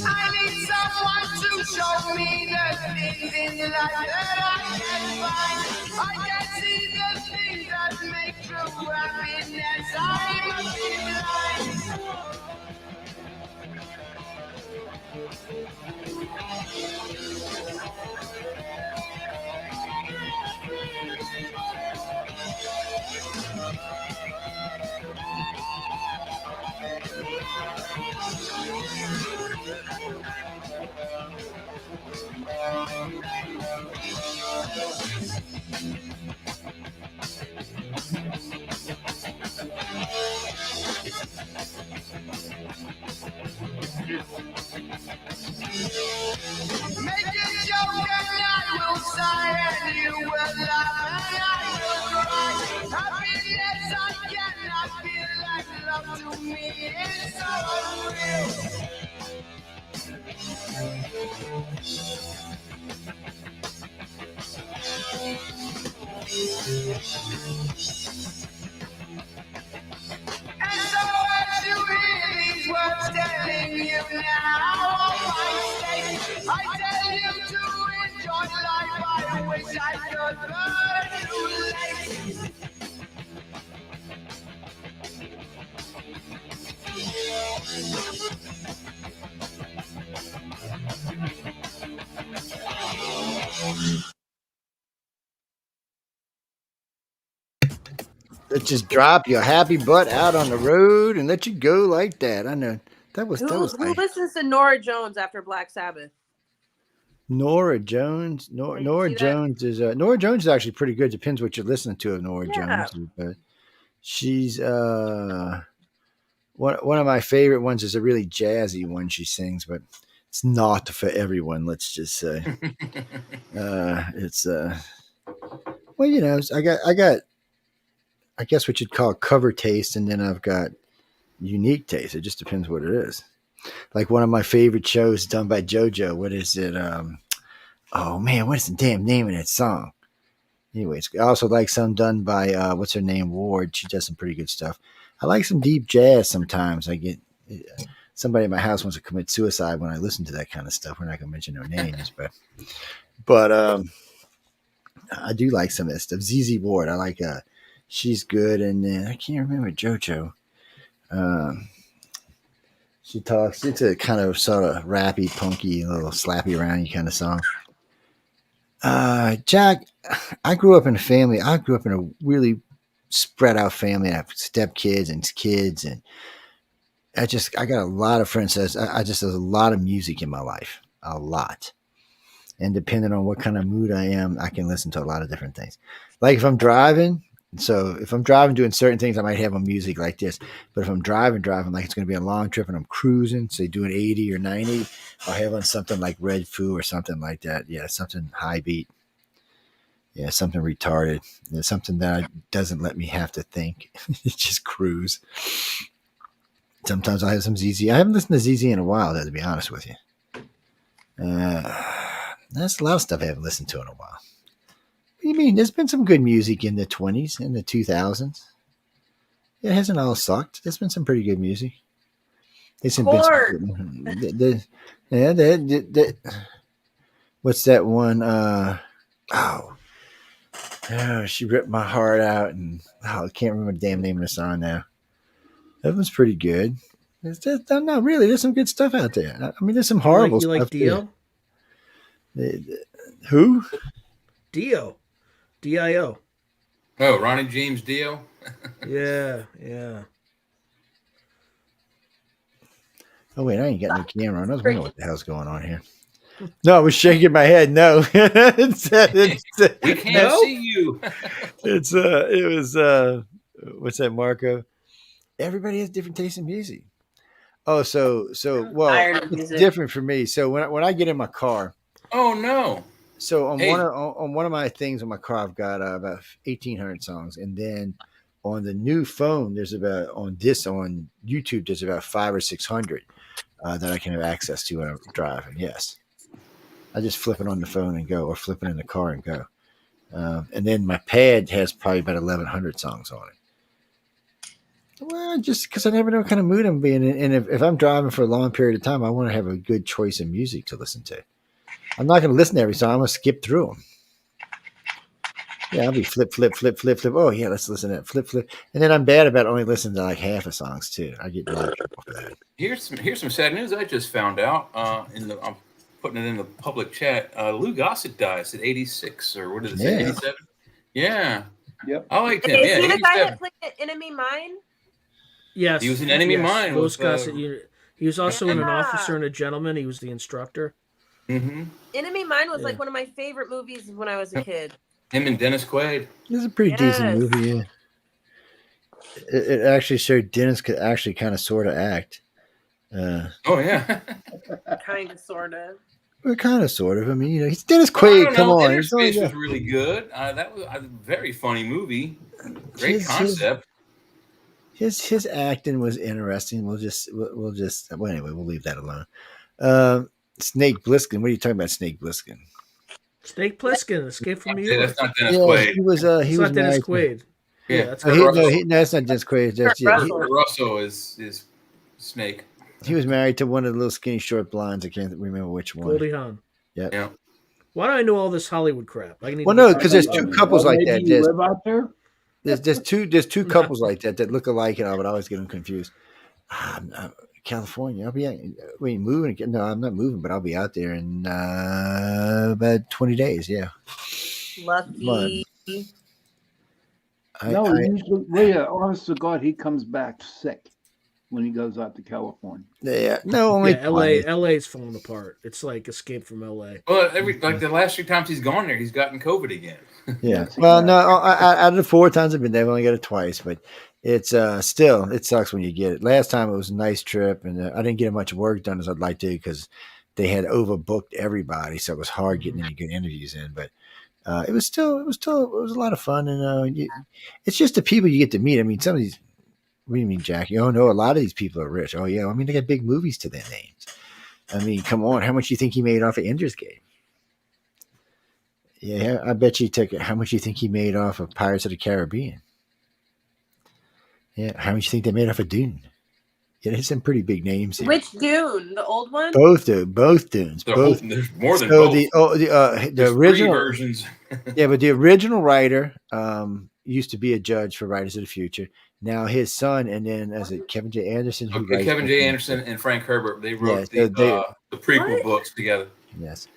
I need someone to show me the things in life that I can find. I can see the things that make true happiness. I must be blind. Make a joke and I will sigh and you will laugh and I will cry. Happiness I cannot feel like love to me is so unreal. And so as you hear these words telling you now on my stage, I tell you to enjoy life. I wish I could, but it's too late. Let's just drop your happy butt out on the road and let you go like that. I know that was Who like listens to Nora Jones after Black Sabbath? Nora Jones. Nora see that? Jones is Nora Jones is actually pretty good. Depends what you're listening to of Nora Yeah. Jones, but she's one of my favorite ones is a really jazzy one she sings, but it's not for everyone. Let's just say it's well, you know, I got I guess what you'd call cover taste, and then I've got unique taste. It just depends what it is. Like one of my favorite shows done by JoJo. What is it? Oh man, what is the damn name of that song? Anyways, I also like some done by what's her name, Ward. She does some pretty good stuff. I like some deep jazz sometimes. I get somebody in my house wants to commit suicide when I listen to that kind of stuff. We're not gonna mention their names, but I do like some of that stuff. ZZ Ward, I like she's good, and I can't remember JoJo. She talks. It's a kind of sort of rappy, punky, little slappy around you kind of song. Jack, I grew up in a family. I grew up in a really spread out family. I have stepkids and kids, and I got a lot of friends. There's a lot of music in my life, a lot. And depending on what kind of mood I am, I can listen to a lot of different things. Like if I'm driving. So if I'm driving doing certain things, I might have on music like this. But if I'm driving like it's going to be a long trip and I'm cruising, say doing 80 or 90, I'll have on something like Red Foo or something like that. Yeah, something high beat. Yeah, something retarded. Yeah, something that doesn't let me have to think. It's just cruise. Sometimes I have some ZZ. I haven't listened to ZZ in a while, though, to be honest with you. That's a lot of stuff I haven't listened to in a while. What do you mean? There's been some good music in the 20s and the 2000s. It hasn't all sucked. There's been some pretty good music. There's been what's that one? She ripped my heart out, and I can't remember the damn name of the song now. That one's pretty good. It's just not really. There's some good stuff out there. I mean, there's some You horrible like stuff Dio? too. Who? Dio. D-I-O. Oh, Ronnie James Dio. Yeah. Oh wait, I ain't got no camera. I was wondering what the hell's going on here. No, I was shaking my head. No, We can't see you. It was what's that, Marco? Everybody has different taste in music. Oh, so well, Tired of it's music. different for me. So when I get in my car, Oh no. so on Hey. one of my things on my car, I've got about 1,800 songs, and then on the new phone, there's about on YouTube, there's about 500 or 600 that I can have access to when I'm driving. Yes, I just flip it on the phone and go, or flip it in the car and go. And then my pad has probably about 1,100 songs on it. Well, just because I never know what kind of mood I'm being in. And if I'm driving for a long period of time, I want to have a good choice of music to listen to. I'm not going to listen to every song. I'm going to skip through them. Yeah, I'll be flip. Oh, yeah, let's listen to that. Flip. And then I'm bad about only listening to like half of songs, too. I get a lot of trouble for that. Here's some sad news I just found out. I'm putting it in the public chat. Lou Gossett dies at 86, or what did it say? Yeah. 87. Yeah. Yep. I liked him. Is Yeah, he the guy 87. that played Enemy Mine? Yes. He was in Enemy Mine Louis with, Gossett. He was also in An Yeah. Officer and a Gentleman. He was the instructor. Mm-hmm. Enemy Mine was Yeah. like one of my favorite movies when I was a kid. Him and Dennis Quaid. It's a pretty decent Yes. movie, yeah. It actually showed Dennis could actually kind of sort of act. Oh yeah. Kind of, sort of. Well, kind of, sort of. I mean, he's Dennis I Quaid. don't Come know. on. Inner He's only Space got- was really good. That was a very funny movie. Great His- concept. His acting was interesting. We'll anyway, we'll leave that alone. Snake Plissken. What are you talking about, Snake Plissken? Snake Plissken, Escape from New Yeah, York. that's not Dennis Yeah, Quaid. he was It's was not Dennis married to- Quaid. Yeah, that's No, Kurt Kurt Russell. that's not Dennis Quaid. That's Kurt Russell. Kurt Russell is Snake. he was married to one of the little skinny short blondes. I can't remember which one. Goldie Hawn. Yep. Yeah. Why do I know all this Hollywood crap? I need Well, to no, look because up- there's two couples like Maybe that. you live out there? There's two couples like that look alike, and I would always get them confused. California. I'll be out. Wait, moving? No, I'm not moving, but I'll be out there in about 20 days. Yeah. Lucky. No, usually, honest to God, he comes back sick when he goes out to California. Yeah. No, only Yeah, LA's falling apart. It's like Escape from LA. Well, the last 3 times he's gone there, he's gotten COVID again. Yeah. Yes, Well, he no, out of the 4 times I've been there, I've only got it twice, but it's still, it sucks when you get it. Last time it was a nice trip, and I didn't get as much work done as I'd like to because they had overbooked everybody, so it was hard getting any good interviews in. But it was a lot of fun, and it's just the people you get to meet. I mean, some of these. What do you mean, Jackie? Oh no, a lot of these people are rich. Oh yeah, I mean they got big movies to their names. I mean, come on, how much do you think he made off of Ender's Game? Yeah, I bet you took it. How much do you think he made off of Pirates of the Caribbean? Yeah, how much do you think they made off of Dune? Yeah, there's some pretty big names here. Which Dune? The old one? Both Dunes. Both. There's more than So both. the There's 3 original versions. Yeah, but the original writer used to be a judge for Writers of the Future. Now his son, and then as it Kevin J. Anderson, who Okay, writes Kevin J. the- Anderson and Frank Herbert, they wrote Yeah, the prequel What? books together. Yes.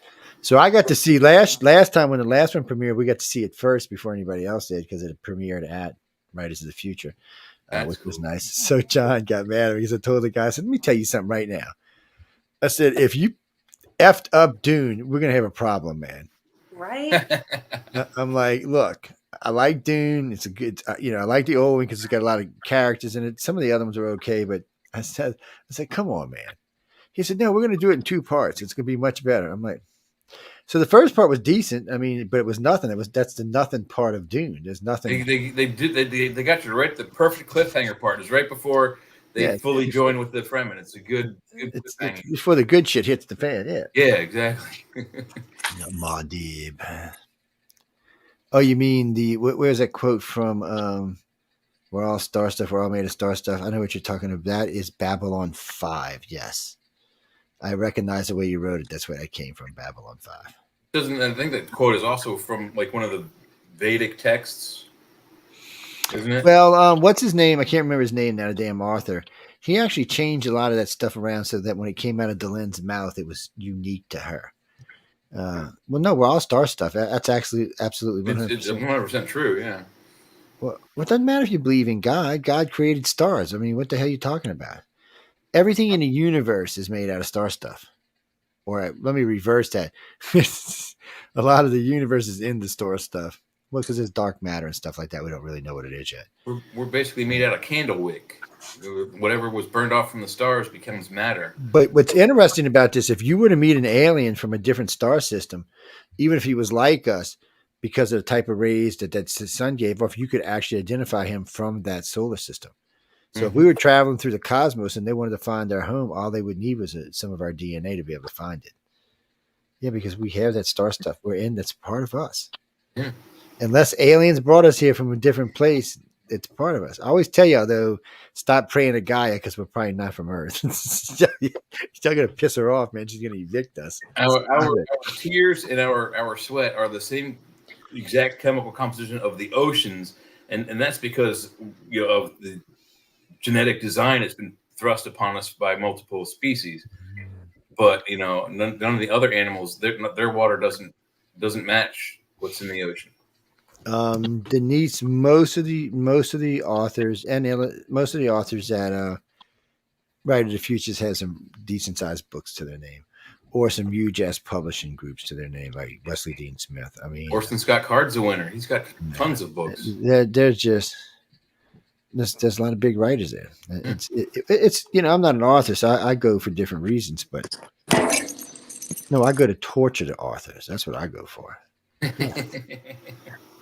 So I got to see last time when the last one premiered, we got to see it first before anybody else did because it premiered at Writers of the Future, That's which was cool. nice. So John got mad at me because I told the guy, I said, let me tell you something right now. I said, if you effed up Dune, we're going to have a problem, man. Right? I'm like, look, I like Dune. It's a good, I like the old one because it's got a lot of characters in it. Some of the other ones are okay, but I said, come on, man. He said, no, we're going to do it in 2 parts. It's going to be much better. I'm like, so the first part was decent. I mean, but it was nothing. That's the nothing part of Dune. There's nothing. They got you right. The perfect cliffhanger part is right before they fully join with the Fremen. It's a good It's cliffhanger. before the good shit hits the fan. Yeah. Yeah, exactly. Muad'Dib. Oh, you mean where's that quote from? We're all star stuff. We're all made of star stuff. I know what you're talking about. That is Babylon 5. Yes. I recognize the way you wrote it. That's where that came from, Babylon 5. I think that quote is also from like one of the Vedic texts. isn't it? Well, what's his name? I can't remember his name now. Damn Arthur. He actually changed a lot of that stuff around so that when it came out of Delenn's mouth, it was unique to her. Well, no, we're all star stuff. That's actually absolutely 100%. It's 100% true. Yeah. Well, it doesn't matter if you believe in God. God created stars. I mean, what the hell are you talking about? Everything in the universe is made out of star stuff. Or let me reverse that. A lot of the universe is in the star stuff. Well, because it's dark matter and stuff like that. We don't really know what it is yet. We're basically made out of candle wick. Whatever was burned off from the stars becomes matter. But what's interesting about this, if you were to meet an alien from a different star system, even if he was like us, because of the type of rays that sun gave off, you could actually identify him from that solar system. So if we were traveling through the cosmos and they wanted to find our home, all they would need was some of our DNA to be able to find it. Yeah, because we have that star stuff we're in that's part of us. Yeah. Unless aliens brought us here from a different place, it's part of us. I always tell you, though, stop praying to Gaia because we're probably not from Earth. You're still going to piss her off, man. She's going to evict us. Our tears and our sweat are the same exact chemical composition of the oceans, and that's because of the genetic design that's been thrust upon us by multiple species. But none of the other animals, their water doesn't match what's in the ocean. Denise, most of the authors and most of the authors that Write of the Futures has some decent sized books to their name, or some huge ass publishing groups to their name, like Wesley Dean Smith. I mean, Orson Scott Card's a winner. He's got tons of books. There's a lot of big writers there. It's I'm not an author, so I go for different reasons, but no, I go to torture the authors. That's what I go for.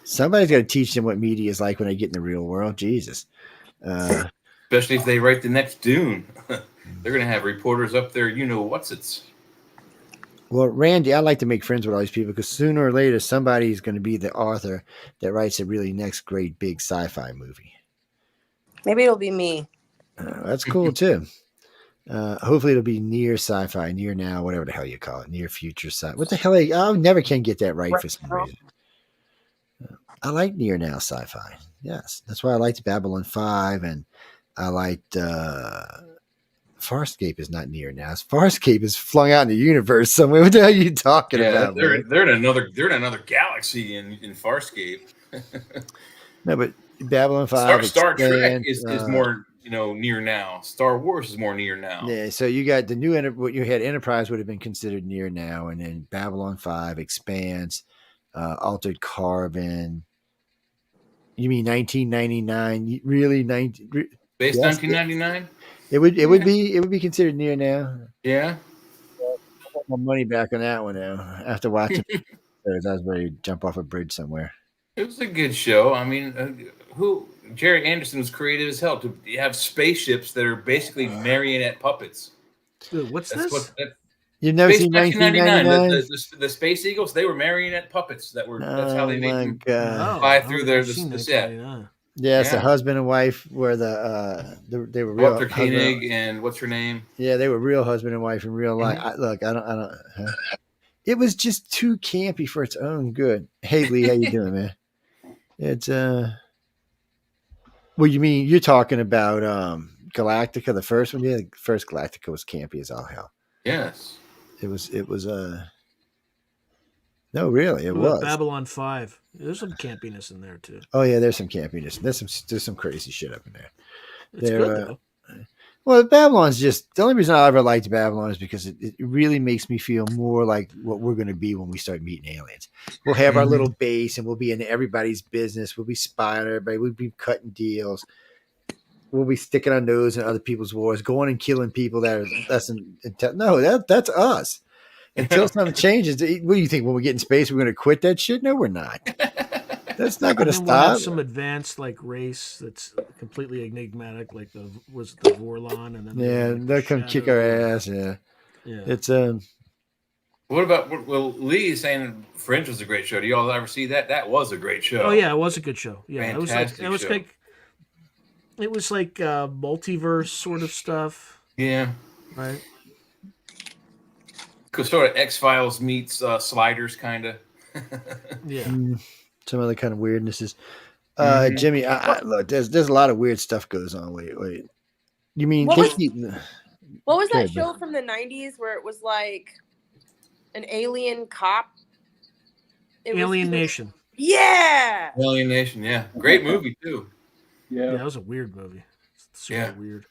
Somebody's got to teach them what media is like when they get in the real world. Jesus. Especially if they write the next Dune. They're going to have reporters up there, what's-its. Well, Randy, I like to make friends with all these people because sooner or later, somebody's going to be the author that writes a really next great big sci-fi movie. Maybe it'll be me. That's cool, too. Hopefully it'll be near sci-fi, near now, whatever the hell you call it, near future sci-fi. What the hell? I never can get that right for some reason. I like near now sci-fi. Yes, that's why I liked Babylon 5, and I liked Farscape is not near now. Farscape is flung out in the universe somewhere. What the hell are you talking about? They're in another galaxy in Farscape. No, but Babylon 5. Star Trek is more near now. Star Wars is more near now. Yeah, so you got the new what you had Enterprise would have been considered near now, and then Babylon 5, Expanse, Altered Carbon. You mean 1999? Really, Based 1999? It would be considered near now. Yeah. I want my money back on that one now. After watching, I was ready to jump off a bridge somewhere. It was a good show. I mean, Jerry Anderson was creative as hell to have spaceships that are basically marionette puppets. Dude, what's this? You've never seen 1999? The Space Eagles, they were marionette puppets that's how they made them fly through the set. Yes, the husband and wife were they were real. Walter Koenig and what's her name? Yeah, they were real husband and wife in real life. Mm-hmm. It was just too campy for its own good. Hey Lee, how you doing, man? It's well, you mean you're talking about Galactica, the first one? Yeah, the first Galactica was campy as all hell. Yes. It was no, really, it was Babylon 5. There's some campiness in there too. Oh yeah, there's some campiness. There's some crazy shit up in there. It's good though. Well, Babylon's just the only reason I ever liked Babylon is because it really makes me feel more like what we're going to be when we start meeting aliens. We'll have our little base and we'll be in everybody's business. We'll be spying on everybody. We'll be cutting deals. We'll be sticking our nose in other people's wars, going and killing people that are less than. No, that's us. Until something changes. What do you think? When we get in space, we're going to quit that shit? No, we're not. That's not going to stop. We'll have some advanced race that's completely enigmatic, like the Vorlon, and then they'll come kick our ass. Yeah. It's What about Lee is saying Fringe was a great show? Do you all ever see that? That was a great show. Oh yeah, it was a good show. Yeah, Fantastic it was like multiverse sort of stuff. Yeah. Right. Sort of X-Files meets Sliders, kind of. Yeah. Some other kind of weirdnesses. Mhm. Jimmy, look, there's a lot of weird stuff goes on. Wait. You mean What was- What was that Good. show from the 90s where it was like an alien cop? Alien Nation. Yeah. Alien Nation, yeah, great movie too. Yeah, Yeah. that was a weird movie. Super Yeah. weird.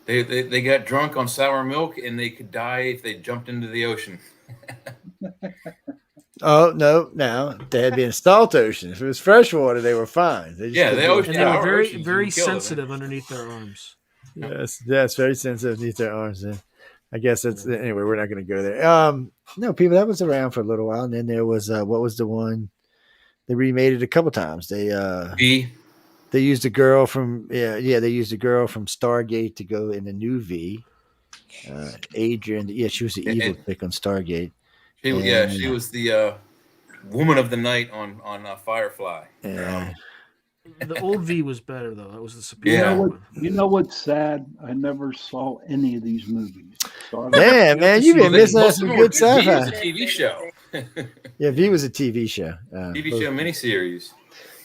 They got drunk on sour milk and they could die if they jumped into the ocean. Oh no! Now they had been salt ocean. If it was freshwater, they were fine. They just Yeah, couldn't the do it. ocean- And they Yeah, were our very, oceans very would kill them. sensitive underneath their arms. Yes, very sensitive underneath their arms. Yeah. I guess that's anyway. We're not going to go there. No, people that was around for a little while, and then there was what was the one they remade it a couple times. They used a girl from they used a girl from Stargate to go in the new V. Adrian, she was the evil chick on Stargate. She was the woman of the night on Firefly. Yeah. The old V was better though. That was the superior Yeah. one. You know what's sad? I never saw any of these movies. So Yeah, man, you've been missing out Most some of good them were- V was sci-fi. a TV show. Yeah, V was a TV show. TV show miniseries.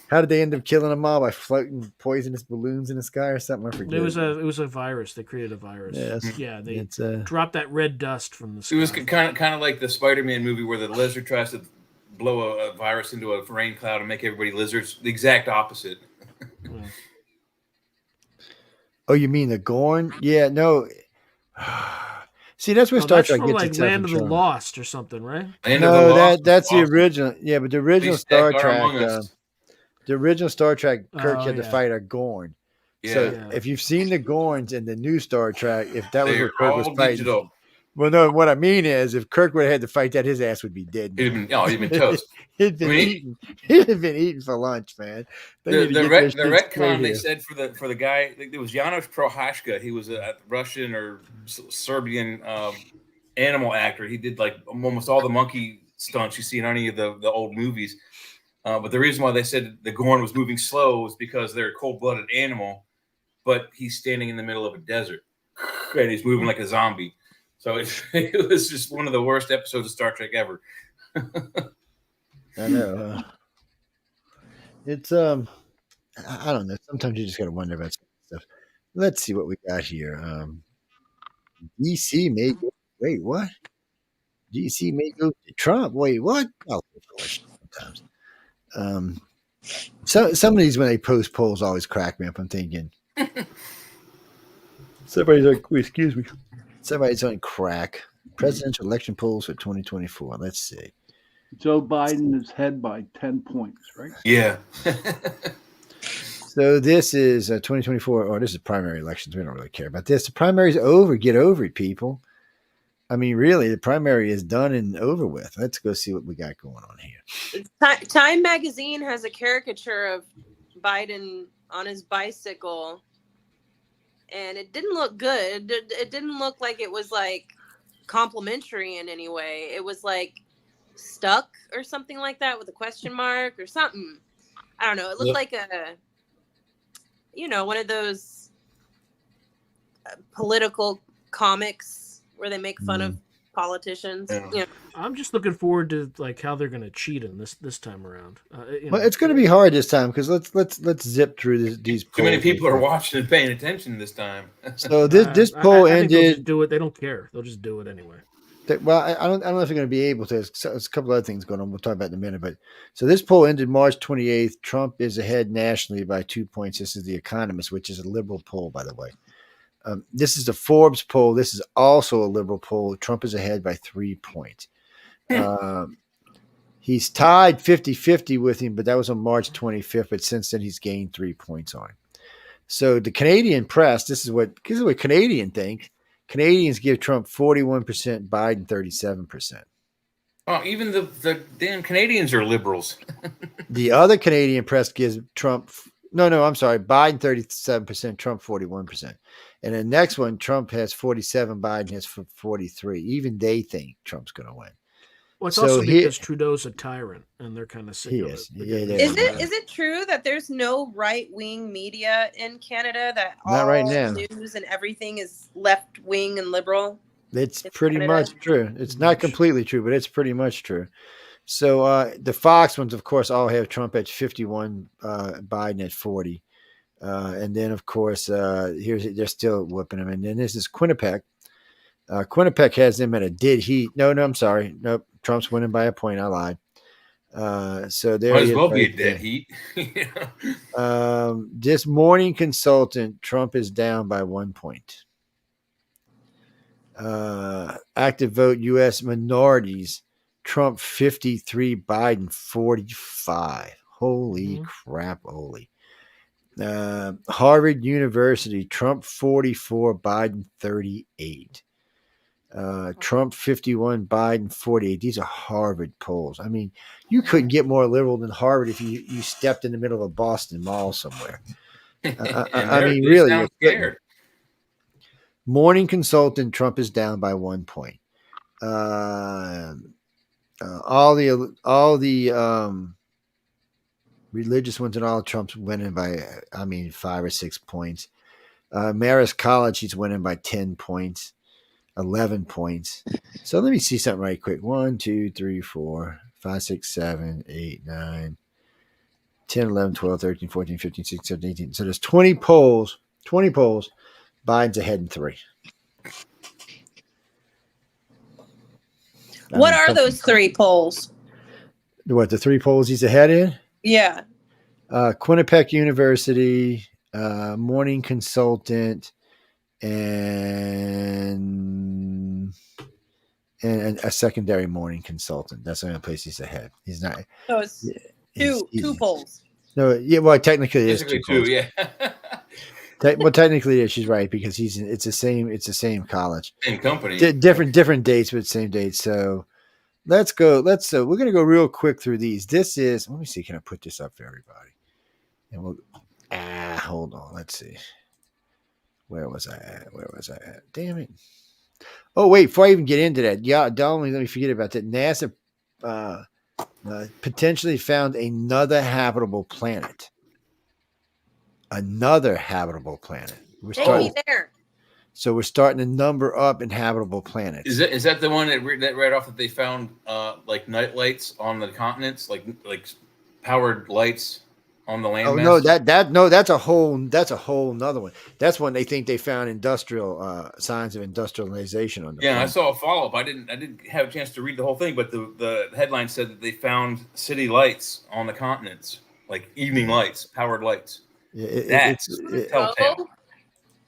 How did they end up killing them all by floating poisonous balloons in the sky or something? I forget. It was a virus. They created a virus. Yes. Yeah, they It's dropped that red dust from the It sky. was kind of like the Spider-Man movie where the lizard tries to blow a virus into a rain cloud and make everybody lizards. The exact opposite. Oh, you mean the Gorn? Yeah, no. See, that's where Oh, Star that's Trek from gets like itself Land in of the trouble. Lost or something, right? Land of No, the Lost that's was the awesome. original. Yeah, but the original Beast Star Are Trek, Among Us. the original Star Trek, Kirk Oh, had to yeah. fight a Gorn. Yeah. So Yeah. if you've seen the Gorns in the new Star Trek, if that was They're what Kirk was all fighting, digital. well, no, what I mean is, if Kirk would have had to fight that, his ass would be dead. He'd man. been toast. He'd been I mean, eaten. He'd have been eaten for lunch, man. They The need to get their shit straight retcon they here. said for the guy, it was Janos Prohaska. He was a Russian or Serbian animal actor. He did like almost all the monkey stunts you see in any of the old movies. But the reason why they said the Gorn was moving slow was because they're a cold-blooded animal, but he's standing in the middle of a desert and he's moving like a zombie. So it was just one of the worst episodes of Star Trek ever. I know. It's I don't know. Sometimes you just gotta wonder about stuff. Let's see what we got here. DC may go. Wait, what? DC may go to Trump. Wait, what? Oh, of course. Sometimes. So some of these when they post polls always crack me up. I'm thinking somebody's like, excuse me. Somebody's on crack. Presidential election polls for 2024. Let's see. Joe Biden is ahead by 10 points, right? Yeah. So this is 2024. Oh, this is primary elections. We don't really care about this. The primary's over. Get over it, people. I mean, really, the primary is done and over with. Let's go see what we got going on here. Time magazine has a caricature of Biden on his bicycle, and it didn't look good. It didn't look like it was like complimentary in any way. It was like stuck or something like that with a question mark or something. I don't know. It looked like one of those political comics where they make fun of politicians. Yeah. I'm just looking forward to like how they're going to cheat him this time around. Well, it's going to be hard this time because let's zip through these. Too many polls. people are watching and paying attention this time. So this poll I think they'll ended. just do it. They don't care. They'll just do it anyway. Well, I don't know if they're going to be able to. There's a couple other things going on. We'll talk about in a minute. But so this poll ended March 28th. Trump is ahead nationally by 2 points. This is The Economist, which is a liberal poll, by the way. This is the Forbes poll. This is also a liberal poll. Trump is ahead by 3 points. He's tied 50-50 with him, but that was on March 25th. But since then, he's gained 3 points on him. So the Canadian press, this is what Canadians think. Canadians give Trump 41%, Biden 37%. Oh, even the damn Canadians are liberals. The other Canadian press gives Trump Biden 37%, Trump 41%. And the next one, Trump has 47, Biden has 43. Even they think Trump's going to win. Well, it's So also he- because Trudeau's a tyrant, and they're kind of sick He of is. it. Yeah, they Is are. it true that there's no right wing media in Canada? That Not all right now. news and everything is left wing and liberal? It's It's pretty Canada. much true. It's not completely true, but it's pretty much true. So the Fox ones, of course, all have Trump at 51, Biden at 40. And then, of course, they're still whooping him. And then this is Quinnipiac. Quinnipiac has them at a dead heat. No, I'm sorry. Nope. Trump's winning by a point. I lied. So there Might he as is well be right a dead there. heat. This morning consultant, Trump is down by 1 point. Active vote U.S. minorities, Trump 53, Biden 45. Holy crap, holy. Harvard University, Trump 44, Biden 38. Trump 51, Biden 48. These are Harvard polls. I mean, you couldn't get more liberal than Harvard if you stepped in the middle of a Boston mall somewhere. I mean, They really. sound scared. Morning consultant, Trump is down by 1 point. All the religious ones and all, Trump's winning by 5 or 6 points. Marist College, he's winning by 10 points, 11 points. So let me see something right quick. 1, 2, 3, 4, 5, 6, 7, 8, 9, 10, 11, 12, 13, 14, 15, 16, 17, 18. So there's 20 polls. Biden's ahead in 3. What are those 3 polls? What, the 3 polls he's ahead in? Yeah. Quinnipiac University, Morning Consultant, and a secondary morning consultant. That's the only place he's ahead. He's not. So it's two polls. No, yeah. Well, technically it is Basically 2 polls. yeah. Well, technically, yeah, she's right because it's the same college, Same company. different dates, but same dates. So let's go. We're gonna go real quick through these. This is. Let me see. Can I put this up for everybody? And we'll. Hold on. Let's see. Where was I at? Damn it. Oh wait! Before I even get into that, don't let me forget about that. NASA potentially found another habitable planet. We're starting there. So we're starting to number up inhabitable planets. Is that the one that read off that they found like night lights on the continents, like powered lights on the land? Oh no, that's a whole nother one. That's when they think they found industrial signs of industrialization on the planet. I saw a follow up. I didn't have a chance to read the whole thing, but the headline said that they found city lights on the continents, like evening lights, powered lights. It's telltale.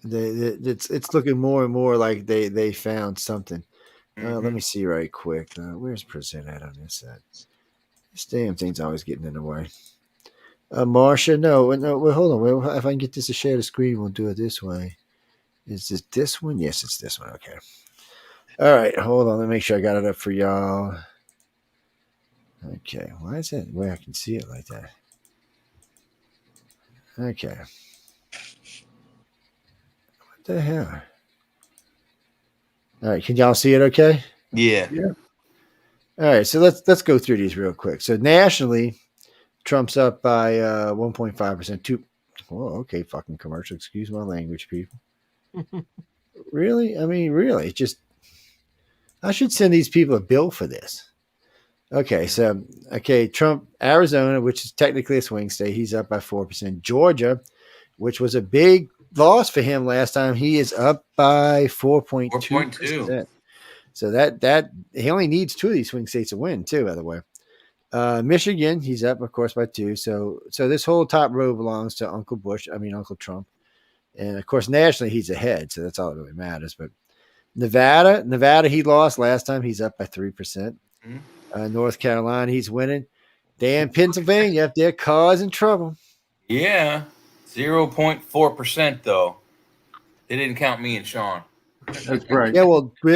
It's looking more and more like they found something. Let me see right quick. Where's present at on this side? This damn thing's always getting in the way. Marcia, no, hold on. Well, if I can get this to share the screen, we'll do it this way. Is this one? Yes, it's this one. Okay. All right, hold on. Let me make sure I got it up for y'all. Okay, why is that where I can see it like that? Okay. What the hell? All right, can y'all see it okay? Yeah. All right, so let's go through these real quick. So nationally, Trump's up by 1.5%. Okay, fucking commercial. Excuse my language, people. Really? I mean, really? I should send these people a bill for this. Okay, so Trump, Arizona, which is technically a swing state, he's up by 4%. Georgia, which was a big loss for him last time, he is up by 4.2%. So that he only needs 2 of these swing states to win, too, by the way. Michigan, he's up, of course, by 2. So this whole top row belongs to Uncle Trump. And, of course, nationally, he's ahead. So that's all that really matters. But Nevada, he lost last time. He's up by 3%. North Carolina, he's winning. Damn, Pennsylvania up there causing trouble. Yeah. 0.4%, though. They didn't count me and Sean. That's right. Yeah,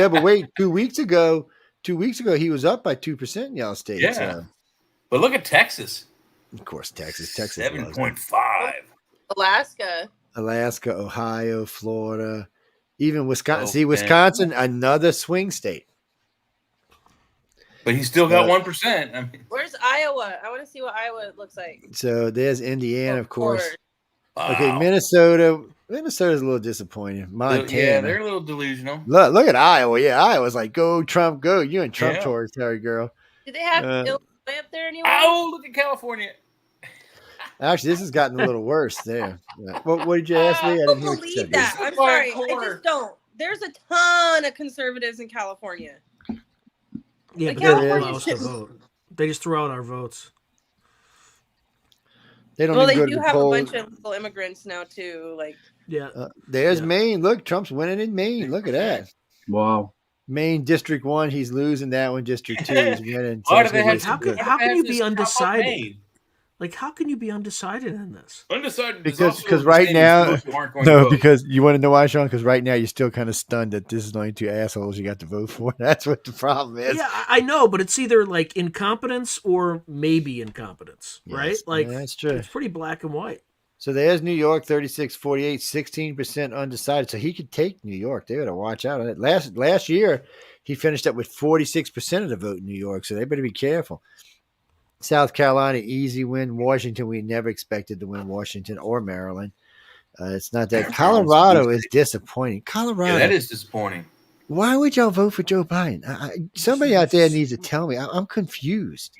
but wait, 2 weeks ago, he was up by 2% in y'all states. Yeah. But look at Texas. Of course, Texas 7.5. Alaska, Ohio, Florida, even Wisconsin. See, Wisconsin, another swing state. But he's still got 1%. I mean, where's Iowa? I want to see what Iowa looks like. So there's Indiana, of course. Wow. Okay, Minnesota's a little disappointing. Montana. Yeah, they're a little delusional. Look at Iowa. Yeah, Iowa's like, go Trump, go. You and Trump territory, girl. Do they have up there anymore? Oh, look at California. Actually, this has gotten a little worse there. What did you ask me? I I didn't don't hear what you believe said. that. This is I'm by a sorry. I quarter. just don't. There's a ton of conservatives in California. Yeah, Like but they don't California's allow us to just- vote. They just throw out our votes. They don't Well, even they go to do the have a polls. bunch of legal immigrants now too. Like, Yeah. There's Yeah. Maine. Look, Trump's winning in Maine. Look at that. Wow. Maine District 1, he's losing that one. District 2, he's winning. Why do it's they gonna have be How good. can you be How about undecided? Maine? Like, how can you be undecided in this? Undecided is Because also right the same as now, those who aren't going to no, vote. because you want to know why, Sean? Because right now you're still kind of stunned that this is the only two assholes you got to vote for. That's what the problem is. Yeah, I know, but it's either like incompetence or maybe incompetence, right? Yes, Like, that's true. it's pretty black and white. So there's New York, 36-48, 16% undecided. So he could take New York. They got to watch out on it. Last year, he finished up with 46% of the vote in New York. So they better be careful. South Carolina, easy win. Washington, we never expected to win Washington or Maryland. It's not that. Colorado is disappointing. Colorado. Yeah, that is disappointing. Why would y'all vote for Joe Biden? Somebody out there needs to tell me. I'm confused.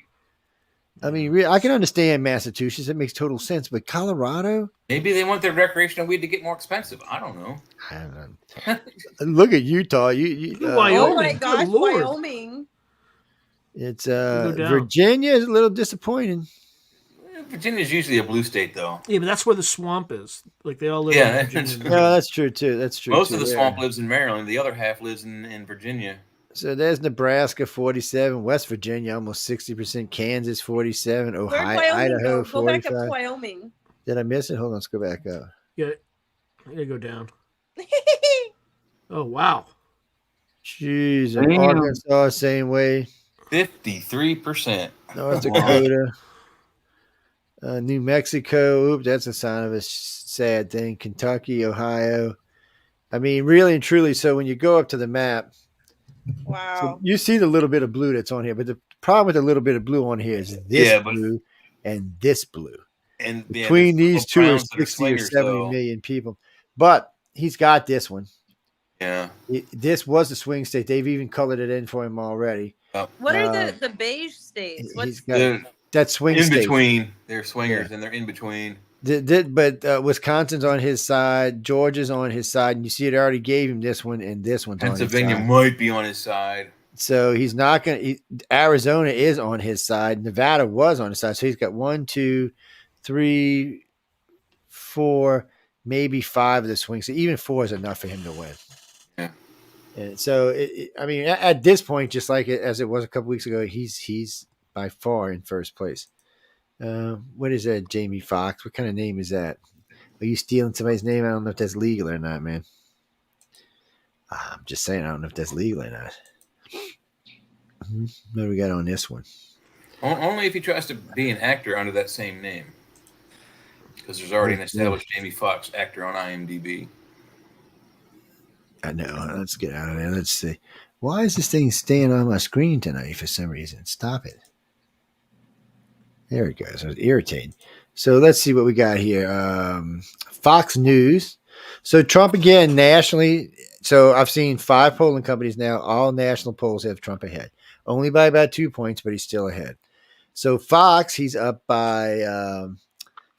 I mean, I can understand Massachusetts. It makes total sense. But Colorado? Maybe they want their recreational weed to get more expensive. I don't know. I don't know. Look at Utah. You Wyoming. oh my Good gosh, Lord. Wyoming. It's Go down. Virginia is a little disappointing. Virginia's usually a blue state, though. Yeah, but that's where the swamp is. Like, they all live Yeah, in Virginia. that's- No, that's true too. That's true. Most too, of the yeah. swamp lives in Maryland. The other half lives in Virginia. So there's Nebraska 47, West Virginia almost 60%, Kansas 47, Where's Ohio, Wyoming Idaho go? Go back up to 45. Wyoming. Did I miss it? Hold on, let's go back up. Yeah, they go down. Oh, wow. Jeez, Damn. Arkansas same way. 53%. North Dakota, New Mexico. Oop, that's a sign of a sad thing. Kentucky, Ohio. I mean, really and truly. So when you go up to the map, Wow. so you see the little bit of blue that's on here, but the problem with the little bit of blue on here is this blue and this blue. And Between these two are browns that 60 or slingers, 70 though. million people. But he's got this one. Yeah. This was the swing state. They've even colored it in for him already. What are the beige states? He's What's got They're that swing in state. between. They're swingers, and they're in between. But Wisconsin's on his side. Georgia's on his side. And you see it already gave him this one, and this one's on his Pennsylvania side. might be on his side. So he's not going to – Arizona is on his side. Nevada was on his side. So he's got 1, 2, 3, 4, maybe 5 of the swings. So even 4 is enough for him to win. Yeah. And so, I mean, at this point, just like as it was a couple weeks ago, he's by far in first place. What is that, Jamie Foxx? What kind of name is that? Are you stealing somebody's name? I don't know if that's legal or not, man. I'm just saying, I don't know if that's legal or not. What do we got on this one? Only if he tries to be an actor under that same name. Because there's already an established Jamie Foxx actor on IMDb. I know. Let's get out of there. Let's see. Why is this thing staying on my screen tonight for some reason? Stop it. There it goes. I was irritating. So let's see what we got here. Fox News. So Trump again nationally. So I've seen 5 polling companies now. All national polls have Trump ahead. Only by about 2 points, but he's still ahead. So Fox, he's up by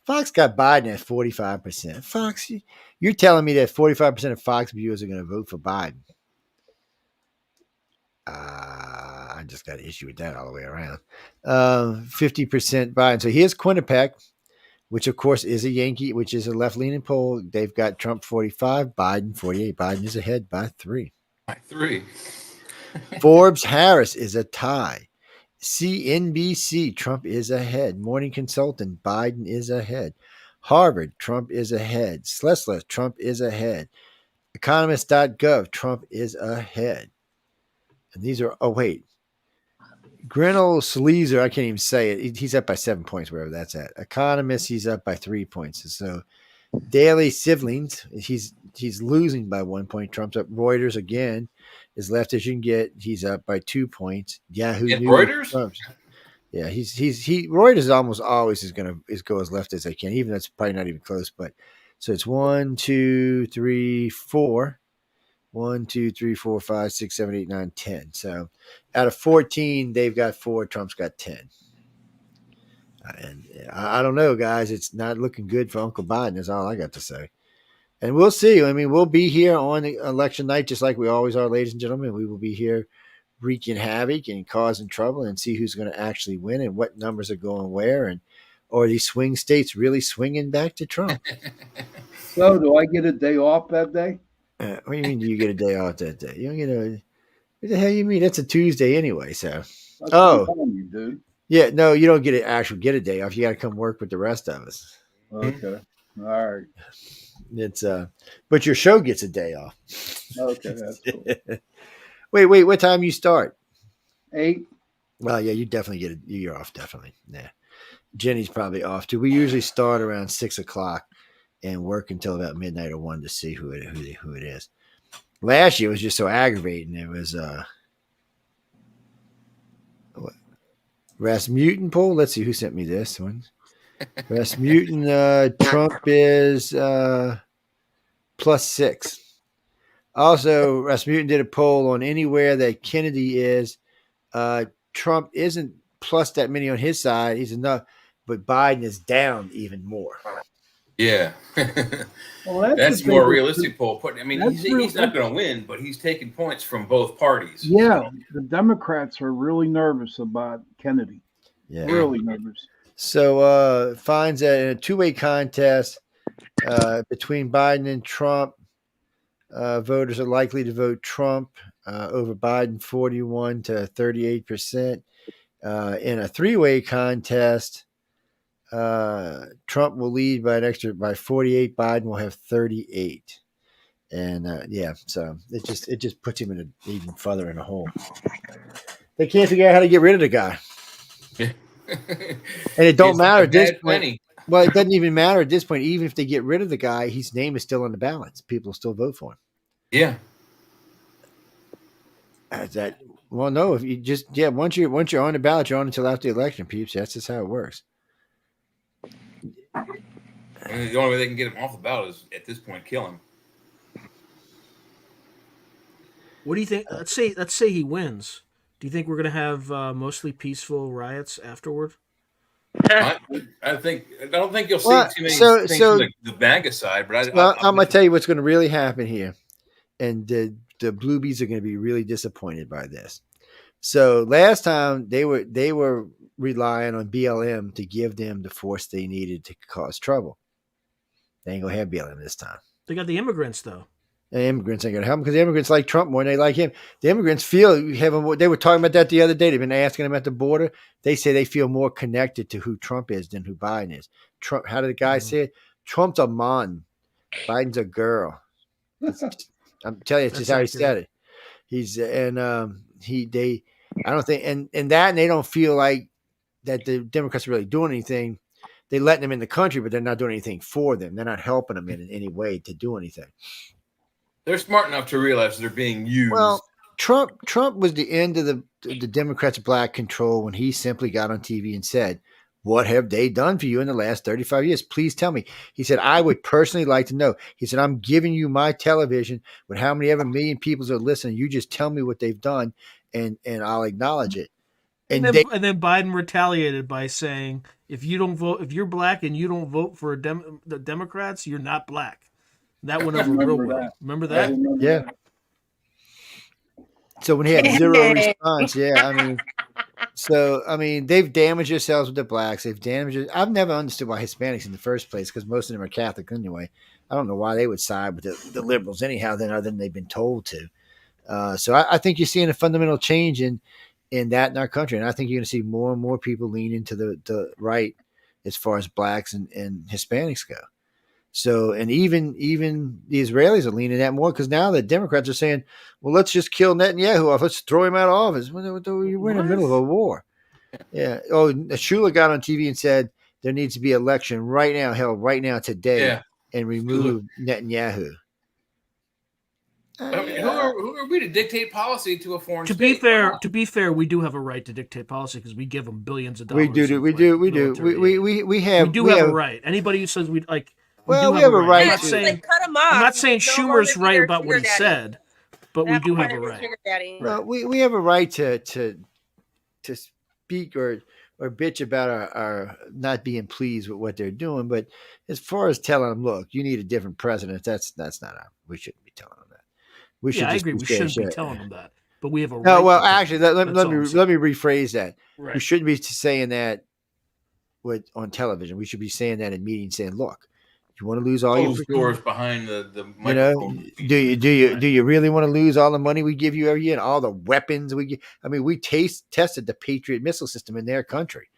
Fox got Biden at 45%. Fox, you're telling me that 45% of Fox viewers are going to vote for Biden. I just got an issue with that all the way around. 50% Biden. So here's Quinnipiac, which of course is a Yankee, which is a left-leaning poll. They've got Trump 45, Biden 48. Biden is ahead by 3. By 3. Forbes Harris is a tie. CNBC, Trump is ahead. Morning Consultant, Biden is ahead. Harvard, Trump is ahead. Slesla, Trump is ahead. Economist.gov, Trump is ahead. And these are, Grinnell Sleazer, I can't even say it. He's up by 7 points, wherever that's at. Economist, he's up by 3 points. So Daily Siblings, he's losing by 1 point. Trump's up. Reuters again, as left as you can get. He's up by 2 points. Yahoo News. Reuters? Yeah, Reuters almost always is go as left as they can, even though it's probably not even close. But so it's 1, 2, 3, 4. 1, 2, 3, 4, 5, 6, 7, 8, 9, 10. So out of 14, they've got 4. Trump's got 10. And I don't know, guys. It's not looking good for Uncle Biden. Is all I got to say. And we'll see. I mean, we'll be here on election night, just like we always are, ladies and gentlemen. We will be here wreaking havoc and causing trouble, and see who's going to actually win and what numbers are going where, and are these swing states really swinging back to Trump? So, do I get a day off that day? What do you mean? Do you get a day off that day? You don't get a. What the hell you mean? That's a Tuesday anyway. So, That's what I'm telling you, dude. yeah, no, you don't get get a day off. You got to come work with the rest of us. Okay, all right. It's but your show gets a day off. Okay, that's cool. Wait, what time you start? 8. Well, yeah, you definitely get you're off, definitely. Yeah. Jenny's probably off too. We usually start around 6:00 and work until about midnight or 1 to see who it is. Last year was just so aggravating. It was what? Rasmussen poll. Let's see who sent me this one. Rasmussen, Trump is +6. Also, Rasmussen did a poll on anywhere that Kennedy is. Trump isn't plus that many on his side. He's enough, but Biden is down even more. Yeah. Well, that's the more thing. realistic poll. I mean, he's not going to win, but he's taking points from both parties. Yeah, the Democrats are really nervous about Kennedy. Yeah, really nervous. So finds that in a two-way contest between Biden and Trump, voters are likely to vote Trump over Biden 41 to 38%. In a three-way contest, Trump will lead by 48. Biden will have 38. And so it just puts him in even further in a hole. They can't figure out how to get rid of the guy. And it don't matter at this point. Well, it doesn't even matter at this point. Even if they get rid of the guy, his name is still on the ballots. People still vote for him. Yeah. Well, no. If you once you're on the ballot, you're on until after the election, peeps. That's just how it works. And the only way they can get him off the ballot is at this point kill him. What do you think? Let's say he wins. Do you think we're going to have mostly peaceful riots afterward? I don't think you'll see too many things from the MAGA side, but I'm going to tell you what's going to really happen here, and the Bluebies are going to be really disappointed by this. So last time they were relying on BLM to give them the force they needed to cause trouble. They ain't going to have BLM this time. They got the immigrants though. The immigrants ain't going to help them because the immigrants like Trump more than they like him. The immigrants feel they were talking about that the other day. They've been asking them at the border. They say they feel more connected to who Trump is than who Biden is. Trump, how did the guy say it? Trump's a man. Biden's a girl. I'm telling you, it's just how he said it. I don't think, and they don't feel like that the Democrats are really doing anything. They're letting them in the country, but they're not doing anything for them. They're not helping them in any way to do anything. They're smart enough to realize they're being used. Well, Trump was the end of the Democrats' black control when he simply got on TV and said, "What have they done for you in the last 35 years? Please tell me." He said, "I would personally like to know." He said, "I'm giving you my television with how many ever million people are listening. You just tell me what they've done, and I'll acknowledge it." And then Biden retaliated by saying, "If you don't vote, if you're black and you don't vote for the Democrats, you're not black." That went over real well. Remember that? Yeah. So when he had zero response, they've damaged themselves with the blacks. They've damaged it. I've never understood why Hispanics in the first place, because most of them are Catholic anyway. I don't know why they would side with the liberals anyhow, other than they've been told to. So I think you're seeing a fundamental change in that in our country, and I think you're going to see more and more people lean into the right as far as blacks and Hispanics go. So, and even the Israelis are leaning that more because now the Democrats are saying, well, let's just kill Netanyahu off. Let's throw him out of office. We're in the middle of a war. Yeah. Oh, Shula got on TV and said there needs to be election right now, right now, today, and remove Netanyahu. I mean, who are we to dictate policy to a foreign state? To be fair, we do have a right to dictate policy because we give them billions of dollars. We do. We have a right. Anybody who says we like. Well, we have a right. I'm not saying Schumer's right about what he said, but we do have a right. Well, we have a right to speak or bitch about our not being pleased with what they're doing. But as far as telling them, look, you need a different president, that's not we shouldn't be telling them that. We should I just agree. We shouldn't be telling them that, but we have a right. No, well, to tell actually, them. let me That's all rephrase that. Right. We shouldn't be saying that on television. We should be saying that in meetings, saying, look, you want to lose all your doors behind the you know, microphone. do you really want to lose all the money we give you every year and all the weapons we give? I mean, we tested the Patriot missile system in their country.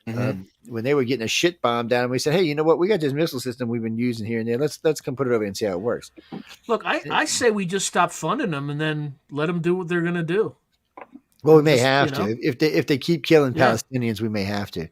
When they were getting a shit bomb down, and we said, hey, you know what? We got this missile system we've been using here and there. Let's come put it over and see how it works. Look, I say we just stop funding them and then let them do what they're going to do. Well, we may have to. If they keep killing Palestinians, we may have to.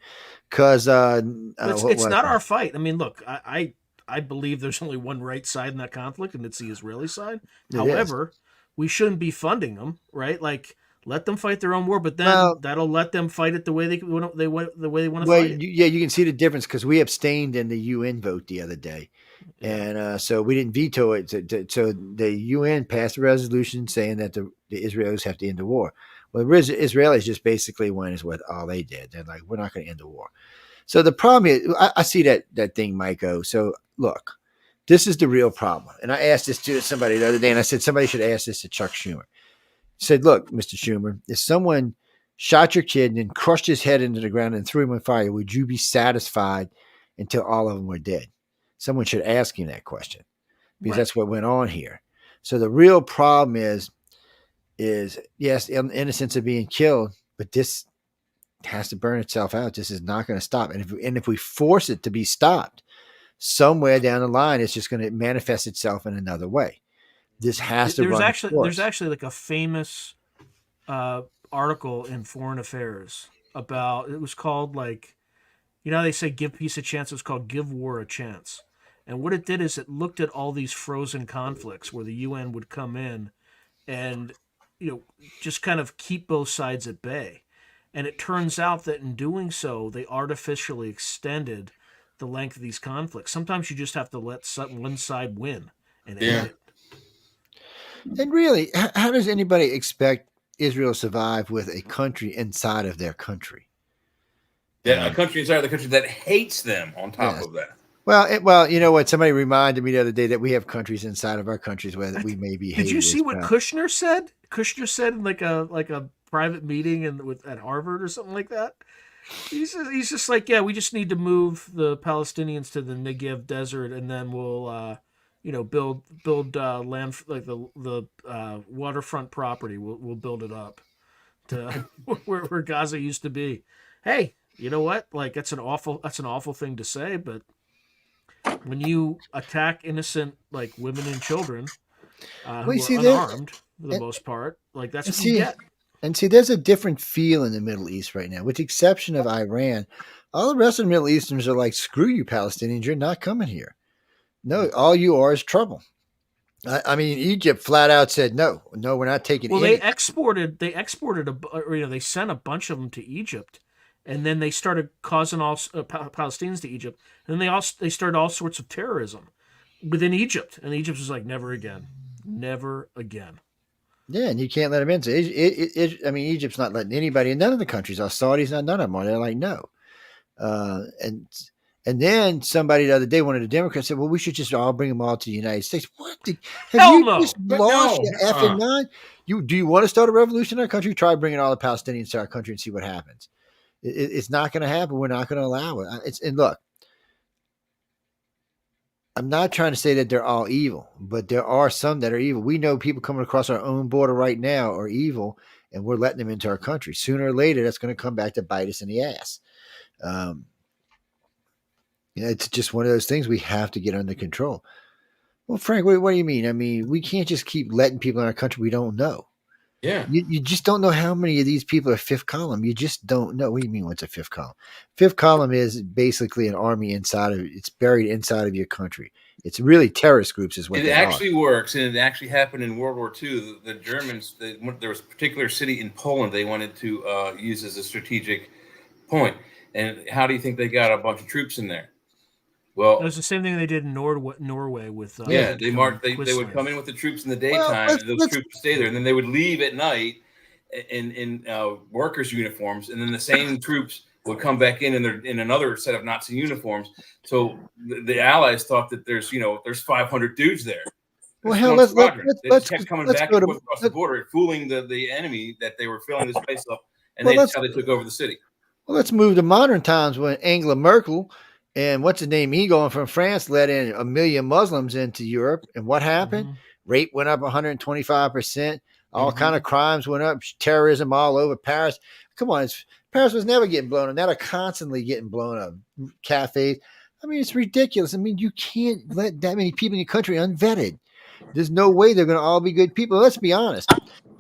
Because it's not our fight. I mean, look, I believe there's only one right side in that conflict, and it's the Israeli side. However, we shouldn't be funding them, right? Like, let them fight their own war, but then that'll let them fight it the way they want to fight it. Yeah, you can see the difference because we abstained in the UN vote the other day, and so we didn't veto it. So the UN passed a resolution saying that the Israelis have to end the war. Well, the Israelis just basically went is what all they did. They're like, we're not going to end the war. So the problem is, I see that thing, Miko. So look, this is the real problem. And I asked this to somebody the other day, and I said somebody should ask this to Chuck Schumer. I said, look, Mr. Schumer, if someone shot your kid and then crushed his head into the ground and threw him on fire, would you be satisfied until all of them were dead? Someone should ask him that question because that's what went on here. So the real problem is yes, innocents are being killed, but this has to burn itself out. This is not going to stop. And if we force it to be stopped, somewhere down the line, it's just going to manifest itself in another way. This has to run. There's actually like a famous article in Foreign Affairs about, it was called like, they say give peace a chance. It was called Give War a Chance. And what it did is it looked at all these frozen conflicts where the UN would come in and just kind of keep both sides at bay. And it turns out that in doing so, they artificially extended the length of these conflicts. Sometimes you just have to let one side win and end it. And really, how does anybody expect Israel to survive with a country inside of their country? Yeah, a country inside of the country that hates them on top of that. Well, you know what? Somebody reminded me the other day that we have countries inside of our countries where we may be hated. Did you see what Kushner said? Kushner said in like a private meeting at Harvard or something like that. He's just like, we just need to move the Palestinians to the Negev desert, and then we'll build land like the waterfront property. We'll build it up to where Gaza used to be. Hey, you know what? Like that's an awful thing to say, but when you attack innocent like women and children who are unarmed for the most part, like that's what you get. And see, there's a different feel in the Middle East right now, with the exception of Iran. All the rest of the Middle Easterns are like, screw you, Palestinians, you're not coming here. No, all you are is trouble. I mean, Egypt flat out said, no, we're not taking. Well, they exported they sent a bunch of them to Egypt, and then they started causing all Palestinians to Egypt, and then they started all sorts of terrorism within Egypt, and Egypt was like, never again. Yeah, and you can't let them in. So Egypt's not letting anybody in. None of the countries are. Saudis, none of them are. They're like, no. And then somebody the other day, one of the Democrats said, well, we should just all bring them all to the United States. What? Just lost your effing mind? Do you want to start a revolution in our country? Try bringing all the Palestinians to our country and see what happens. It's not going to happen. We're not going to allow it. And look, I'm not trying to say that they're all evil, but there are some that are evil. We know people coming across our own border right now are evil, and we're letting them into our country. Sooner or later, that's going to come back to bite us in the ass. It's just one of those things we have to get under control. Well, Frank, what do you mean? I mean, we can't just keep letting people in our country we don't know. Yeah. You just don't know how many of these people are fifth column. You just don't know. What do you mean what's a fifth column? Fifth column is basically an army inside of it. It's buried inside of your country. It's really terrorist groups is what it actually works, and it actually happened in World War II. The Germans, there was a particular city in Poland they wanted to use as a strategic point. And how do you think they got a bunch of troops in there? Well, it was the same thing they did in Norway with. They would come in with the troops in the daytime, and those troops would stay there, and then they would leave at night in workers' uniforms, and then the same troops would come back in another set of Nazi uniforms. So the Allies thought that there's 500 dudes there. Well, hell, let's just kept coming back go and forth across the border, fooling the enemy that they were filling this place up, and that's how they took over the city. Well, let's move to modern times when Angela Merkel and what's his name, Egon from France, let in 1 million Muslims into Europe, and what happened? Rape went up 125%. All kind of crimes went up. Terrorism all over Paris. Come on, Paris was never getting blown up. Now they're constantly getting blown up. Cafes. I mean, it's ridiculous. I mean, you can't let that many people in your country unvetted. There's no way they're going to all be good people. Let's be honest.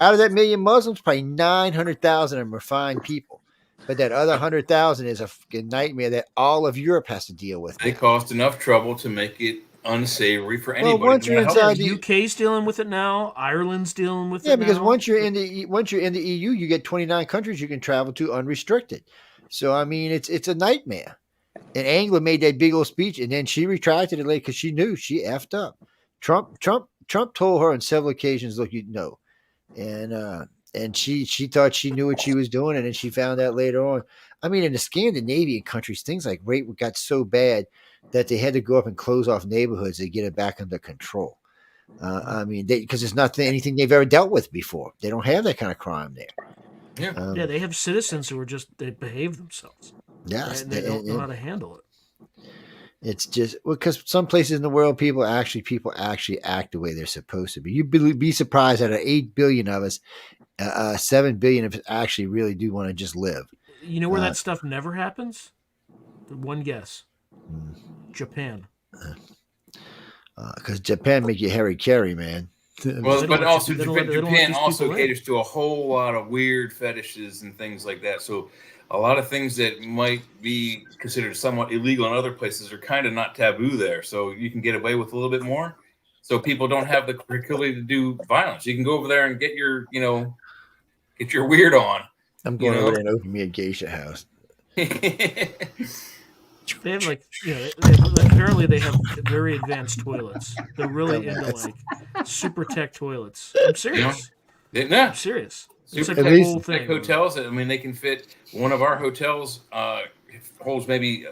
Out of that 1 million Muslims, probably 900,000 of them are fine people. But that other 100,000 is a fucking nightmare that all of Europe has to deal with. They caused enough trouble to make it unsavory for anybody. Well, once you're inside the UK's dealing with it now, Ireland's dealing with it. Yeah, because now. once you're in the EU, you get 29 countries you can travel to unrestricted. So I mean, it's a nightmare. And Angela made that big old speech, and then she retracted it later because she knew she effed up. Trump told her on several occasions, "Look, you know," and she thought she knew what she was doing, and then she found out later on. I mean, in the Scandinavian countries, things like rape got so bad that they had to go up and close off neighborhoods to get it back under control. I mean, because it's not anything they've ever dealt with before. They don't have that kind of crime there. Yeah, they have citizens who they behave themselves. Yes, and they don't know how to handle it. It's just because some places in the world, people actually act the way they're supposed to be. You'd be surprised that 8 billion of us, 7 billion of us actually really do want to just live. You know where that stuff never happens? One guess. Japan. Because Japan make you Harry Carey, man. Well, but also Japan also caters to a whole lot of weird fetishes and things like that. So a lot of things that might be considered somewhat illegal in other places are kind of not taboo there. So you can get away with a little bit more. So people don't have the proclivity to do violence. You can go over there and get your weird on. I'm going over there and open me a geisha house. They have apparently they have very advanced toilets. They're really into super tech toilets. I'm serious. I'm serious. Super tech whole thing. Hotels. I mean, they can fit. One of our hotels holds maybe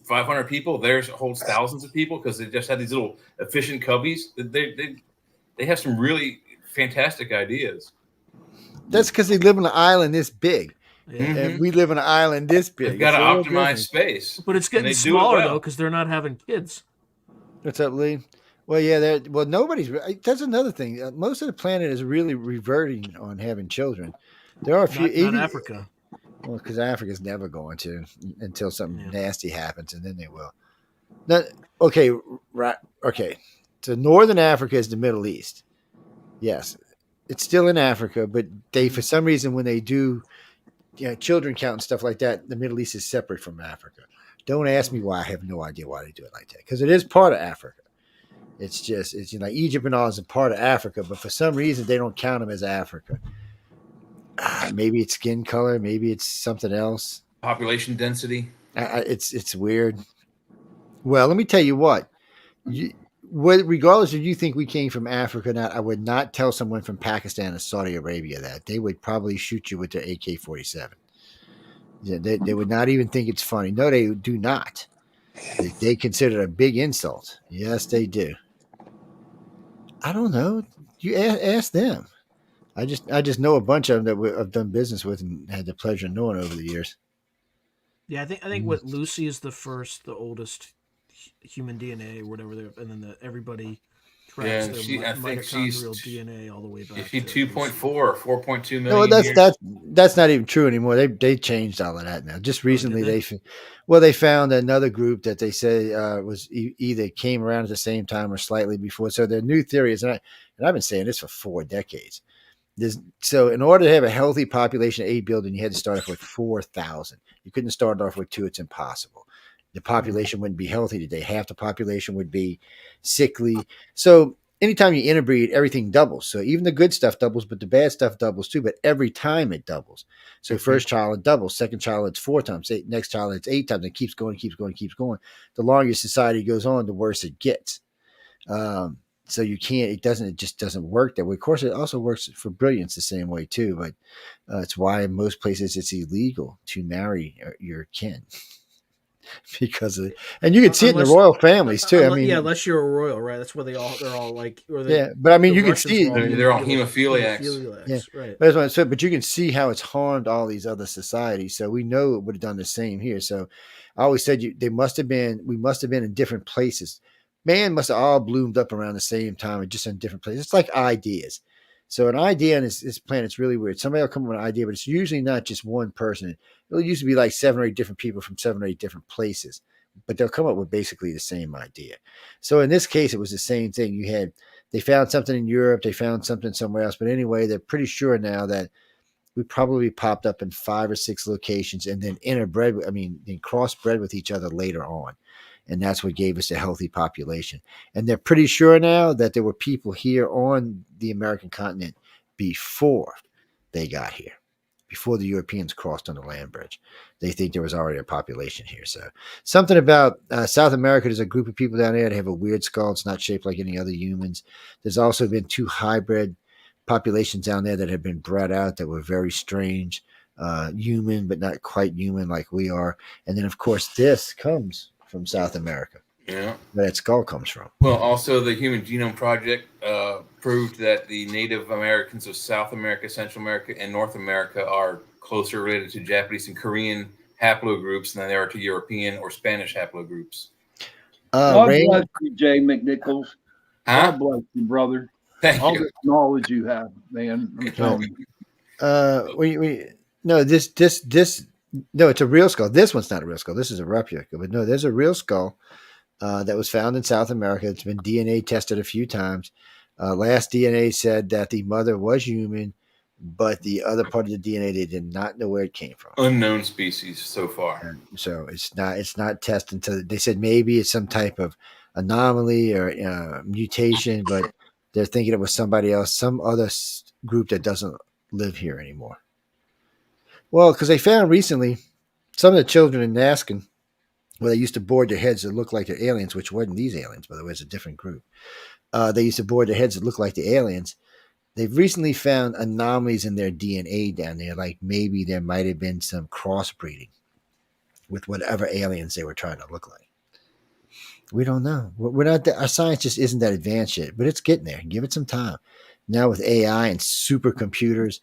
500 people. Theirs holds thousands of people because they just have these little efficient cubbies. They have some really fantastic ideas. That's because they live on an island this big. And we live on an island this big. They've got to optimize space. But it's getting smaller, though, because they're not having kids. What's up, Lee? Well, yeah, nobody's. That's another thing. Most of the planet is really reverting on having children. There are a few. Not Africa. Well, because Africa's never going to until something nasty happens, and then they will. Okay, right. Okay. So Northern Africa is the Middle East. Yes. It's still in Africa, but they, for some reason, when they do children count and stuff like that, the Middle East is separate from Africa. Don't ask me why. I have no idea why they do it like that, because it is part of Africa. It's just, Egypt and all is a part of Africa, but for some reason they don't count them as Africa. Maybe it's skin color. Maybe it's something else. Population density. It's weird. Well, let me tell you what. Regardless if you think we came from Africa or not, I would not tell someone from Pakistan or Saudi Arabia that. They would probably shoot you with their AK-47. Yeah, they would not even think it's funny. No, they do not. They consider it a big insult. Yes, they do. I don't know. You ask them. I just know a bunch of them that I've done business with and had the pleasure of knowing over the years. Yeah, I think what Lucy is the oldest human DNA or whatever, and then everybody tracks their mitochondrial DNA all the way back. Is she 2.4 or 4.2 million? No, that's not even true anymore. They changed all of that now. Just recently, they found another group that they say was either came around at the same time or slightly before. So their new theory is, and I've been saying this for 4 decades. So in order to have a healthy population of 8 billion, you had to start off with 4,000. You couldn't start off with 2. It's impossible. The population wouldn't be healthy today. Half the population would be sickly. So anytime you interbreed, everything doubles. So even the good stuff doubles, but the bad stuff doubles too. But every time it doubles. So first child, it doubles. Second child, it's 4 times. Next child, it's 8 times. It keeps going, keeps going, keeps going. The longer society goes on, the worse it gets. so you can't. It just doesn't work that way. Of course, it also works for brilliance the same way too. But it's why in most places it's illegal to marry your kin because of, and you can see it in the royal families too. I mean, unless you're a royal, right? That's where they're all like, but I mean, you can Russians see were all they're all hemophiliacs. Yeah, right. But that's what I said. But you can see how it's harmed all these other societies. So we know it would have done the same here. So I always said we must have been in different places. Man must have all bloomed up around the same time and just in different places. It's like ideas. So an idea on this planet's really weird. Somebody will come up with an idea, but it's usually not just one person. It'll usually be like 7 or 8 different people from 7 or 8 different places, but they'll come up with basically the same idea. So in this case, it was the same thing. They found something in Europe, they found something somewhere else. But anyway, they're pretty sure now that we probably popped up in 5 or 6 locations and then crossbred with each other later on. And that's what gave us a healthy population. And they're pretty sure now that there were people here on the American continent before they got here, before the Europeans crossed on the land bridge. They think there was already a population here. So something about South America, there's a group of people down there that have a weird skull. It's not shaped like any other humans. There's also been 2 hybrid populations down there that have been bred out that were very strange, human, but not quite human like we are. And then, of course, this comes from South America. Yeah. Where that skull comes from. Well, also the Human Genome Project proved that the Native Americans of South America, Central America, and North America are closer related to Japanese and Korean haplogroups than they are to European or Spanish haplogroups. God bless you, Jay McNichols. Huh? God bless you, brother. Thank All you. this knowledge you have, man. I'm telling you. No, it's a real skull. This one's not a real skull. This is a replica. But no, there's a real skull that was found in South America. It's been DNA tested a few times. Last DNA said that the mother was human, but the other part of the DNA, they did not know where it came from. Unknown species so far. So it's not tested until they said maybe it's some type of anomaly or mutation, but they're thinking it was somebody else, some other group that doesn't live here anymore. Well, because they found recently some of the children in Naskin, where they used to board their heads that looked like they're aliens, which wasn't these aliens, by the way, it's a different group. They used to board their heads that looked like the aliens. They've recently found anomalies in their DNA down there, like maybe there might have been some crossbreeding with whatever aliens they were trying to look like. We don't know. We're not. Our science just isn't that advanced yet, but it's getting there. Give it some time. Now with AI and supercomputers,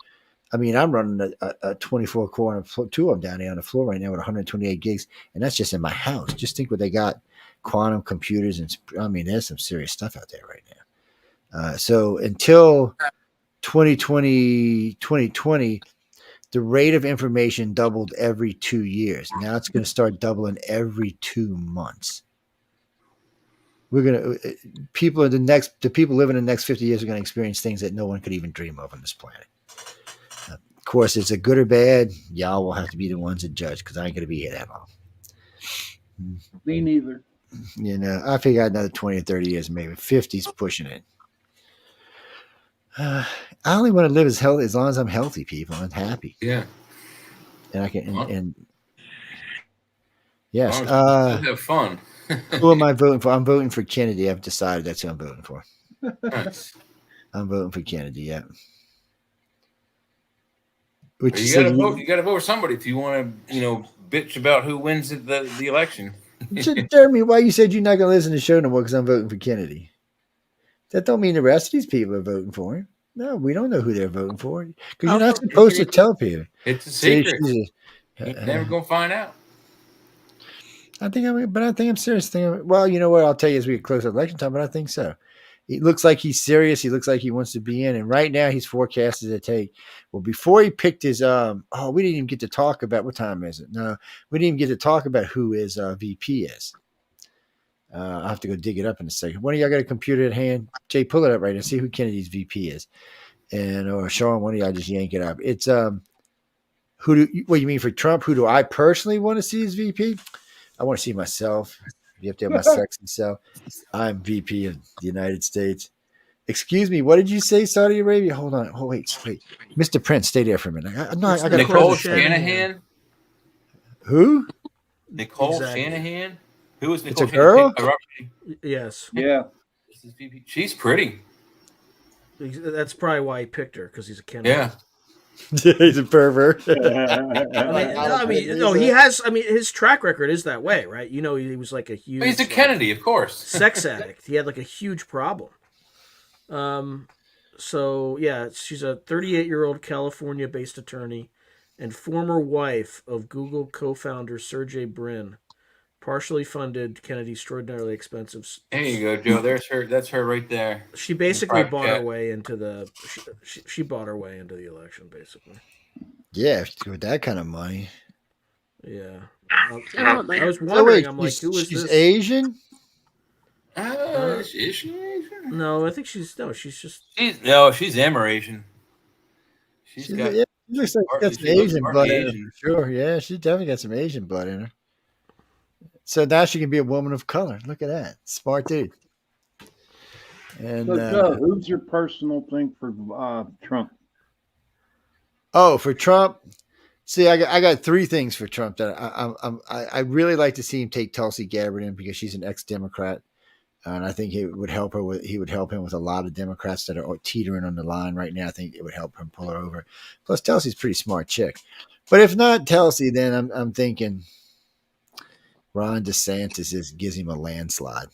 I mean, I'm running a 24 core and 2 of them down there on the floor right now with 128 gigs, and that's just in my house. Just think what they got, quantum computers, and I mean, there's some serious stuff out there right now. So until 2020, the rate of information doubled every 2 years. Now it's going to start doubling every 2 months. We're going to the people living in the next 50 years are going to experience things that no one could even dream of on this planet. Of course, is it good or bad? Y'all will have to be the ones that judge because I ain't going to be here that long. Me neither. You know, I figure another 20 or 30 years, maybe 50's pushing it. I only want to live as long as I'm healthy, people, and happy. Yeah. And I can, and yes. Have fun. Who am I voting for? I'm voting for Kennedy. I've decided that's who I'm voting for. Nice. I'm voting for Kennedy. Yeah. You got to vote. You got to vote for somebody if you want to, bitch about who wins the election. Jeremy, why you said you're not going to listen to the show no more because I'm voting for Kennedy? That don't mean the rest of these people are voting for him. No, we don't know who they're voting for because you're not supposed to tell people. It's a secret. You're never going to find out. I think I'm serious. Well, you know what? I'll tell you as we get close to election time, but I think so. He looks like he's serious. He looks like he wants to be in. And right now he's forecasted to take, well, before he picked his, we didn't even get to talk about, what time is it? No, we didn't even get to talk about who his VP is. I'll have to go dig it up in a second. One of y'all got a computer at hand? Jay, pull it up right now. See who Kennedy's VP is. Or Sean, one of y'all just yank it up. It's, what you mean for Trump? Who do I personally want to see as VP? I want to see myself. You have to have my sexy self. I'm VP of the United States. Excuse me. What did you say, Saudi Arabia? Hold on. Oh, wait. Mr. Prince, stay there for a minute. I got Nicole Shanahan. Who? Nicole Shanahan. Who is Nicole? It's a girl? Yes. Yeah. She's pretty. That's probably why he picked her, because he's a Kennedy. Yeah. He's a pervert. No, he has. I mean, his track record is that way, right? You know, he was like a huge. He's a Kennedy, of course. Sex addict. He had like a huge problem. So yeah, she's a 38-year-old California-based attorney and former wife of Google co-founder Sergey Brin. Partially funded Kennedy's extraordinarily expensive. There you go, Joe. There's her. That's her right there. She basically bought her way into the. She bought her way into the election, basically. Yeah, with that kind of money. Yeah. I was wondering. Oh, wait, I'm like, who is she's this? Asian? Is she Asian? No, I think she's just. She's Asian. She's got. Yeah, she looks like got some Asian blood in her, for sure. Yeah, she definitely got some Asian blood in her. So now she can be a woman of color. Look at that. Smart dude. And So, Joe, who's your personal thing for Trump? Oh, for Trump. See, I got three things for Trump that I really like to see him take Tulsi Gabbard in, because she's an ex-Democrat, and I think he would help him with a lot of Democrats that are teetering on the line right now. I think it would help him pull her over. Plus, Tulsi's a pretty smart chick. But if not Tulsi, then I'm thinking Ron DeSantis gives him a landslide.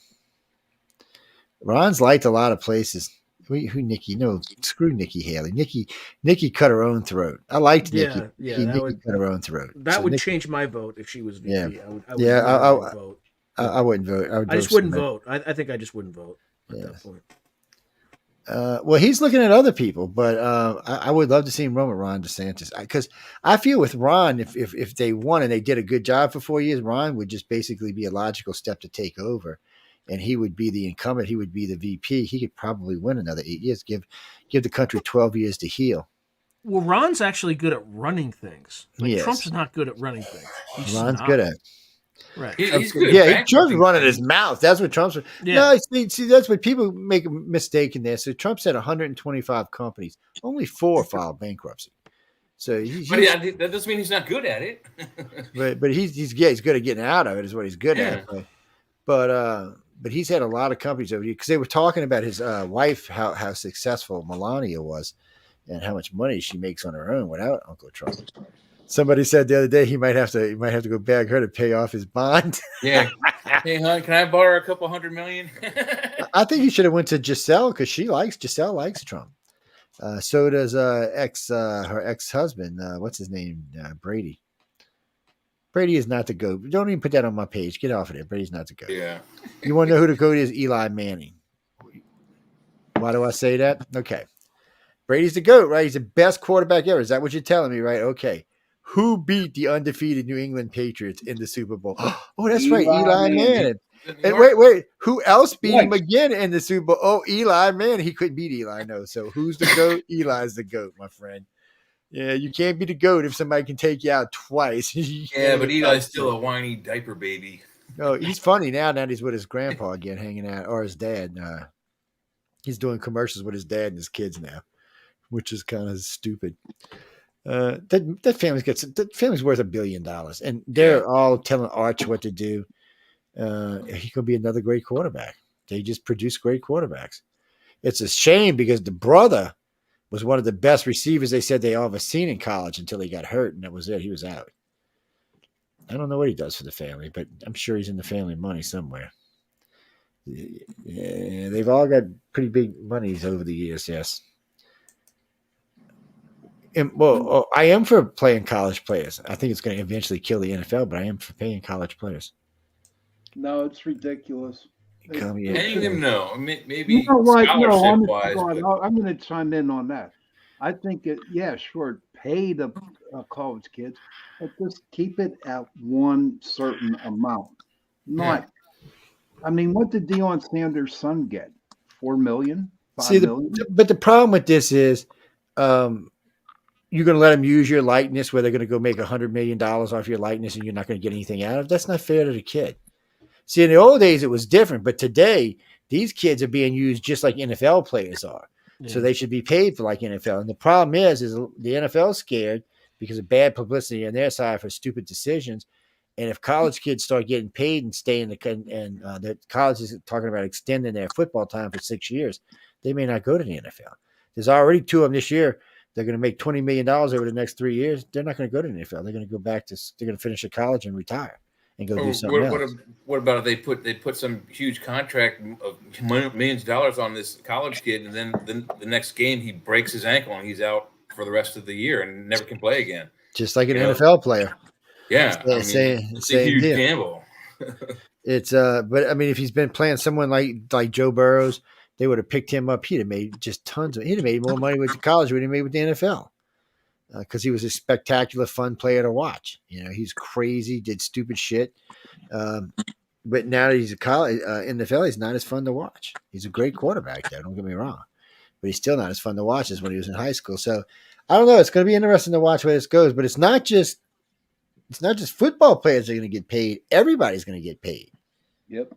Ron's liked a lot of places. Who Nikki? No, screw Nikki Haley. Nikki cut her own throat. I liked Nikki. Yeah, Nikki cut her own throat. That would change my vote if she was VP. Yeah, I would vote. I wouldn't vote. I just wouldn't vote. I think I just wouldn't vote at that point. Well, he's looking at other people, but I would love to see him run with Ron DeSantis, because I feel with Ron, if they won and they did a good job for 4 years, Ron would just basically be a logical step to take over, and he would be the incumbent. He would be the VP. He could probably win another 8 years. Give the country 12 years to heal. Well, Ron's actually good at running things. Yes. Trump's not good at running things. Ron's good at it. Right. He's good. Yeah, Trump's running his mouth. That's what Trump's. Yeah. No, see, that's what people make a mistake in there. So Trump said 125 companies, only 4 filed bankruptcy. So that doesn't mean he's not good at it. but he's good at getting out of it. Is what he's good at. But he's had a lot of companies over here, because they were talking about his wife, how successful Melania was, and how much money she makes on her own without Uncle Trump. Somebody said the other day he might have to go bag her to pay off his bond. Yeah. Hey, hon, can I borrow a couple $100 million? I think he should have went to Giselle, because Giselle likes Trump. So does her ex-husband. What's his name? Brady. Brady is not the GOAT. Don't even put that on my page. Get off of there. Brady's not the GOAT. Yeah. You want to know who the GOAT is? Eli Manning. Why do I say that? Okay. Brady's the GOAT, right? He's the best quarterback ever. Is that what you're telling me, right? Okay. Who beat the undefeated New England Patriots in the Super Bowl? Oh, that's right. Eli Manning. And wait. Who else beat him again in the Super Bowl? Oh, Eli Manning. He couldn't beat Eli, no. So who's the GOAT? Eli's the GOAT, my friend. Yeah, you can't be the GOAT if somebody can take you out twice. Yeah, but Eli's still a whiny diaper baby. No, he's funny now that he's with his grandpa again, hanging out, or his dad. He's doing commercials with his dad and his kids now, which is kind of stupid. That family's worth $1 billion, and they're all telling Arch what to do. He could be another great quarterback. They just produce great quarterbacks. It's a shame, because the brother was one of the best receivers they said they all ever seen in college until he got hurt, and that was it. He was out. I don't know what he does for the family, but I'm sure he's in the family money somewhere. Yeah, they've all got pretty big monies over the years, yes. And, I am for playing college players. I think it's going to eventually kill the NFL, but I am for paying college players. No, it's ridiculous. Paying them, no. Maybe scholarship-wise. But... I'm going to chime in on that. I think pay the college kids, but just keep it at one certain amount. I mean, what did Deion Sanders' son get? $4 million? $5 million? But the problem with this is, you're going to let them use your likeness, where they're going to go make $100 million off your likeness, and you're not going to get anything out of it. That's not fair to the kid. See, in the old days, it was different, but today, these kids are being used just like NFL players are. Yeah. So they should be paid for like NFL. And the problem is the NFL is scared because of bad publicity on their side for stupid decisions. And if college kids start getting paid and stay in the college is talking about extending their football time for 6 years, they may not go to the NFL. There's already 2 of them this year. They're going to make $20 million over the next 3 years. They're not going to go to the NFL. They're going to go back to. They're going to finish at college and retire and go do something else. What about if they put some huge contract of millions of dollars on this college kid, and then the next game he breaks his ankle and he's out for the rest of the year and never can play again? Just like an NFL player. Yeah, it's a huge gamble. It's but I mean, if he's been playing someone like Joe Burrows, they would have picked him up. He'd have made just tons of. He'd have made more money with the college than he made with the NFL, because he was a spectacular, fun player to watch. He's crazy, did stupid shit, but now that he's a college NFL, he's not as fun to watch. He's a great quarterback, though. Don't get me wrong, but he's still not as fun to watch as when he was in high school. So I don't know. It's going to be interesting to watch where this goes, but it's not just football players that are going to get paid. Everybody's going to get paid. Yep.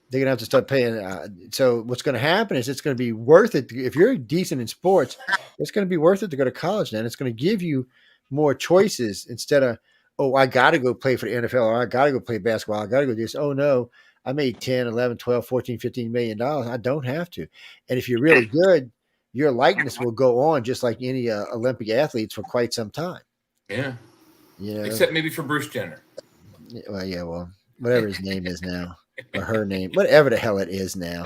They're going to have to start paying. So what's going to happen is it's going to be worth it. If you're decent in sports, it's going to be worth it to go to college. Then it's going to give you more choices instead of, oh, I got to go play for the NFL, or I got to go play basketball. I got to go do this. Oh, no, I made 10, 11, 12, 14, $15 million. I don't have to. And if you're really good, your likeness will go on just like any Olympic athletes for quite some time. Yeah. Except maybe for Bruce Jenner. Well, whatever his name is now. Or her name, whatever the hell it is now.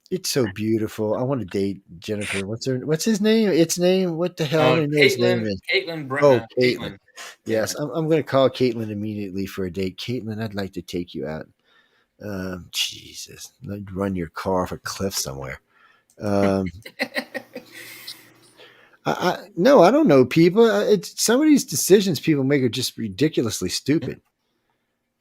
It's so beautiful. I want to date Jennifer. What's his name? Its name? What the hell? His name is Caitlin Brennan. Oh, Caitlin. Yes, I'm going to call Caitlin immediately for a date. Caitlin, I'd like to take you out. Jesus, I'd run your car off a cliff somewhere. No, I don't know people. It's some of these decisions people make are just ridiculously stupid.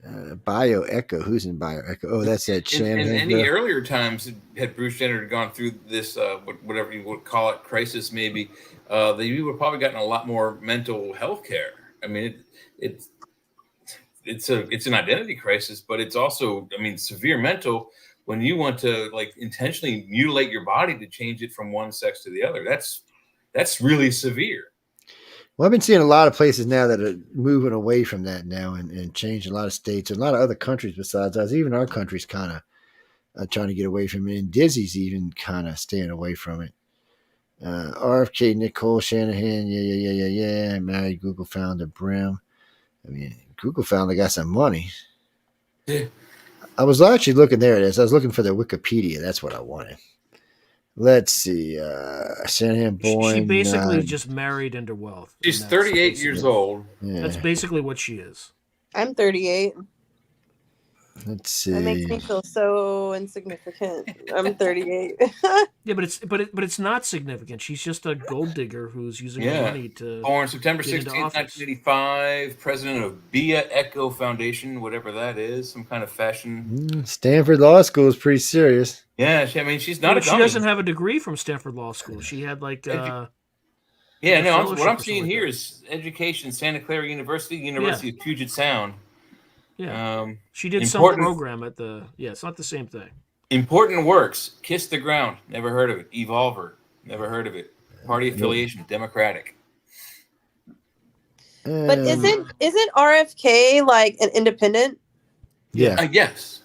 Bioecho. Who's in Bioecho? Oh, that's that Shanahan. In any earlier times, had Bruce Jenner gone through this, whatever you would call it, crisis, maybe, we would have probably gotten a lot more mental health care. I mean, it's an identity crisis, but it's also, severe mental when you want to intentionally mutilate your body to change it from one sex to the other. That's really severe. Well, I've been seeing a lot of places now that are moving away from that now and changing a lot of states and a lot of other countries besides us. Even our country's kind of trying to get away from it. And Dizzy's even kind of staying away from it. RFK, Nicole Shanahan, yeah. Married Google founder Brim. Google founder got some money. Yeah. I was actually looking there. It is. I was looking for the Wikipedia. That's what I wanted. Let's see. Shanahan born. She basically just married into wealth. She's 38 years old. Yeah. That's basically what she is. I'm 38. Let's see. That makes me feel so insignificant. I'm 38. Yeah, but it's not significant. She's just a gold digger who's using her money to. Born September 16th, 1985. President of Bia Echo Foundation, whatever that is, some kind of fashion. Stanford Law School is pretty serious. Yeah, she's not. But she doesn't have a degree from Stanford Law School. She had what I'm seeing here is education, Santa Clara University of Puget Sound. Yeah, she did some program at the. Yeah, it's not the same thing. Important works: Kiss the Ground, never heard of it. Evolver, never heard of it. Party affiliation, Democratic. But isn't RFK like an independent? Yeah, I guess.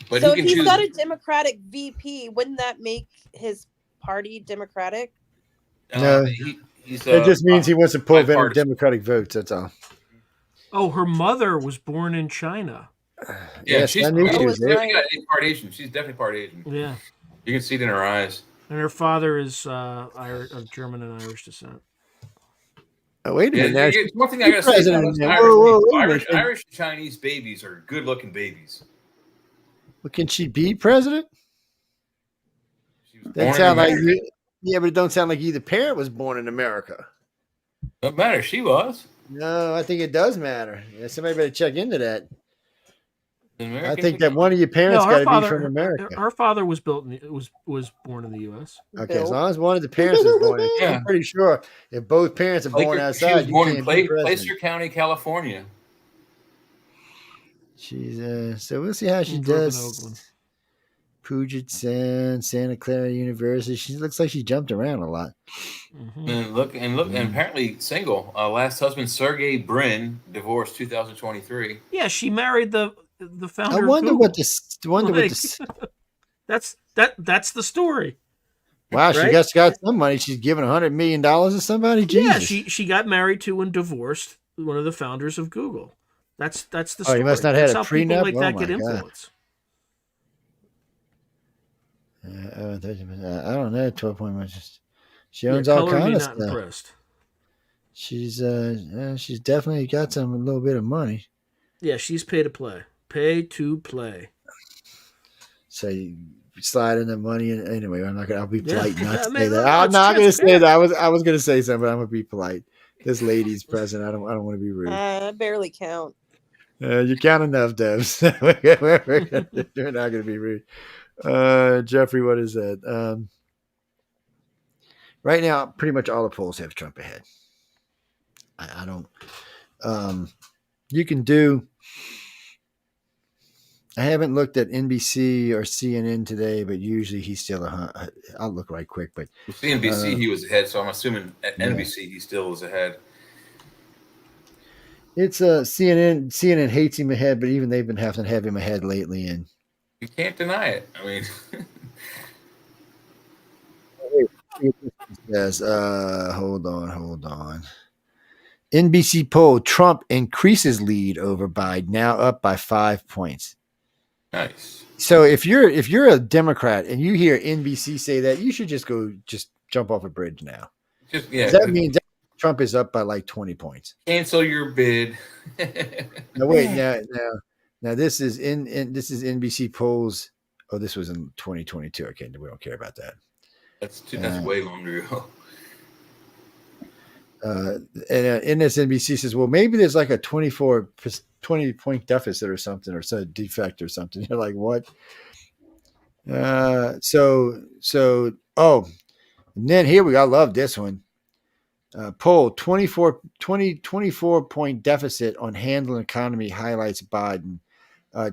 But so if he's got a Democratic VP, wouldn't that make his party Democratic? No, it just means he wants to pull Democratic votes. That's all. Oh, her mother was born in China. Yeah, she's right. part Asian. She's definitely part Asian. Yeah, you can see it in her eyes. And her father is of German and Irish descent. Oh, wait a minute! One thing I got to say: Irish and Chinese babies are good-looking babies. Well, can she be president? That sound like but it don't sound like either parent was born in America. Doesn't matter. She was. No, I think it does matter. Yeah, somebody better check into that. I think that one of your parents got to be from America. Her father was was born in the U.S. Okay, as long as one of the parents is born, I'm pretty sure if both parents are born outside, she was born in Placer County, California. She's so we'll see how she does. Puget Sound, Santa Clara University. She looks like she jumped around a lot. Mhm. And apparently single. Last husband Sergey Brin, divorced 2023. Yeah, she married the founder. I wonder of Google. what this. Wonder what Like, this. That's the story. Wow, she Right? got some money. She's giving $100 million to somebody. Jesus. Yeah, she got married to and divorced one of the founders of Google. That's the story. Oh, you must not have That's had a how people prenup? like Oh, that my get God. influence. I don't know. 12 point much. She Yeah, owns all color me kinds of not stuff. impressed. She's definitely got a little bit of money. Yeah, she's pay to play. Pay to play. So you slide in the money, and anyway, I'll be polite not to I mean, say that. no, I'm it's not going to say transparent. that. I was going to say something, but I'm going to be polite. This lady's present. I don't want to be rude. I barely count. You count enough, Debs. We're not going to be rude. Jeffrey, what is that? Right now, pretty much all the polls have Trump ahead. I don't. You can do. I haven't looked at NBC or CNN today, but usually he's still I'll look right quick, but With CNBC, he was ahead, so I'm assuming at yeah. NBC he still was ahead. It's CNN. CNN hates him ahead, but even they've been having to have him ahead lately. And You can't deny it. I mean, yes, hold on. NBC poll: Trump increases lead over Biden, now up by 5 points. nice. So if you're a Democrat and you hear NBC say that, you should just jump off a bridge now. Just yeah. That means Trump is up by like 20 points. Cancel your bid. Now wait, now this is this is NBC polls. Oh, this was in 2022. Okay, we don't care about that. That's way longer ago. And NBC says, well, maybe there's like a 20 point deficit or something, or some defect or something. You're like, what? And then here we go. I love this one. Poll 24 point deficit on handling economy highlights Biden.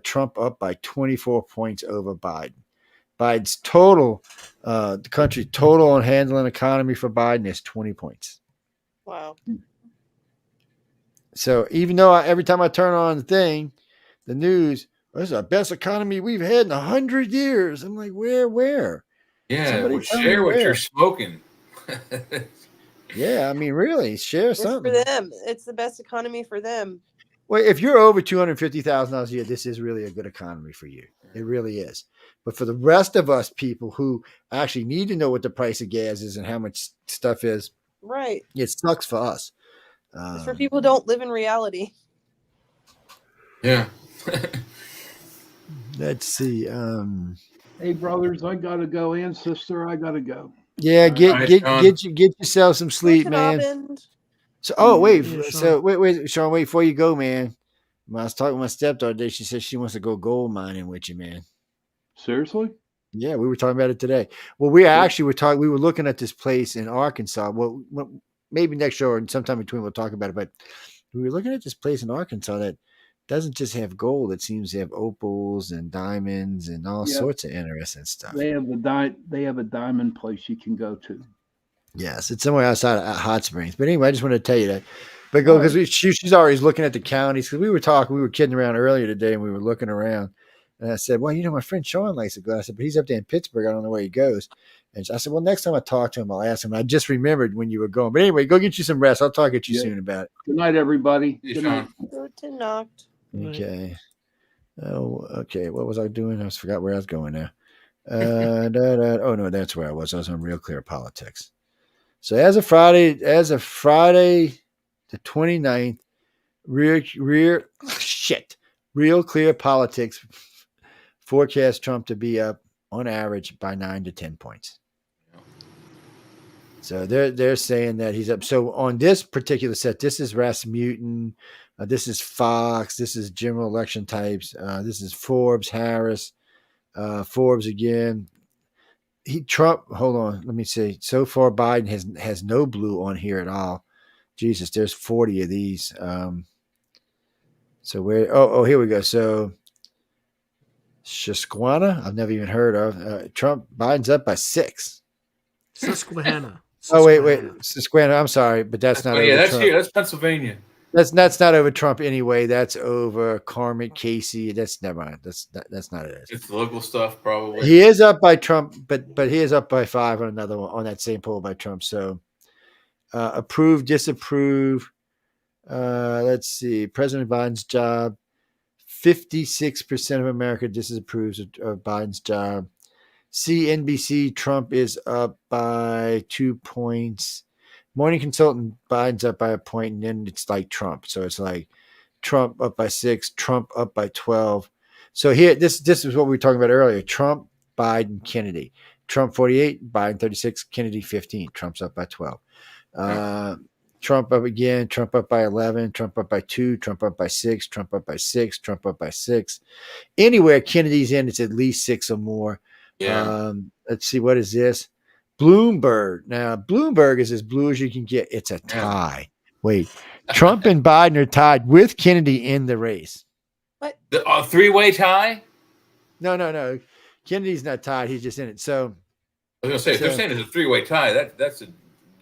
Trump up by 24 points over Biden. Biden's total, the country total on handling economy for Biden is 20 points. Wow. So even though every time I turn on the news, this is the best economy we've had in 100 years. I'm like, where? Yeah, Somebody well, tell me share what where. you're smoking. Yeah, I mean, really, share It's something. for them. It's the best economy for them. Well, if you're over $250,000 a year, this is really a good economy for you. It really is. But for the rest of us people who actually need to know what the price of gas is and how much stuff is, Right. it sucks for us. It's for people who don't live in reality. Yeah. Let's see. Hey, brothers, I gotta go, and sister, I gotta go. Yeah, Right, get yourself some sleep, man. So, wait, Sean, wait before you go, man. When I was talking to my stepdaughter today, she said she wants to go gold mining with you, man. Seriously? Yeah, we were talking about it today. Well, we were looking at this place in Arkansas. Well, maybe next show or sometime between we'll talk about it. But we were looking at this place in Arkansas that doesn't just have gold. It seems to have opals and diamonds and all sorts of interesting stuff. They have a diamond place you can go to. Yes, it's somewhere outside of Hot Springs. But anyway, I just wanted to tell you that. But go because she's always looking at the counties. Because we were kidding around earlier today, and we were looking around. And I said, well, my friend Sean likes to go. I said, but he's up there in Pittsburgh. I don't know where he goes. And I said, well, next time I talk to him, I'll ask him. I just remembered when you were going. But anyway, go get you some rest. I'll talk to you soon about it. Good night, everybody. Good night. Good night. Okay. Oh, okay. What was I doing? I forgot where I was going now. Oh, no, that's where I was. I was on Real Clear Politics. So as of Friday the 29th, Real Clear Politics forecast Trump to be up on average by 9 to 10 points. So they're saying that he's up. So on this particular set, this is Rasmussen, this is Fox, this is General Election Types, this is Forbes, Harris, Forbes again. Trump, hold on, let me see. So far, Biden has no blue on here at all. Jesus, there's 40 of these. So where? Oh, here we go. So Susquehanna, I've never even heard of. Trump, Biden's up by 6. Susquehanna. Oh, wait. Susquehanna, I'm sorry, but that's not over that's Trump. here. That's Pennsylvania. That's not over Trump anyway. That's over Carmen Casey. That's never mind. That's not it. It's local stuff, probably. He is up by Trump, but he is up by 5 on another one on that same poll by Trump. So approve, disapprove. Let's see. President Biden's job. 56% of America disapproves of Biden's job. CNBC, Trump is up by 2 points. Morning Consultant, Biden's up by a point, and then it's like Trump. So it's like Trump up by 6, Trump up by 12. So here, this is what we were talking about earlier. Trump, Biden, Kennedy. Trump 48, Biden 36, Kennedy 15. Trump's up by 12. Trump up again, Trump up by 11, Trump up by 2, Trump up by 6, Trump up by 6, Trump up by 6. Anywhere Kennedy's in, it's at least 6 or more. Yeah. Let's see, what is this? Bloomberg. Now, Bloomberg is as blue as you can get. It's a tie. Wait, Trump and Biden are tied with Kennedy in the race. What? A three-way tie? No. Kennedy's not tied. He's just in it. So I was gonna say, if they're saying it's a three-way tie, that's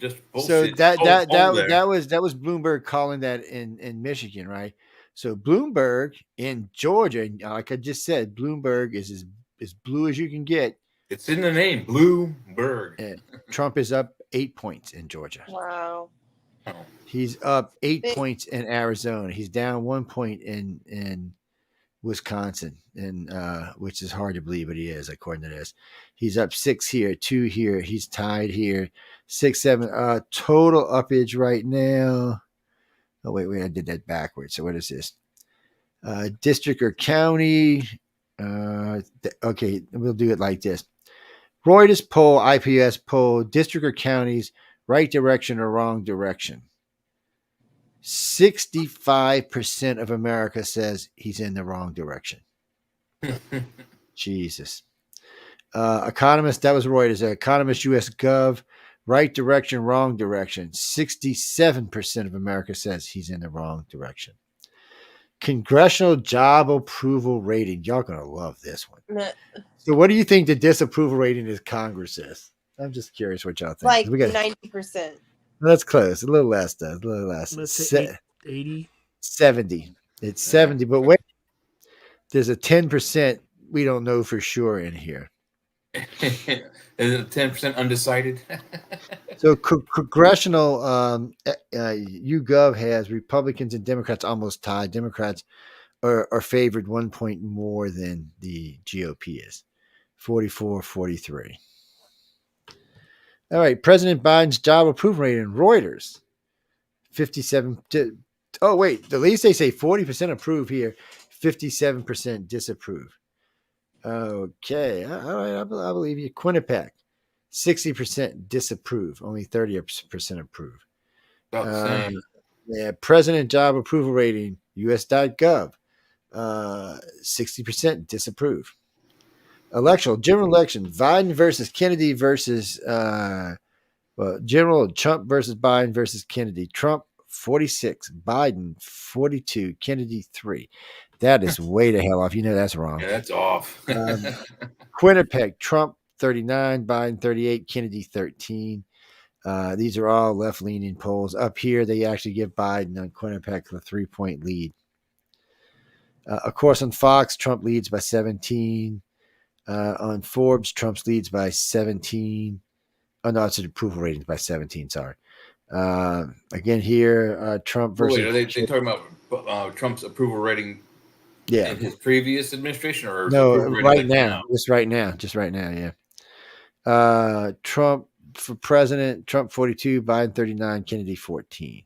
just bullshit. So that was Bloomberg calling that in Michigan, right? So Bloomberg in Georgia, like I just said, Bloomberg is as blue as you can get. It's in the name, Bloomberg. And Trump is up 8 points in Georgia. Wow. He's up 8 points in Arizona. He's down 1 point in Wisconsin, and which is hard to believe, but he is, according to this. He's up 6 here, 2 here. He's tied here, 6, 7. Total uppage right now. Oh, wait, I did that backwards. So what is this? District or county? Okay, we'll do it like this. Reuters poll, IPS poll, district or counties, right direction or wrong direction. 65% of America says he's in the wrong direction. Jesus. Economist, that was Reuters. Economist US Gov, right direction, wrong direction. 67% of America says he's in the wrong direction. Congressional job approval rating. Y'all going to love this one. So what do you think the disapproval rating is Congress is? I'm just curious what y'all think. Like 90%. That's close. A little less, though. A little less. Let's say 80. 70. It's 70. But wait, there's a 10% we don't know for sure in here. Is it 10% undecided? So congressional YouGov has Republicans and Democrats almost tied. Democrats are favored 1 point more than the GOP is, 44-43. All right, President Biden's job approval rating, Reuters, 57. Oh, wait, at least they say 40% approve here, 57% disapprove. Okay, all right, I believe you. Quinnipiac, 60% disapprove, only 30% approve. About the same. Yeah, President job approval rating, US.gov, 60% disapprove. General election, Biden versus Kennedy versus, general Trump versus Biden versus Kennedy. Trump, 46, Biden, 42, Kennedy, 3. That is way the hell off. You know that's wrong. Yeah, that's off. Quinnipiac, Trump, 39, Biden, 38, Kennedy, 13. These are all left-leaning polls. Up here, they actually give Biden on Quinnipiac a 3-point lead. Of course, on Fox, Trump leads by 17. On Forbes, Trump leads by 17. Oh, no, it's the approval ratings by 17. Sorry. Again, here, Trump versus. Wait, are they talking about Trump's approval rating? Yeah. In his previous administration, or no, right now. Just right now. Yeah. Trump for president. Trump 42, Biden 39, Kennedy 14.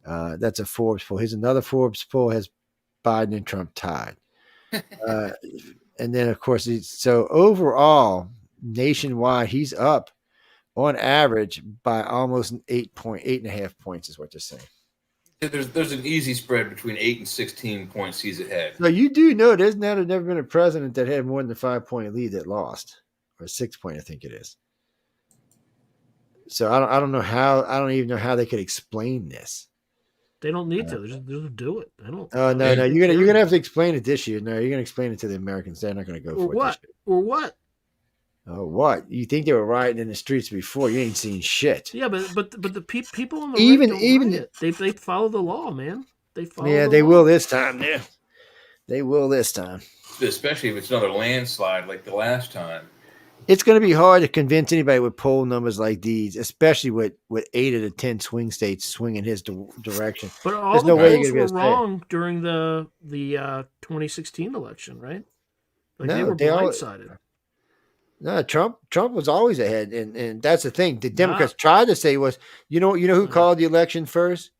That's a Forbes poll. Here's another Forbes poll has Biden and Trump tied. And then, of course, so overall, nationwide, he's up on average by almost 8.5 points is what they're saying. There's an easy spread between 8 and 16 points he's ahead. So you do know there's never been a president that had more than a 5-point lead that lost, or 6-point, I think it is. So I don't know how. I don't even know how they could explain this. They don't need to. They just do it. I don't. Oh I no, don't no, think you're they gonna care. have to explain it this year. No, you're gonna explain it to the Americans. They're not gonna go Or for it what? this Or what? year. Oh, what? You think they were rioting in the streets before? You ain't seen shit. Yeah, but the people on the right Even don't even riot. They follow the law, man. They follow yeah, the they law. will this time. Yeah, they will this time. Especially if it's another landslide like the last time. It's going to be hard to convince anybody with poll numbers like these, especially with 8 of the 10 swing states swinging his direction. But all There's the no way you're polls going to be were able to say it. wrong during the 2016 election, right? Like they No, were they all- blindsided. No, Trump was always ahead, and that's the thing. The Democrats tried to say was, you know who called the election first?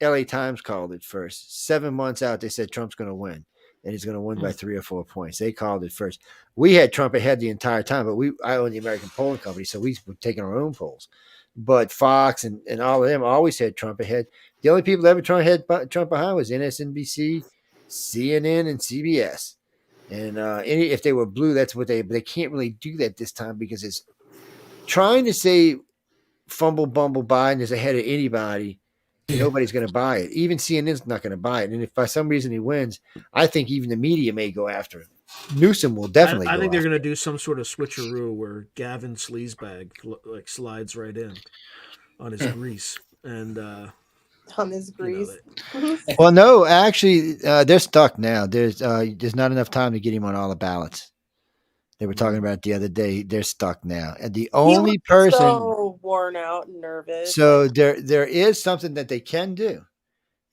LA Times called it first. 7 months out, they said Trump's going to win, and he's going to win by 3 or 4 points. They called it first. We had Trump ahead the entire time, but I own the American polling company, so we were taking our own polls. But Fox and all of them always had Trump ahead. The only people that ever had Trump behind was MSNBC, CNN, and CBS. And if they were blue, that's what they can't really do that this time because it's trying to say fumble bumble Biden is ahead of anybody. Nobody's going to buy it. Even CNN's not going to buy it. And if by some reason he wins, I think even the media may go after him. Newsom will definitely. I think they're going to do some sort of switcheroo where Gavin Sleazebag like slides right in on his grease and On his grease. Well, no, actually, they're stuck now. There's not enough time to get him on all the ballots. They were talking about it the other day. They're stuck now, and the only person so worn out and nervous. So there is something that they can do.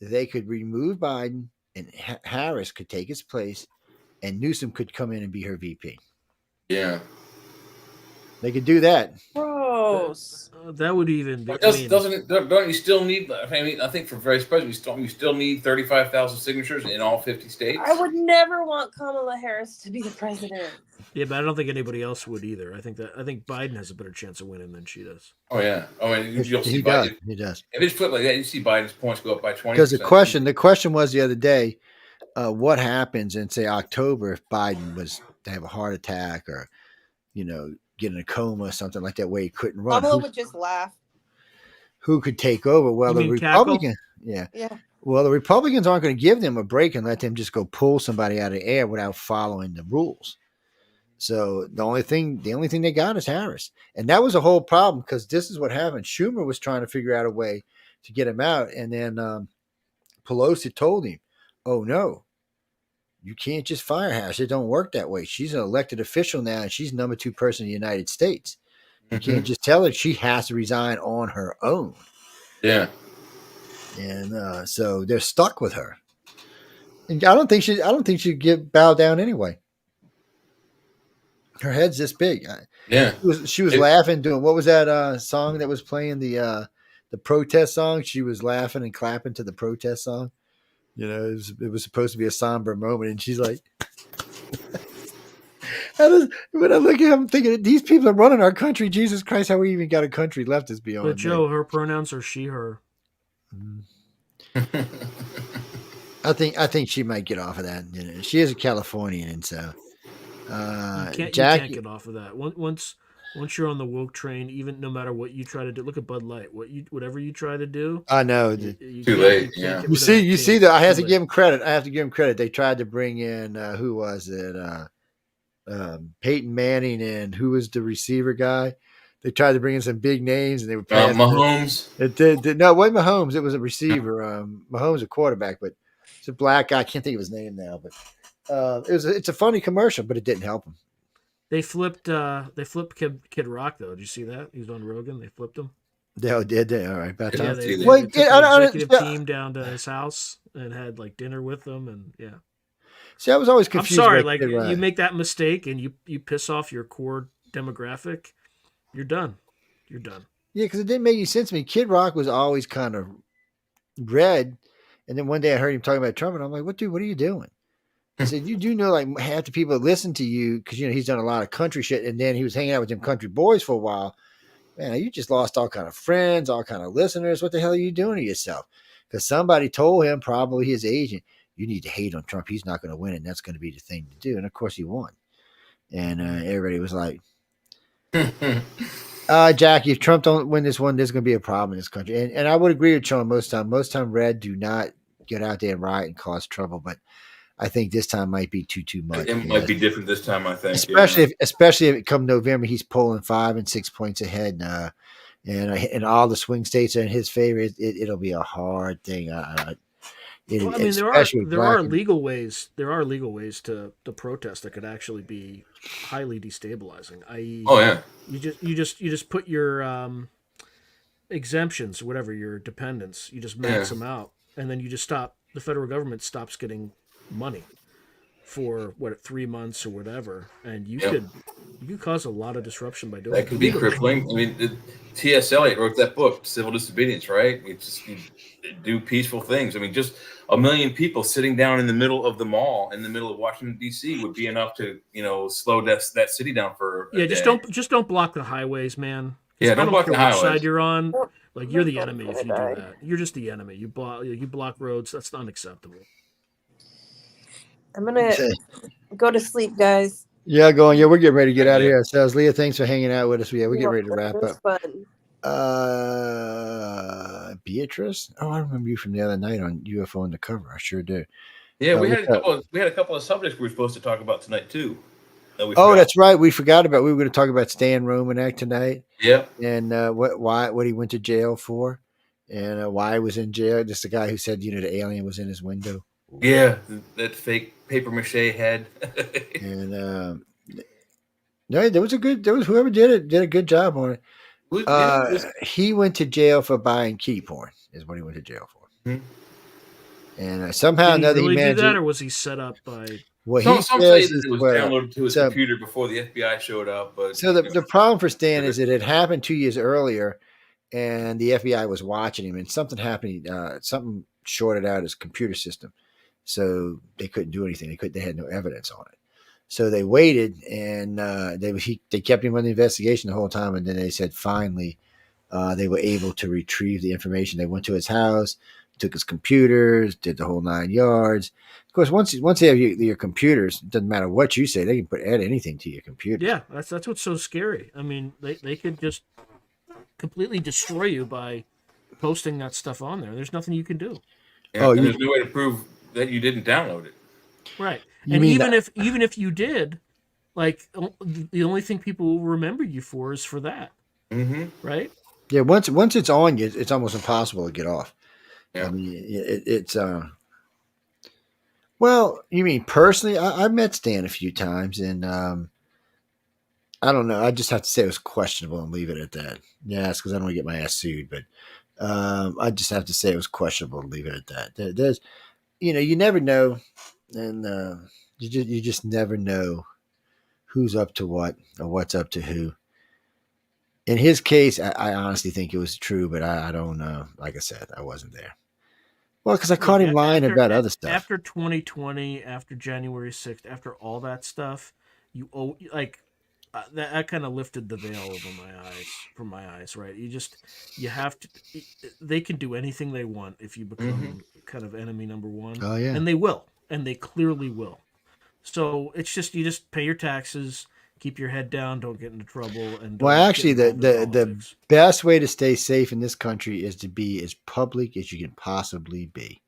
They could remove Biden, and Harris could take his place, and Newsom could come in and be her VP. Yeah. They could do that. Gross. That would even be. Don't you still need? I think for vice president, you still need 35,000 signatures in all 50 states. I would never want Kamala Harris to be the president. Yeah, but I don't think anybody else would either. I think Biden has a better chance of winning than she does. Oh yeah. I mean, you'll see He Biden. does. He does. If it's flipped like that, you see Biden's points go up by 20%. Because the question was the other day, what happens in say October if Biden was to have a heart attack or, get in a coma or something like that where he couldn't run? Kamala would just laugh. Who could take over? Well, the Republican. Yeah. Well, the Republicans aren't going to give them a break and let them just go pull somebody out of the air without following the rules. So the only thing they got is Harris. And that was a whole problem because this is what happened. Schumer was trying to figure out a way to get him out. And then Pelosi told him, oh, no, you can't just fire Harris. It don't work that way. She's an elected official now, and she's number 2 person in the United States. You can't just tell her she has to resign on her own. Yeah. And so they're stuck with her. And I don't think she'd bow down anyway. Her head's this big. Yeah. She was laughing, doing what was that song that was playing the protest song? She was laughing and clapping to the protest song. It was supposed to be a somber moment, and she's like, when I look at him, I'm thinking these people are running our country. Jesus Christ, how we even got a country left is beyond. But Joe, her pronouns are she, her. I think she might get off of that. She is a Californian, and so you can't get off of that. Once you're on the woke train, even no matter what you try to do, look at Bud Light. Whatever you try to do, I know. Too late. Yeah. You see that I have to give him credit. They tried to bring in who was it? Peyton Manning, and who was the receiver guy? They tried to bring in some big names, and they were Mahomes. No, it wasn't Mahomes. It was a receiver. Mahomes a quarterback, but it's a black guy. I can't think of his name now, but it's a funny commercial, but it didn't help him. They flipped Kid Rock though. Did you see that? He was on Rogan. They flipped him. They did. All right, about time. They took the executive team down to his house and had like dinner with them, and yeah. See, I was always confused. I'm sorry, like you make that mistake and you piss off your core demographic, you're done. You're done. Yeah, because it didn't make any sense to me. Kid Rock was always kind of red, and then one day I heard him talking about Trump, and I'm like, "What, dude? What are you doing?" I said, "You do know, like half the people that listen to you, because he's done a lot of country shit, and then he was hanging out with them country boys for a while. Man, you just lost all kind of friends, all kind of listeners. What the hell are you doing to yourself?" Because somebody told him, probably his agent, you need to hate on Trump. He's not going to win, and that's going to be the thing to do. And of course, he won. And everybody was like, Jackie, if Trump don't win this one, there's going to be a problem in this country. And I would agree with Sean most time. Most time, red do not get out there and riot and cause trouble. But I think this time might be too much. It might be different this time, I think. Especially if it come November, he's polling 5 and 6 points ahead. And all the swing states are in his favor. It'll be a hard thing. Well, I mean, there are legal ways. There are legal ways to protest that could actually be highly destabilizing. I.e., you just put your exemptions, whatever your dependents, you just max them out, and then you just stop. The federal government stops getting money for 3 months or whatever, and you could cause a lot of disruption by doing that. Could be crippling. I mean, T.S. Eliot wrote that book, Civil Disobedience, right? It's just you do peaceful things. I mean, just 1 million people sitting down in the middle of the mall in the middle of Washington D.C. would be enough to slow that city down for a day. Just don't block the highways, man. Yeah, don't block the highways. Which side you're on, like you're the enemy if you do that. You're just the enemy. You block roads. That's unacceptable. I'm gonna go to sleep, guys. Yeah, going. Yeah, we're getting ready to get out of here. So, Leah, thanks for hanging out with us. Yeah, we're getting ready to wrap up. Fun. Beatrice. Oh, I remember you from the other night on UFO Undercover. I sure do. Yeah, we had a couple of subjects we were supposed to talk about tonight too. That's right. We forgot about. We were going to talk about Stan Romanek tonight. Yeah, and what he went to jail for, and why he was in jail. Just the guy who said the alien was in his window. Yeah, that fake paper mache head. And no, whoever did it did a good job on it. He went to jail for buying kitty porn. Is what he went to jail for. Mm-hmm. And somehow or another, he managed do that, or was he set up by? Well, some say that it was downloaded to his computer before the FBI showed up. But so the problem for Stan is that it happened 2 years earlier, and the FBI was watching him, and something happened. Something shorted out his computer system. So they couldn't do anything. They had no evidence on it. So they waited, and they kept him on the investigation the whole time. And then they said finally they were able to retrieve the information. They went to his house, took his computers, did the whole 9 yards. Of course, once they have your computers, it doesn't matter what you say. They can add anything to your computer. Yeah, that's what's so scary. I mean, they could just completely destroy you by posting that stuff on there. There's nothing you can do. Yeah, there's no way to prove that you didn't download it. Right. And even if you did, like, the only thing people will remember you for is for that. Mm-hmm. Right? Yeah, once it's on you, it's almost impossible to get off. Yeah. I mean, it's well, you mean personally? I've met Stan a few times, and I don't know. I just have to say it was questionable and leave it at that. Yeah, it's because I don't want to get my ass sued, but I just have to say it was questionable and leave it at that. There's you never know, and you just never know who's up to what or what's up to who. In his case, I honestly think it was true, but I don't know. Like I said, I wasn't there. Well, because I caught him lying about other stuff. After 2020, after January 6th, after all that stuff, that kind of lifted the veil from my eyes, right? You have to. They can do anything they want if you become kind of enemy number one. Oh yeah, and they will, and they clearly will. So it's just you just pay your taxes, keep your head down, don't get into trouble. And actually, the best way to stay safe in this country is to be as public as you can possibly be.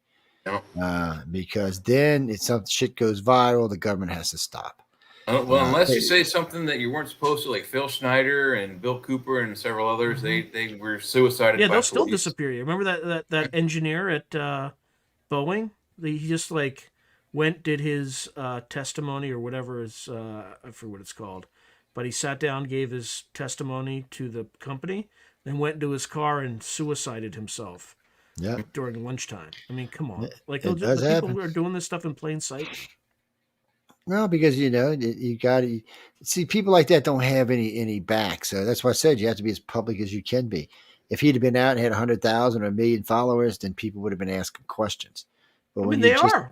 Because then if some shit goes viral, the government has to stop. Well, unless you say something that you weren't supposed to, like Phil Schneider and Bill Cooper and several others, they were suicided. Yeah, by they'll still police. disappear. You remember that engineer at Boeing? He just did his testimony or whatever is I forget what it's called, but he sat down, gave his testimony to the company, then went into his car and suicided himself. Yeah, during lunchtime. I mean, come on, people are doing this stuff in plain sight. Well, because you got to see people like that don't have any back, so that's why I said you have to be as public as you can be. If he'd have been out and had 100,000 or 1 million followers, then people would have been asking questions. But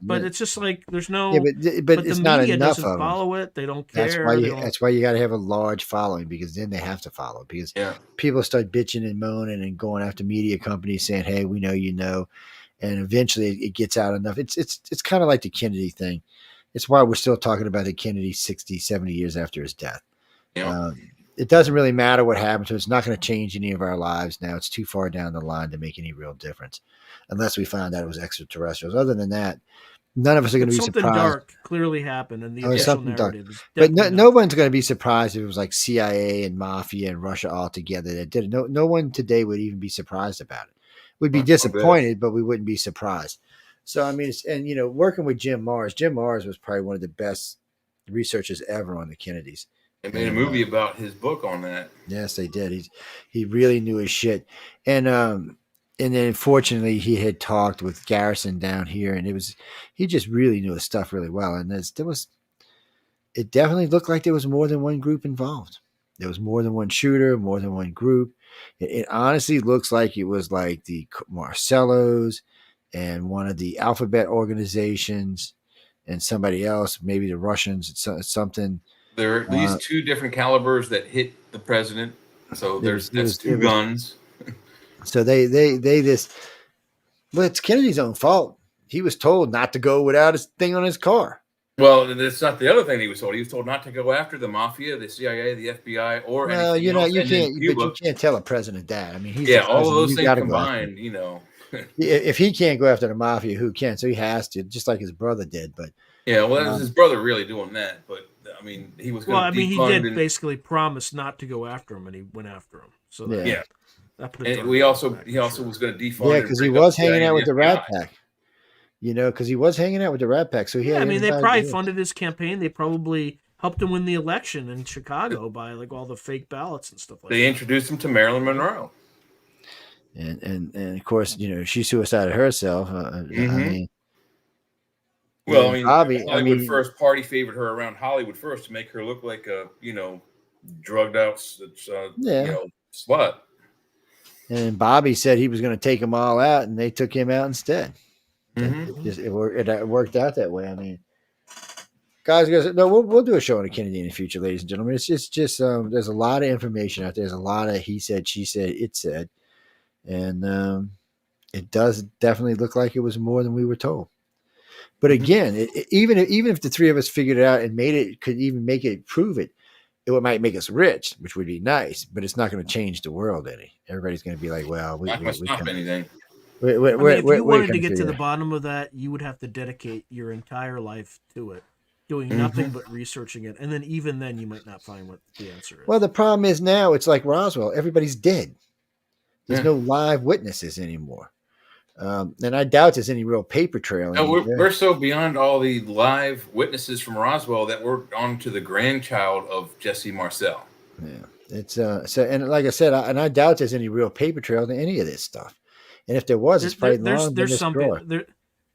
but it's just like there's no. Yeah, but it's the not media enough doesn't of follow it. They don't care. That's why you got to have a large following, because then they have to follow. Because people start bitching and moaning and going after media companies saying, "Hey, we know you know," and eventually it gets out enough. It's kind of like the Kennedy thing. It's why we're still talking about the Kennedy 60, 70 years after his death. Yeah. it doesn't really matter what happened to us. It's not going to change any of our lives now. It's too far down the line to make any real difference, unless we found out it was extraterrestrials. Other than that, none of us are going to be something surprised. dark clearly happened, and the official Something dark. narrative is But definitely no one's going to be surprised if it was like CIA and Mafia and Russia all together that did it. No one today would even be surprised about it. We'd be disappointed, but we wouldn't be surprised. So, I mean, working with Jim Mars was probably one of the best researchers ever on the Kennedys. They made a movie about his book on that. Yes, they did. He really knew his shit. And then fortunately he had talked with Garrison down here, and he just really knew his stuff really well. And it definitely looked like there was more than one group involved. There was more than one shooter, more than one group. It honestly looks like it was like the Marcellos and one of the alphabet organizations and somebody else, maybe the Russians, something. There are at least two different calibers that hit the president. So that's two guns. So they just, well, it's Kennedy's own fault. He was told not to go without his thing on his car. Well, that's not the other thing he was told. He was told not to go after the mafia, the CIA, the FBI, or anything else. You can't tell a president that. I mean, he's all of those things combined. If he can't go after the mafia, who can? So he has to, just like his brother did. But yeah, well, that was his brother really doing that. But I mean, he was. He did basically promise not to go after him, and he went after him. So yeah. He also was going to defund. Yeah, because he was hanging out with the Rat Pack. Because he was hanging out with the Rat Pack. So they probably funded his campaign. They probably helped him win the election in Chicago by like all the fake ballots and stuff like that. They introduced him to Marilyn Monroe. And of course, she suicided herself. Hollywood first party favored her around Hollywood first to make her look like a drugged out slut. And Bobby said he was going to take them all out, and they took him out instead. It worked out that way. I mean, guys, we'll do a show on a Kennedy in the future, ladies and gentlemen. It's just there's a lot of information out there. There's a lot of he said, she said, it said, and it does definitely look like it was more than we were told. But again, even if the three of us figured it out and could even make it prove it, it might make us rich, which would be nice. But it's not going to change the world any. Everybody's going to be like, well, we stop anything. If you wanted to get to the bottom of that, you would have to dedicate your entire life to it, doing nothing but researching it. And then even then, you might not find what the answer is. Well, the problem is now it's like Roswell. Everybody's dead. There's no live witnesses anymore. And I doubt there's any real paper trail. No, we're so beyond all the live witnesses from Roswell that we're on to the grandchild of Jesse Marcel. Yeah, it's and like I said, I doubt there's any real paper trail to any of this stuff. And if there was, it's probably there's some paper.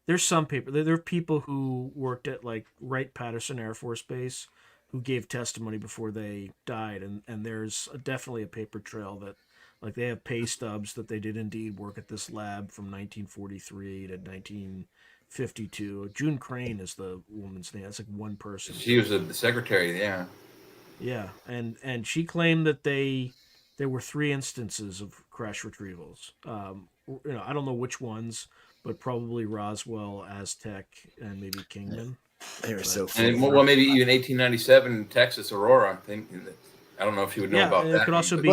There's some paper. There are people who worked at like Wright-Patterson Air Force Base who gave testimony before they died, and there's definitely a paper trail that. Like they have pay stubs that they did indeed work at this lab from 1943 to 1952. June Crane is the woman's name. That's like one person. She was the secretary, yeah. Yeah, and she claimed that there were 3 instances of crash retrievals. I don't know which ones, but probably Roswell, Aztec, and maybe Kingman. They were so funny. And maybe even 1897 Texas Aurora. I don't know if you would know about that. It could also be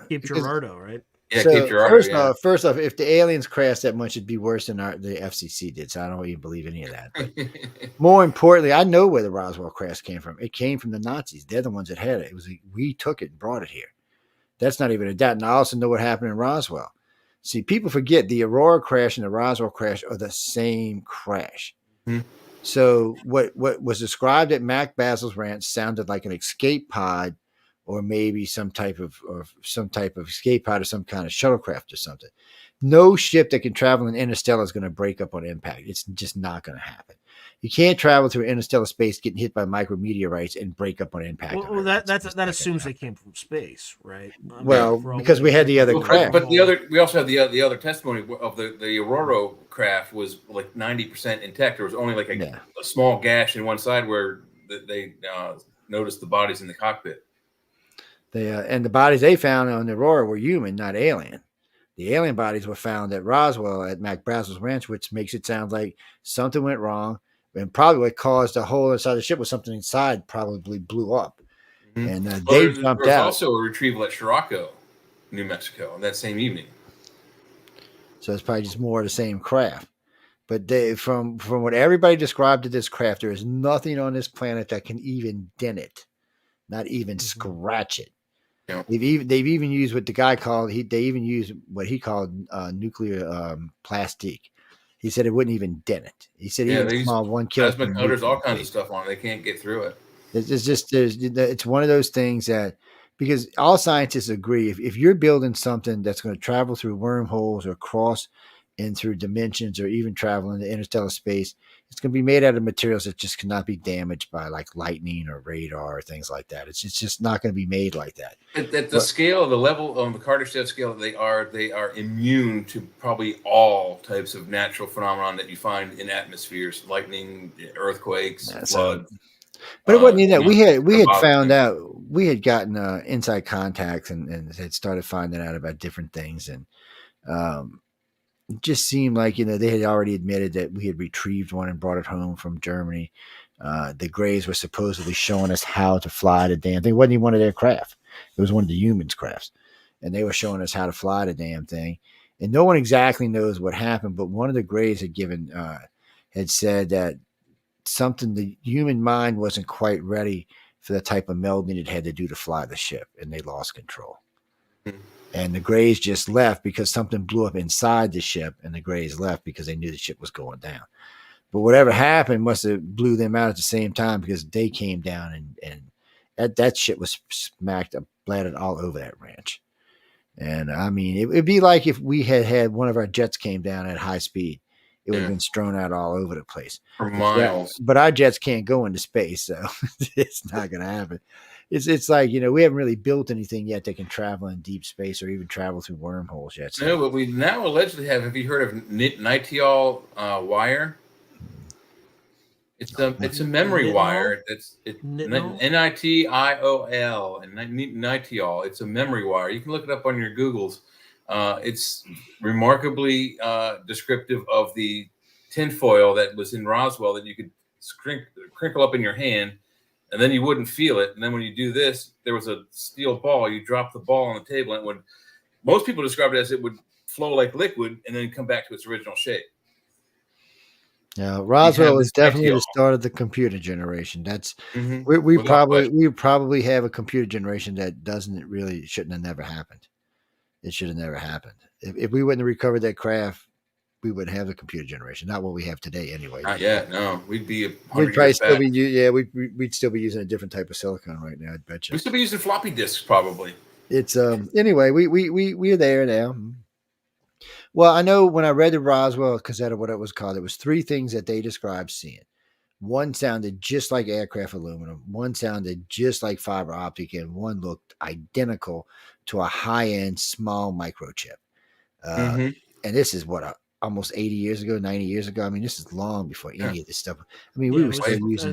Cape Girardeau, right? Yeah, Cape Girardeau. First off, if the aliens crashed that much, it'd be worse than the FCC did. So I don't even believe any of that. But more importantly, I know where the Roswell crash came from. It came from the Nazis. They're the ones that had it. We took it and brought it here. That's not even a doubt. And I also know what happened in Roswell. See, people forget the Aurora crash and the Roswell crash are the same crash. So what was described at Mac Basil's ranch sounded like an escape pod, or maybe some type of escape pod or some kind of shuttlecraft or something. No ship that can travel in interstellar is going to break up on impact. It's just not going to happen. You can't travel through interstellar space getting hit by micrometeorites and break up on impact. Well, that assumes they came from space, right? Because we had the other craft. But we also had the other testimony of the Aurora craft was like 90% intact. There was only like a small gash in one side where they noticed the bodies in the cockpit. And the bodies they found on the Aurora were human, not alien. The alien bodies were found at Roswell at Mac Basil's ranch, which makes it sound like something went wrong. And probably what caused the hole inside the ship was something inside probably blew up. And Well, they jumped there's out. also a retrieval at Chiraco, New Mexico, that same evening. So it's probably just more of the same craft. But they, from what everybody described to this craft, there is nothing on this planet that can even dent it, not even scratch it. Yeah. They've even used what the guy called they even used what he called nuclear plastic. He said it wouldn't even dent it. He said even they use small 1 plasma kiloton. cutters, all kinds of stuff on it. They can't get through it. It's just it's one of those things that, because all scientists agree, if you're building something that's going to travel through wormholes or cross in through dimensions or even travel into interstellar space, it's going to be made out of materials that just cannot be damaged by like lightning or radar or things like that. It's just not going to be made like that. At the scale, the level on the Kardashev scale, they are immune to probably all types of natural phenomenon that you find in atmospheres, lightning, earthquakes, flood. But it wasn't even that. We had found out, we had gotten inside contacts and had started finding out about different things. And it just seemed like, they had already admitted that we had retrieved one and brought it home from Germany. The Greys were supposedly showing us how to fly the damn thing. It wasn't even one of their craft. It was one of the humans' crafts. And they were showing us how to fly the damn thing. And no one exactly knows what happened, but one of the Greys had said that something, the human mind wasn't quite ready for the type of melding it had to do to fly the ship, and they lost control. And the Greys just left because something blew up inside the ship, and the Greys left because they knew the ship was going down. But whatever happened must have blew them out at the same time, because they came down and that shit was smacked up, blatted all over that ranch. And I mean, it'd be like if we had one of our jets came down at high speed. It would have been strewn out all over the place for miles. But our jets can't go into space, so it's not going to happen. It's like, we haven't really built anything yet that can travel in deep space or even travel through wormholes yet. So. No, but we now allegedly have you heard of nitiol wire? It's a memory wire. It's nitiol and nitiol. It's a memory wire. You can look it up on your Googles. It's remarkably descriptive of the tinfoil that was in Roswell that you could crinkle up in your hand, and then you wouldn't feel it. And then when you do this, there was a steel ball. You drop the ball on the table, and most people describe it as it would flow like liquid and then come back to its original shape. Yeah, Roswell is definitely the start of the computer generation. That's we probably have a computer generation that shouldn't have never happened. It should have never happened. If we wouldn't have recovered that craft, we wouldn't have the computer generation. Not what we have today, anyway. Not yet. No, we'd be. We'd probably still be. We'd still be using a different type of silicon right now. I'd bet you. We'd still be using floppy disks, probably. It's anyway. We're there now. Well, I know when I read the Roswell Gazette of what it was called, there was 3 things that they described seeing. One sounded just like aircraft aluminum. One sounded just like fiber optic, and one looked identical to a high-end small microchip. And this is almost 80 years ago, 90 years ago. I mean, this is long before any of this stuff. I mean, we were still using.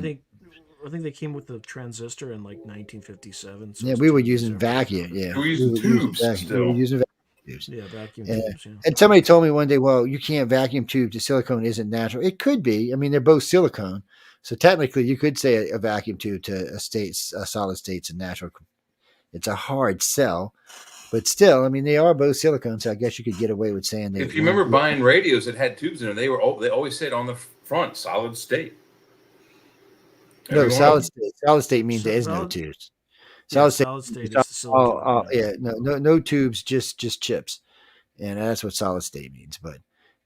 I think they came with the transistor in like 1957. So we were using vacuum. Yeah, we were using tubes. We were using vacuum tubes. Yeah, vacuum tubes. Yeah. And somebody told me one day, well, you can't vacuum tube. The silicone isn't natural. It could be. I mean, they're both silicone. So technically, you could say a vacuum tube to a solid state's a natural. It's a hard sell, but still, I mean, they are both silicone. So I guess you could get away with saying that. If you remember buying radios that had tubes in them, they always said on the front solid state. No, solid state. Solid state means there is no tubes. Solid state is the silicone. No tubes, just chips, and that's what solid state means. But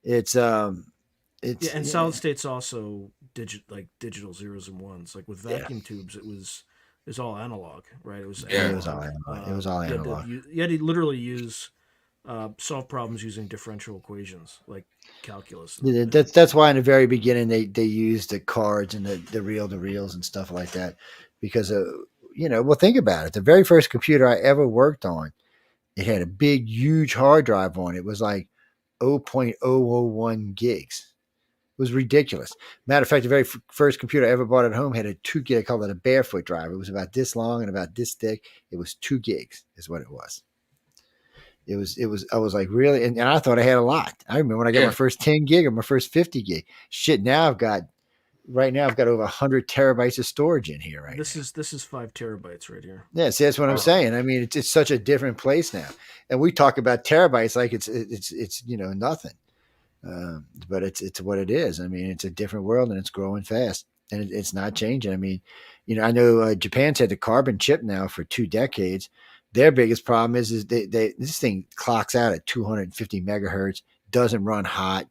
it's solid state's also digital zeros and ones. Like with vacuum tubes, it was all analog, right? It was all analog. It was all analog. You had to literally solve problems using differential equations like calculus. That's why in the very beginning they used the cards and the reel-to-reels and stuff like that, because well, think about it. The very first computer I ever worked on, it had a big, huge hard drive on it. It was like 0.001 gigs. It was ridiculous. Matter of fact, the very first computer I ever bought at home had a 2 gig. I called it a barefoot drive. It was about this long and about this thick. It was 2 gigs is what it was. It was, I was like, really? And I thought I had a lot. I remember when I got my first 10 gig or my first 50 gig. Shit, now I've got right now I've got over 100 terabytes of storage in here right now. This is 5 terabytes right here. Yeah, see, that's what I'm saying. I mean, it's such a different place now, and we talk about terabytes like it's nothing, but it's what it is. I mean, it's a different world, and it's growing fast, and it's not changing. I mean, I know Japan's had the carbon chip now for 2 decades. Their biggest problem is they this thing clocks out at 250 megahertz, doesn't run hot.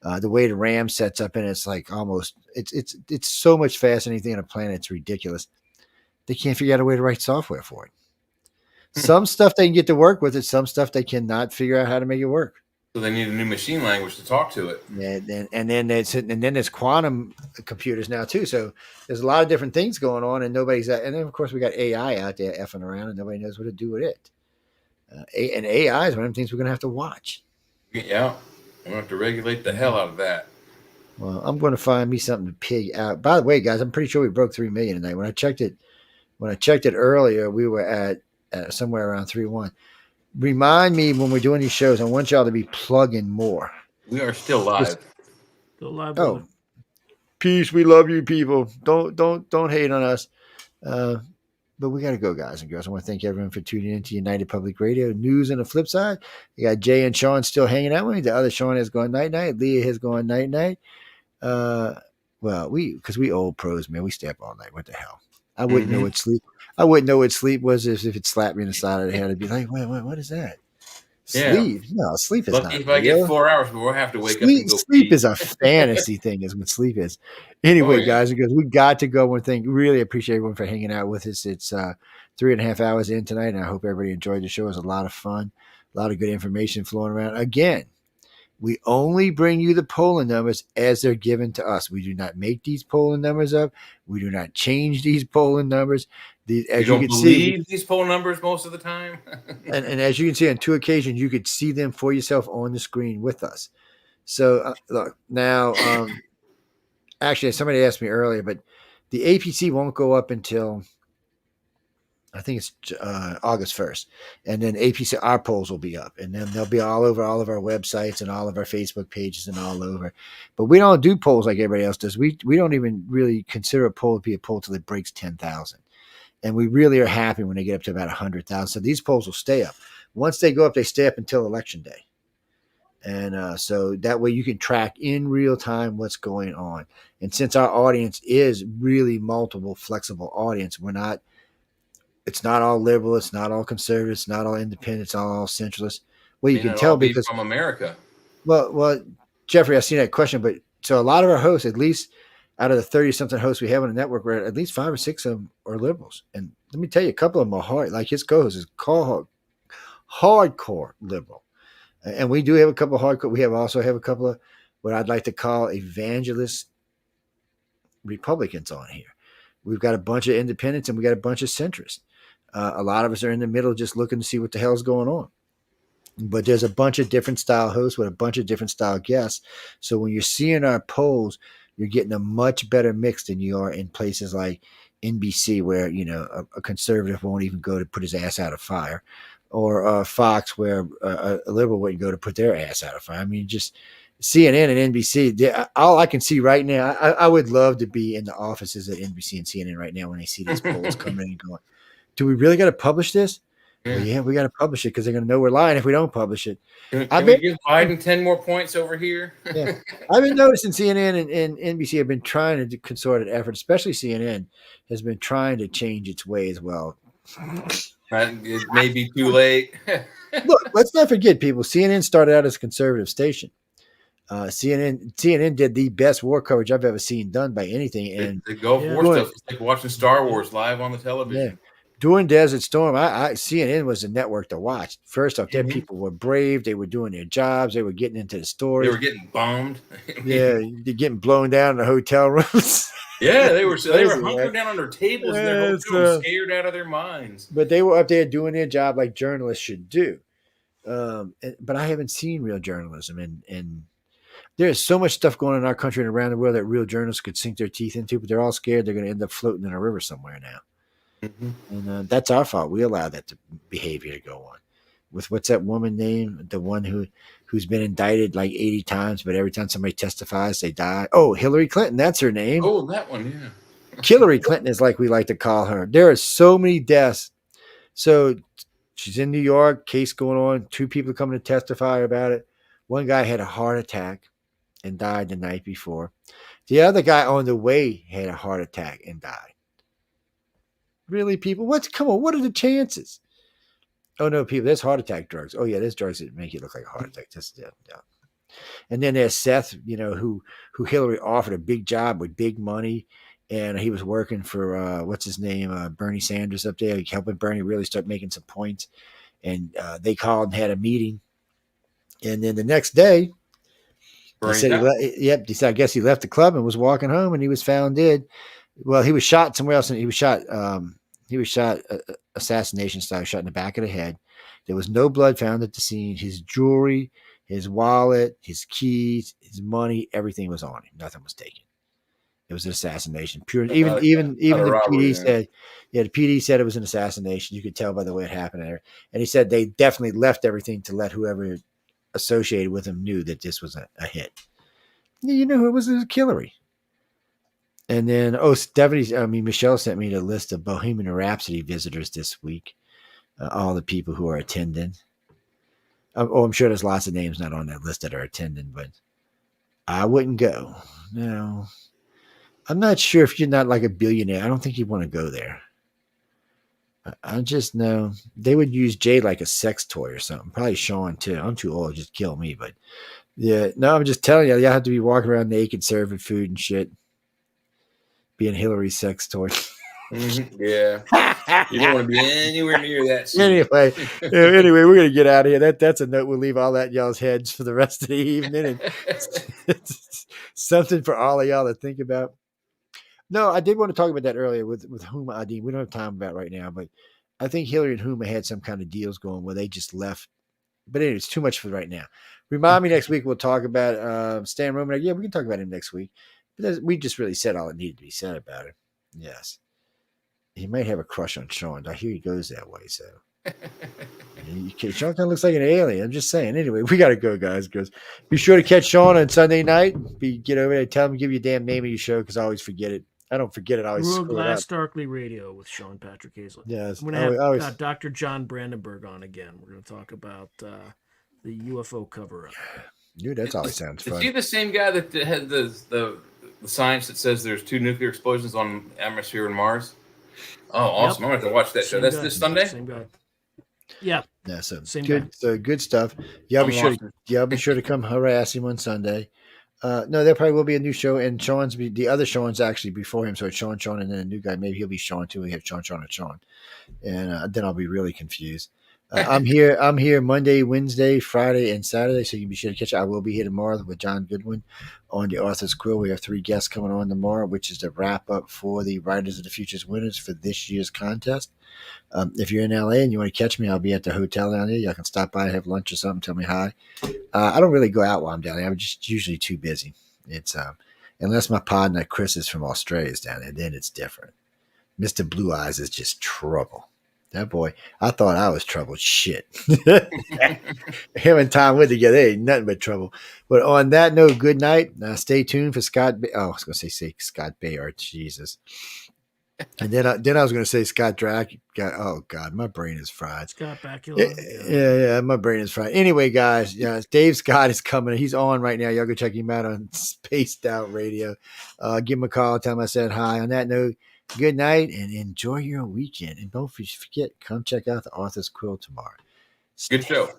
The way the RAM sets up in it's like almost it's so much faster than anything on the planet. It's ridiculous. They can't figure out a way to write software for it. Some stuff they can get to work with it. Some stuff they cannot figure out how to make it work. So they need a new machine language to talk to it. Yeah, and then there's quantum computers now too. So there's a lot of different things going on, and nobody's. And then of course we got AI out there effing around, and nobody knows what to do with it. And AI is one of the things we're going to have to watch. Yeah, we're going to have to regulate the hell out of that. Well, I'm going to find me something to pig out. By the way, guys, I'm pretty sure we broke 3 million tonight. When I checked it earlier, we were at somewhere around 3.1. Remind me when we're doing these shows. I want y'all to be plugging more. We are still live. Still live. Oh, peace. We love you, people. Don't hate on us. But we got to go, guys and girls. I want to thank everyone for tuning in to United Public Radio News on the Flip Side. You got Jay and Sean still hanging out with me. The other Sean has gone night night. Leah has gone night night. Well, because we old pros, man. We stay up all night. What the hell? I wouldn't know what sleep. I wouldn't know what sleep was if it slapped me in the side of the head. I'd be like, what is that? Sleep? Yeah. No, sleep is Lucky not. If I get 4 hours before I have to wake up and go sleep pee. is a fantasy thing, is what sleep is. Anyway, guys and girls, we got to go and really appreciate everyone for hanging out with us. It's 3.5 hours in tonight, and I hope everybody enjoyed the show. It was a lot of fun, a lot of good information flowing around. Again, we only bring you the polling numbers as they're given to us. We do not make these polling numbers up. We do not change these polling numbers. You don't believe these poll numbers most of the time. and as you can see on 2 occasions, you could see them for yourself on the screen with us. So look, now, actually, somebody asked me earlier, but the APC won't go up until I think it's August 1st. And then APC, our polls will be up, and then they'll be all over all of our websites and all of our Facebook pages and all over. But we don't do polls like everybody else does. We don't even really consider a poll to be a poll till it breaks 10,000. And we really are happy when they get up to about 100,000. So these polls will stay up. Once they go up, they stay up until Election Day. And so that way you can track in real time what's going on. And since our audience is really multiple, flexible audience, it's not all liberal, it's not all conservative, it's not all independent, it's all centralist. Well, you can tell because from America. Well, Jeffrey, I see that question, but so a lot of our hosts, at least out of the 30-something hosts we have on the network, we're at least 5 or 6 of them are liberals. And let me tell you, a couple of them are hard. Like his co-host is hardcore liberal. And we do have a couple of hardcore. We also have a couple of what I'd like to call evangelist Republicans on here. We've got a bunch of independents and we got a bunch of centrists. A lot of us are in the middle just looking to see what the hell's going on. But there's a bunch of different style hosts with a bunch of different style guests. So when you're seeing our polls, you're getting a much better mix than you are in places like NBC, where a conservative won't even go to put his ass out of fire, or Fox, where a liberal wouldn't go to put their ass out of fire. I mean, just CNN and NBC. All I can see right now, I would love to be in the offices at NBC and CNN right now when they see these polls coming in and going, "Do we really got to publish this?" Well, yeah, we got to publish it because they're going to know we're lying if we don't publish it. Can we give Biden 10 more points over here? Yeah. I've been noticing CNN and NBC have been trying to do concerted effort, especially CNN has been trying to change its way as well. It may be too late. Look, let's not forget, people. CNN started out as a conservative station. CNN did the best war coverage I've ever seen done by anything. And the Gulf War stuff is like watching Star Wars live on the television. Yeah. During Desert Storm, CNN was a network to watch. First off, their people were brave. They were doing their jobs. They were getting into the stories. They were getting bombed. Yeah, they're getting blown down in the hotel rooms. Yeah, they were hunkered down under tables in their hotel, scared out of their minds. But they were up there doing their job like journalists should do. But I haven't seen real journalism, and there's so much stuff going on in our country and around the world that real journalists could sink their teeth into, but they're all scared they're going to end up floating in a river somewhere now. Mm-hmm. And that's our fault. We allow that behavior to go on. with what's that woman name? The one who's been indicted like 80 times, but every time somebody testifies, they die. Oh, Hillary Clinton. That's her name. Oh, that one, yeah. Hillary Clinton is like we like to call her. There are so many deaths. So she's in New York, case going on. 2 people coming to testify about it. One guy had a heart attack and died the night before. The other guy on the way had a heart attack and died. Really, people? Come on, what are the chances? Oh, no, people, there's heart attack drugs. Oh, yeah, there's drugs that make you look like a heart attack. Yeah. And then there's Seth, who Hillary offered a big job with big money. And he was working for, what's his name, Bernie Sanders up there, helping Bernie really start making some points. And they called and had a meeting. And then the next day, he said, I guess he left the club and was walking home, and he was found dead. Well, he was shot somewhere else, and he was shot assassination style, shot in the back of the head. There was no blood found at the scene. His jewelry, his wallet, his keys, his money, everything was on him. Nothing was taken. It was an assassination. Pure. Even the PD said, the PD said it was an assassination. You could tell by the way it happened there. And he said they definitely left everything to let whoever associated with him knew that this was a hit. You know who it was? It was Hillary. And then, Michelle sent me the list of Bohemian Rhapsody visitors this week. All the people who are attending. I'm sure there's lots of names not on that list that are attending, but I wouldn't go. No. I'm not sure if you're not like a billionaire. I don't think you want to go there. I just know they would use Jay like a sex toy or something. Probably Sean too. I'm too old to just kill me, but yeah. No, I'm just telling you, y'all have to be walking around naked, serving food and shit. Being Hillary's sex toy. Mm-hmm. Yeah. You don't want to be anywhere near that. Anyway, we're gonna get out of here. That's a note. We'll leave all that in y'all's heads for the rest of the evening, and something for all of y'all to think about. No, I did want to talk about that earlier with Huma Adim. We don't have time about it right now, but I think Hillary and Huma had some kind of deals going where they just left. But anyway, it's too much for right now. Remind me next week we'll talk about Stan Roman. Yeah, we can talk about him next week. But we just really said all that needed to be said about it. Yes. He might have a crush on Sean. I hear he goes that way, so. Sean kind of looks like an alien. I'm just saying. Anyway, we got to go, guys. Be sure to catch Sean on Sunday night. Get over there. Tell him to give you a damn name of your show because I always forget it. I don't forget it. I always World screw it Glass up. Darkly Radio with Sean Patrick Hazlett. Yes. I'm going to have Dr. John Brandenburg on again. We're going to talk about the UFO cover-up. Dude, that always sounds fun. Is he the same guy that had the science that says there's 2 nuclear explosions on atmosphere in Mars? Oh, awesome. I'm going to have to watch that show. That's this Sunday? Same guy. Yeah. Yeah, so same good. guy. So good stuff. Y'all be sure to come harass him on Sunday. No, there probably will be a new show, and the other Sean's actually before him, so it's Sean, and then a new guy. Maybe he'll be Sean too. We have Sean, and Sean, and then I'll be really confused. I'm here Monday, Wednesday, Friday, and Saturday, so you can be sure to catch it. I will be here tomorrow with John Goodwin on the Author's Quill. We have 3 guests coming on tomorrow, which is the wrap up for the Writers of the Future's winners for this year's contest. If you're in LA and you want to catch me, I'll be at the hotel down there. Y'all can stop by, have lunch or something, tell me hi. I don't really go out while I'm down there. I'm just usually too busy. It's unless my partner Chris is from Australia is down there, then it's different. Mr. Blue Eyes is just trouble. That boy, I thought I was trouble. Shit. Him and Tom Wood together, they ain't nothing but trouble. But on that note, good night. Stay tuned for Scott. I was going to say Scott Bayard. Jesus. And then I was going to say Scott Drac. Oh, God, my brain is fried. Scott Bakula. Yeah, my brain is fried. Anyway, guys, Dave Scott is coming. He's on right now. Y'all go check him out on Spaced Out Radio. Give him a call. Tell him I said hi. On that note, good night and enjoy your weekend. And don't forget, come check out the Author's Quill tomorrow. Good show.